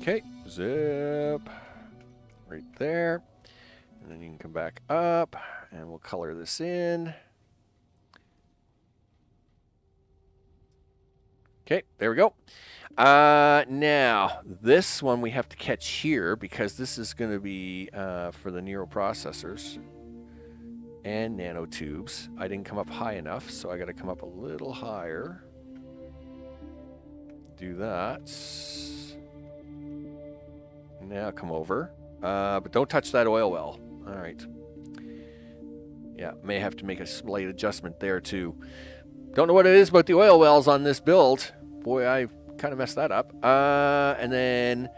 Okay, zip right there. And then you can come back up and we'll color this in. Okay, there we go. Now, this one we have to catch here because this is going to be for the neural processors and nanotubes. I didn't come up high enough, so I got to come up a little higher. Do that. Now come over. But don't touch that oil well. All right. Yeah, may have to make a slight adjustment there too. Don't know what it is about the oil wells on this build. Boy, I kind of messed that up. And then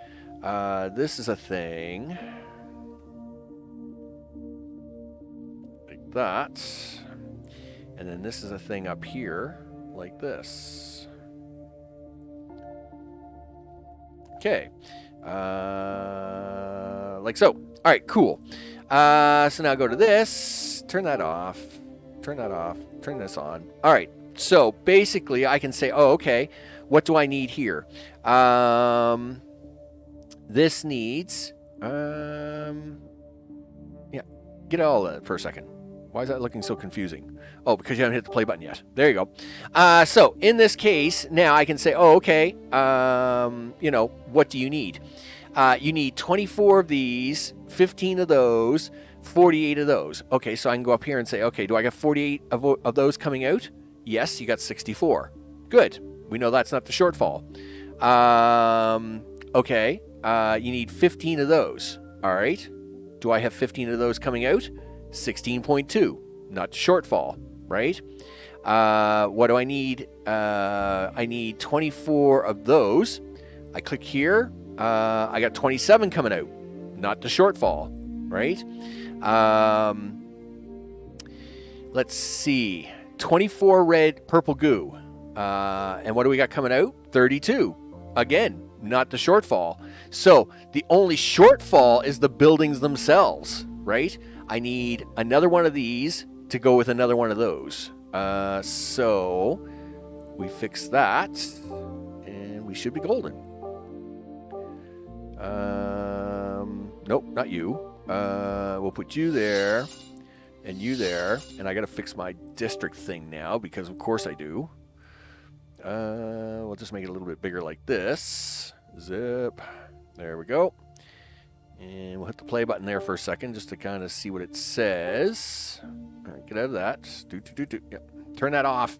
this is a thing like that. And then this is a thing up here like this. Okay. Like so. All right, cool. So now go to this, turn that off, turn this on. All right, so basically I can say, oh, okay, what do I need here? This needs, yeah, get all of that for a second. Why is that looking so confusing? Oh, because you haven't hit the play button yet. There you go. So in this case, now I can say, oh, okay, you know, what do you need? You need 24 of these, 15 of those, 48 of those. Okay, so I can go up here and say, okay, do I got 48 of those coming out? Yes, you got 64. Good. We know that's not the shortfall. Okay, you need 15 of those. All right. Do I have 15 of those coming out? 16.2. Not the shortfall, right? What do I need? I need 24 of those. I click here. I got 27 coming out. Not the shortfall, right? Let's see. 24 red, purple goo. And what do we got coming out? 32. Again, not the shortfall. So the only shortfall is the buildings themselves, right? I need another one of these to go with another one of those. So we fix that, and we should be golden. Nope, not you. We'll put you there, and you there, and I got to fix my district thing now, because of course I do. We'll just make it a little bit bigger like this. Zip. There we go. And we'll hit the play button there for a second just to kind of see what it says. All right, get out of that. Yeah. Turn that off.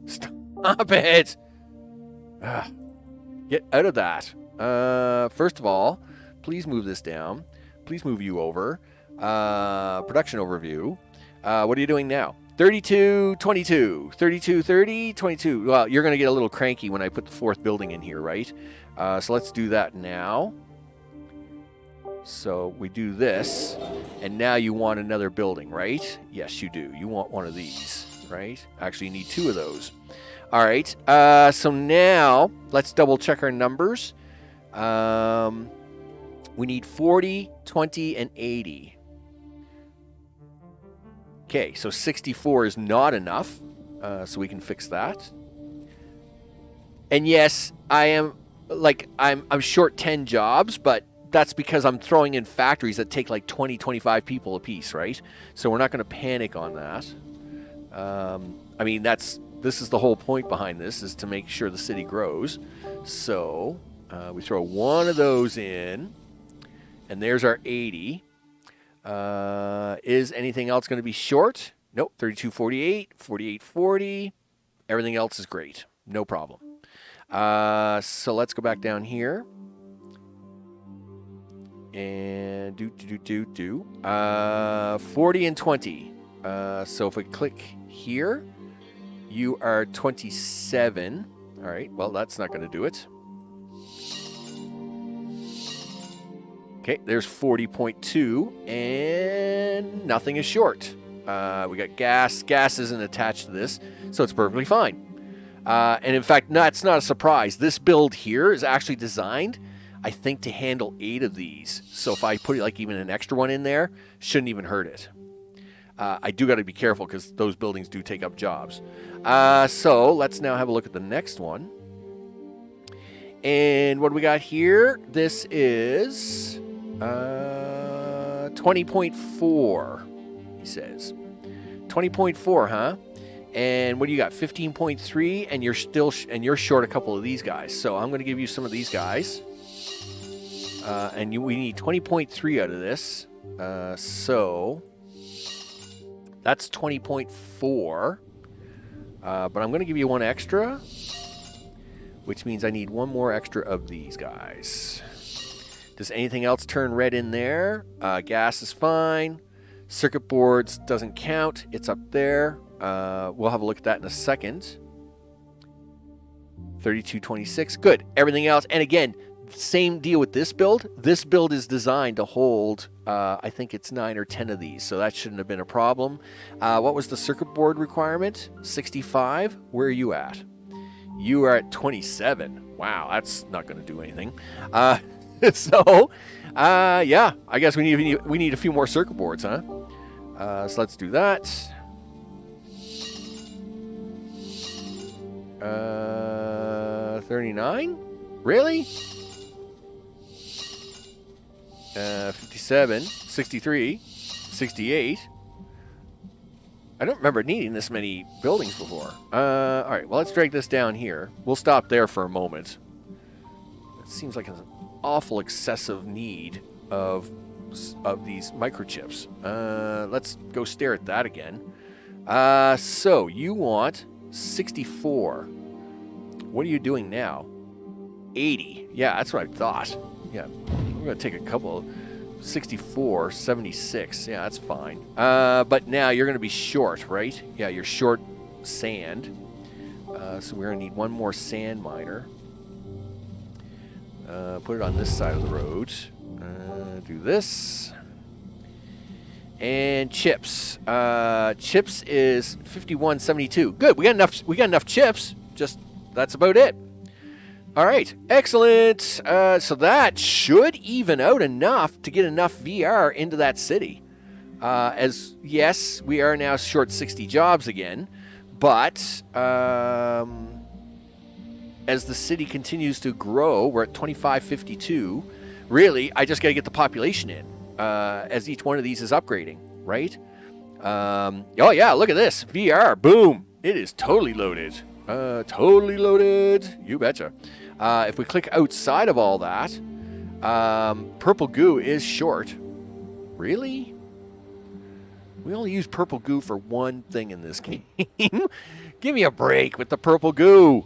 Stop it. Get out of that. First of all, please move this down. Please move you over. Production overview. What are you doing now? 32, 22, 32, 30, 22. Well, you're going to get a little cranky when I put the fourth building in here, right? So let's do that now. So we do this, and now you want another building, right? Yes, you do. You want one of these, right? Actually, you need two of those. All right. So now let's double check our numbers. We need 40, 20, and 80. Okay, so 64 is not enough, so we can fix that. And yes, I'm short 10 jobs, but that's because I'm throwing in factories that take like 20, 25 people a piece, right? So we're not going to panic on that. I mean, this is the whole point behind this, is to make sure the city grows. So we throw one of those in, and there's our 80. Is anything else going to be short? Nope. 3248, 4840. Everything else is great. No problem. So let's go back down here. And 40 and 20. So if we click here, you are 27. All right. Well, that's not going to do it. Okay, there's 40.2, and nothing is short. We got gas. Gas isn't attached to this, so it's perfectly fine. And in fact, that's not a surprise. This build here is actually designed, I think, to handle 8 of these. So if I put like even an extra one in there, shouldn't even hurt it. I do got to be careful because those buildings do take up jobs. So let's now have a look at the next one. And what do we got here? This is 20.4, he says. 20.4, huh? And what do you got? 15.3, and you're still you're short a couple of these guys. So I'm going to give you some of these guys. We need 20.3 out of this. So that's 20.4. But I'm going to give you one extra, which means I need one more extra of these guys. Does anything else turn red in there? Gas is fine. Circuit boards doesn't count. It's up there. We'll have a look at that in a second. 3226. Good. Everything else. And again, same deal with this build. This build is designed to hold, I think it's 9 or 10 of these. So that shouldn't have been a problem. What was the circuit board requirement? 65. Where are you at? You are at 27. Wow, that's not going to do anything. So, yeah, I guess we need a few more circuit boards, huh? So let's do that. 39? Really? 57, 63, 68. I don't remember needing this many buildings before. All right, well, let's drag this down here. We'll stop there for a moment. It seems like an awful excessive need of of these microchips. Let's go stare at that again. So you want 64. What are you doing now? 80. Yeah, that's what I thought. Yeah, we're going to take a couple. 64, 76. Yeah, that's fine. But now you're going to be short, right? Yeah, you're short sand. So we're going to need one more sand miner. Put it on this side of the road. Do this. And chips. Chips is 51.72. Good. We got enough chips. Just that's about it. All right. Excellent. So that should even out enough to get enough VR into that city. As yes, we are now short 60 jobs again, but as the city continues to grow, we're at 2552. Really, I just got to get the population in as each one of these is upgrading, right? Oh, yeah, look at this. VR, boom. It is totally loaded. Totally loaded. You betcha. If we click outside of all that, purple goo is short. Really? We only use purple goo for one thing in this game. Give me a break with the purple goo.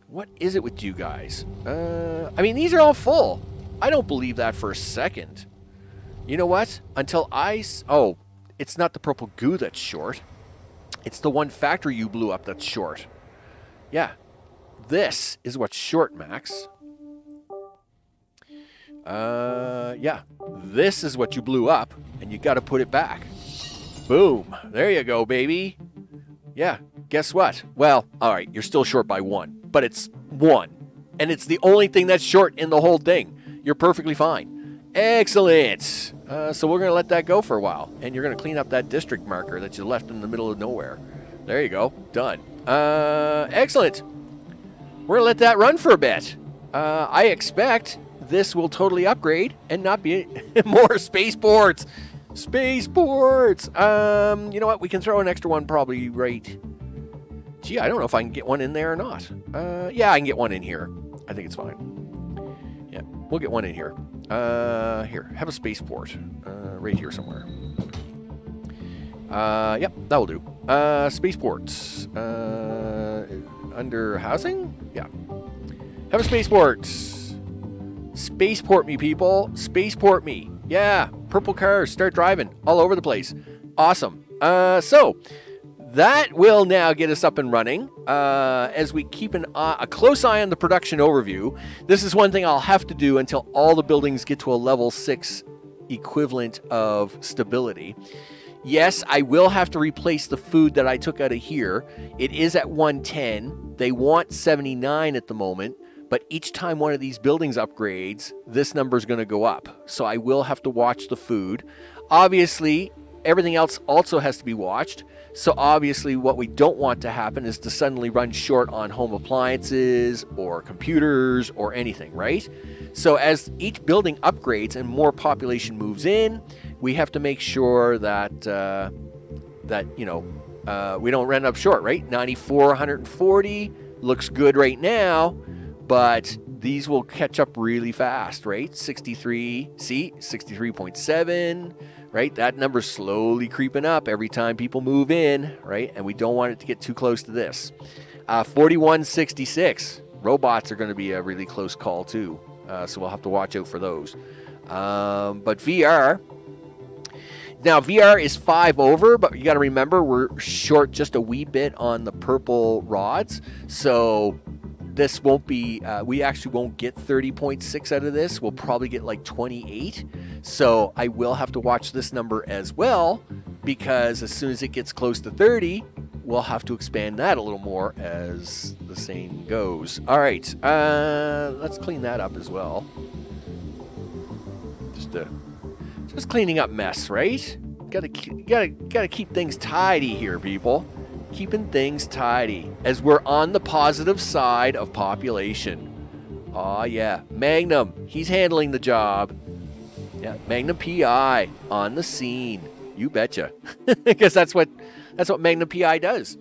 What is it with you guys? I mean, these are all full. I don't believe that for a second. You know what? Until oh, it's not the purple goo that's short. It's the one factory you blew up that's short. Yeah. This is what's short, Max. Yeah. This is what you blew up, and you got to put it back. Boom. There you go, baby. Yeah. Guess what? Well, all right, you're still short by one, but it's one. And it's the only thing that's short in the whole thing. You're perfectly fine. Excellent. So we're going to let that go for a while, and you're going to clean up that district marker that you left in the middle of nowhere. There you go. Done. Excellent. We're going to let that run for a bit. I expect this will totally upgrade and not be more spaceports. Spaceports. You know what? We can throw an extra one probably right. Gee, I don't know if I can get one in there or not. Yeah, I can get one in here. I think it's fine. Yeah, we'll get one in here. Here, have a spaceport. Right here somewhere. Yep, that will do. Spaceports. Under housing? Yeah. Have a spaceport. Spaceport me, people. Spaceport me. Yeah. Purple cars. Start driving all over the place. Awesome. So that will now get us up and running. As we keep a close eye on the production overview. This is one thing I'll have to do until all the buildings get to a level 6 equivalent of stability. Yes, I will have to replace the food that I took out of here. It is at 110. They want 79 at the moment, but each time one of these buildings upgrades, this number is going to go up. So I will have to watch the food. Obviously, everything else also has to be watched. So obviously, what we don't want to happen is to suddenly run short on home appliances or computers or anything, right? So as each building upgrades and more population moves in, we have to make sure that we don't run up short, right? 94, 140 looks good right now, but these will catch up really fast, right? 63, see, 63.7, right? That number's slowly creeping up every time people move in, right? And we don't want it to get too close to this. 4166, robots are going to be a really close call too, so we'll have to watch out for those. But VR... Now, VR is 5 over, but you got to remember we're short just a wee bit on the purple rods. So this won't be, we actually won't get 30.6 out of this. We'll probably get like 28. So I will have to watch this number as well, because as soon as it gets close to 30, we'll have to expand that a little more as the saying goes. All right, let's clean that up as well. Just cleaning up mess, right? Gotta keep things tidy here, people. Keeping things tidy as we're on the positive side of population. Aw, yeah. Magnum, he's handling the job. Yeah, Magnum PI on the scene. You betcha. Because that's what Magnum PI does.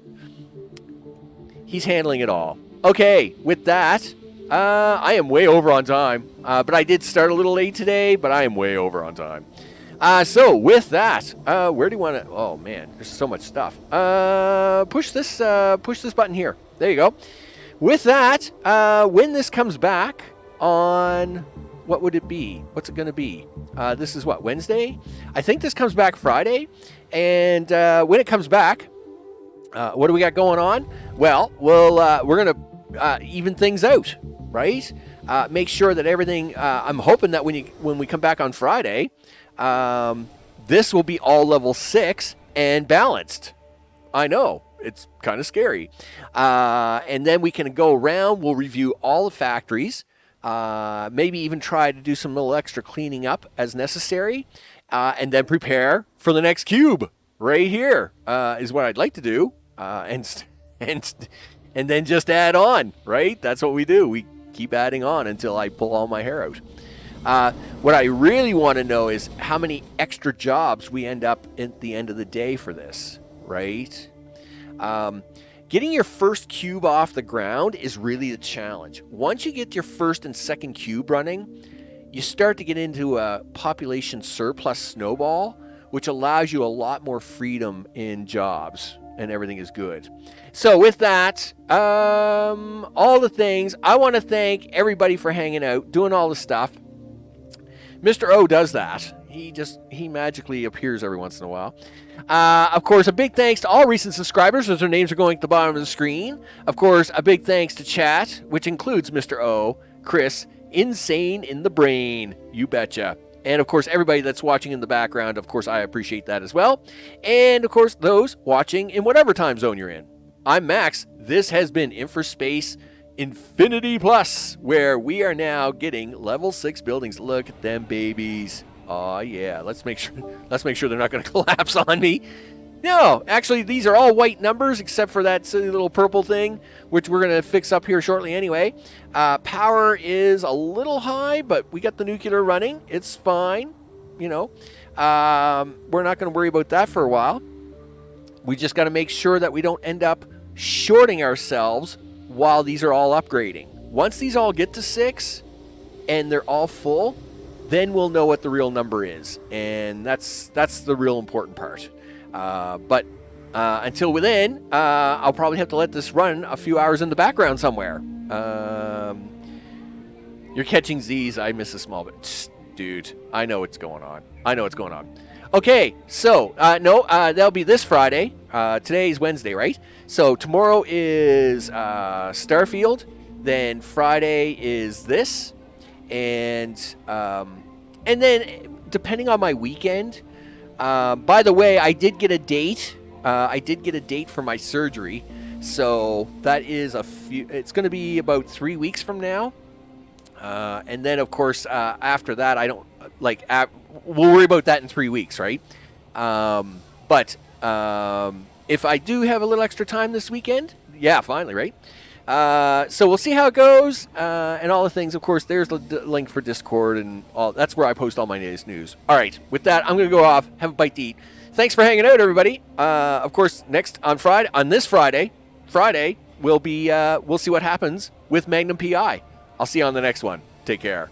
He's handling it all. Okay, with that, I am way over on time, but I did start a little late today, but I am way over on time. So with that, where do you want to? Oh man, there's so much stuff. Push this button here. There you go. With that, when this comes back on, what would it be? What's it going to be? This is what, Wednesday? I think this comes back Friday. And when it comes back, what do we got going on? Well, we're going to even things out, right? Make sure that everything. I'm hoping that when we come back on Friday, this will be all level 6 and balanced. I know. It's kind of scary. And then we can go around. We'll review all the factories. Maybe even try to do some little extra cleaning up as necessary. And then prepare for the next cube. Right here is what I'd like to do. And then just add on. Right? That's what we do. We keep adding on until I pull all my hair out. What I really want to know is how many extra jobs we end up at the end of the day for this. Right? Getting your first cube off the ground is really the challenge. Once you get your first and second cube running, you start to get into a population surplus snowball, which allows you a lot more freedom in jobs, and everything is good. So with that, all the things, I want to thank everybody for hanging out, doing all the stuff. Mr. O does that. He magically appears every once in a while. Of course, a big thanks to all recent subscribers, as their names are going at the bottom of the screen. Of course, a big thanks to chat, which includes Mr. O, Chris, Insane in the Brain, you betcha. And of course, everybody that's watching in the background, of course, I appreciate that as well. And of course, those watching in whatever time zone you're in. I'm Max. This has been InfraSpace Infinity Plus, where we are now getting level 6 buildings. Look at them babies. Oh yeah, let's make sure they're not going to collapse on me. No, actually, these are all white numbers except for that silly little purple thing, which we're going to fix up here shortly anyway. Power is a little high, but we got the nuclear running. It's fine, you know. We're not going to worry about that for a while. We just got to make sure that we don't end up shorting ourselves while these are all upgrading. Once these all get to 6 and they're all full, then we'll know what the real number is, and that's the real important part. But until then, I'll probably have to let this run a few hours in the background somewhere. You're catching Z's. I miss a small bit. Dude, I know what's going on. Okay, so, that'll be this Friday. Today's Wednesday, right? So tomorrow is Starfield. Then Friday is this. And then depending on my weekend, by the way, I did get a date. For my surgery. So that is it's going to be about 3 weeks from now. And then of course, after that, I don't we'll worry about that in 3 weeks. Right. But if I do have a little extra time this weekend, yeah, finally. Right. So we'll see how it goes, and all the things. Of course, there's the link for Discord and all. That's where I post all my latest news. All right, with that, I'm going to go off, have a bite to eat. Thanks for hanging out, everybody. Of course, on this Friday, we'll see what happens with Magnum PI. I'll see you on the next one. Take care.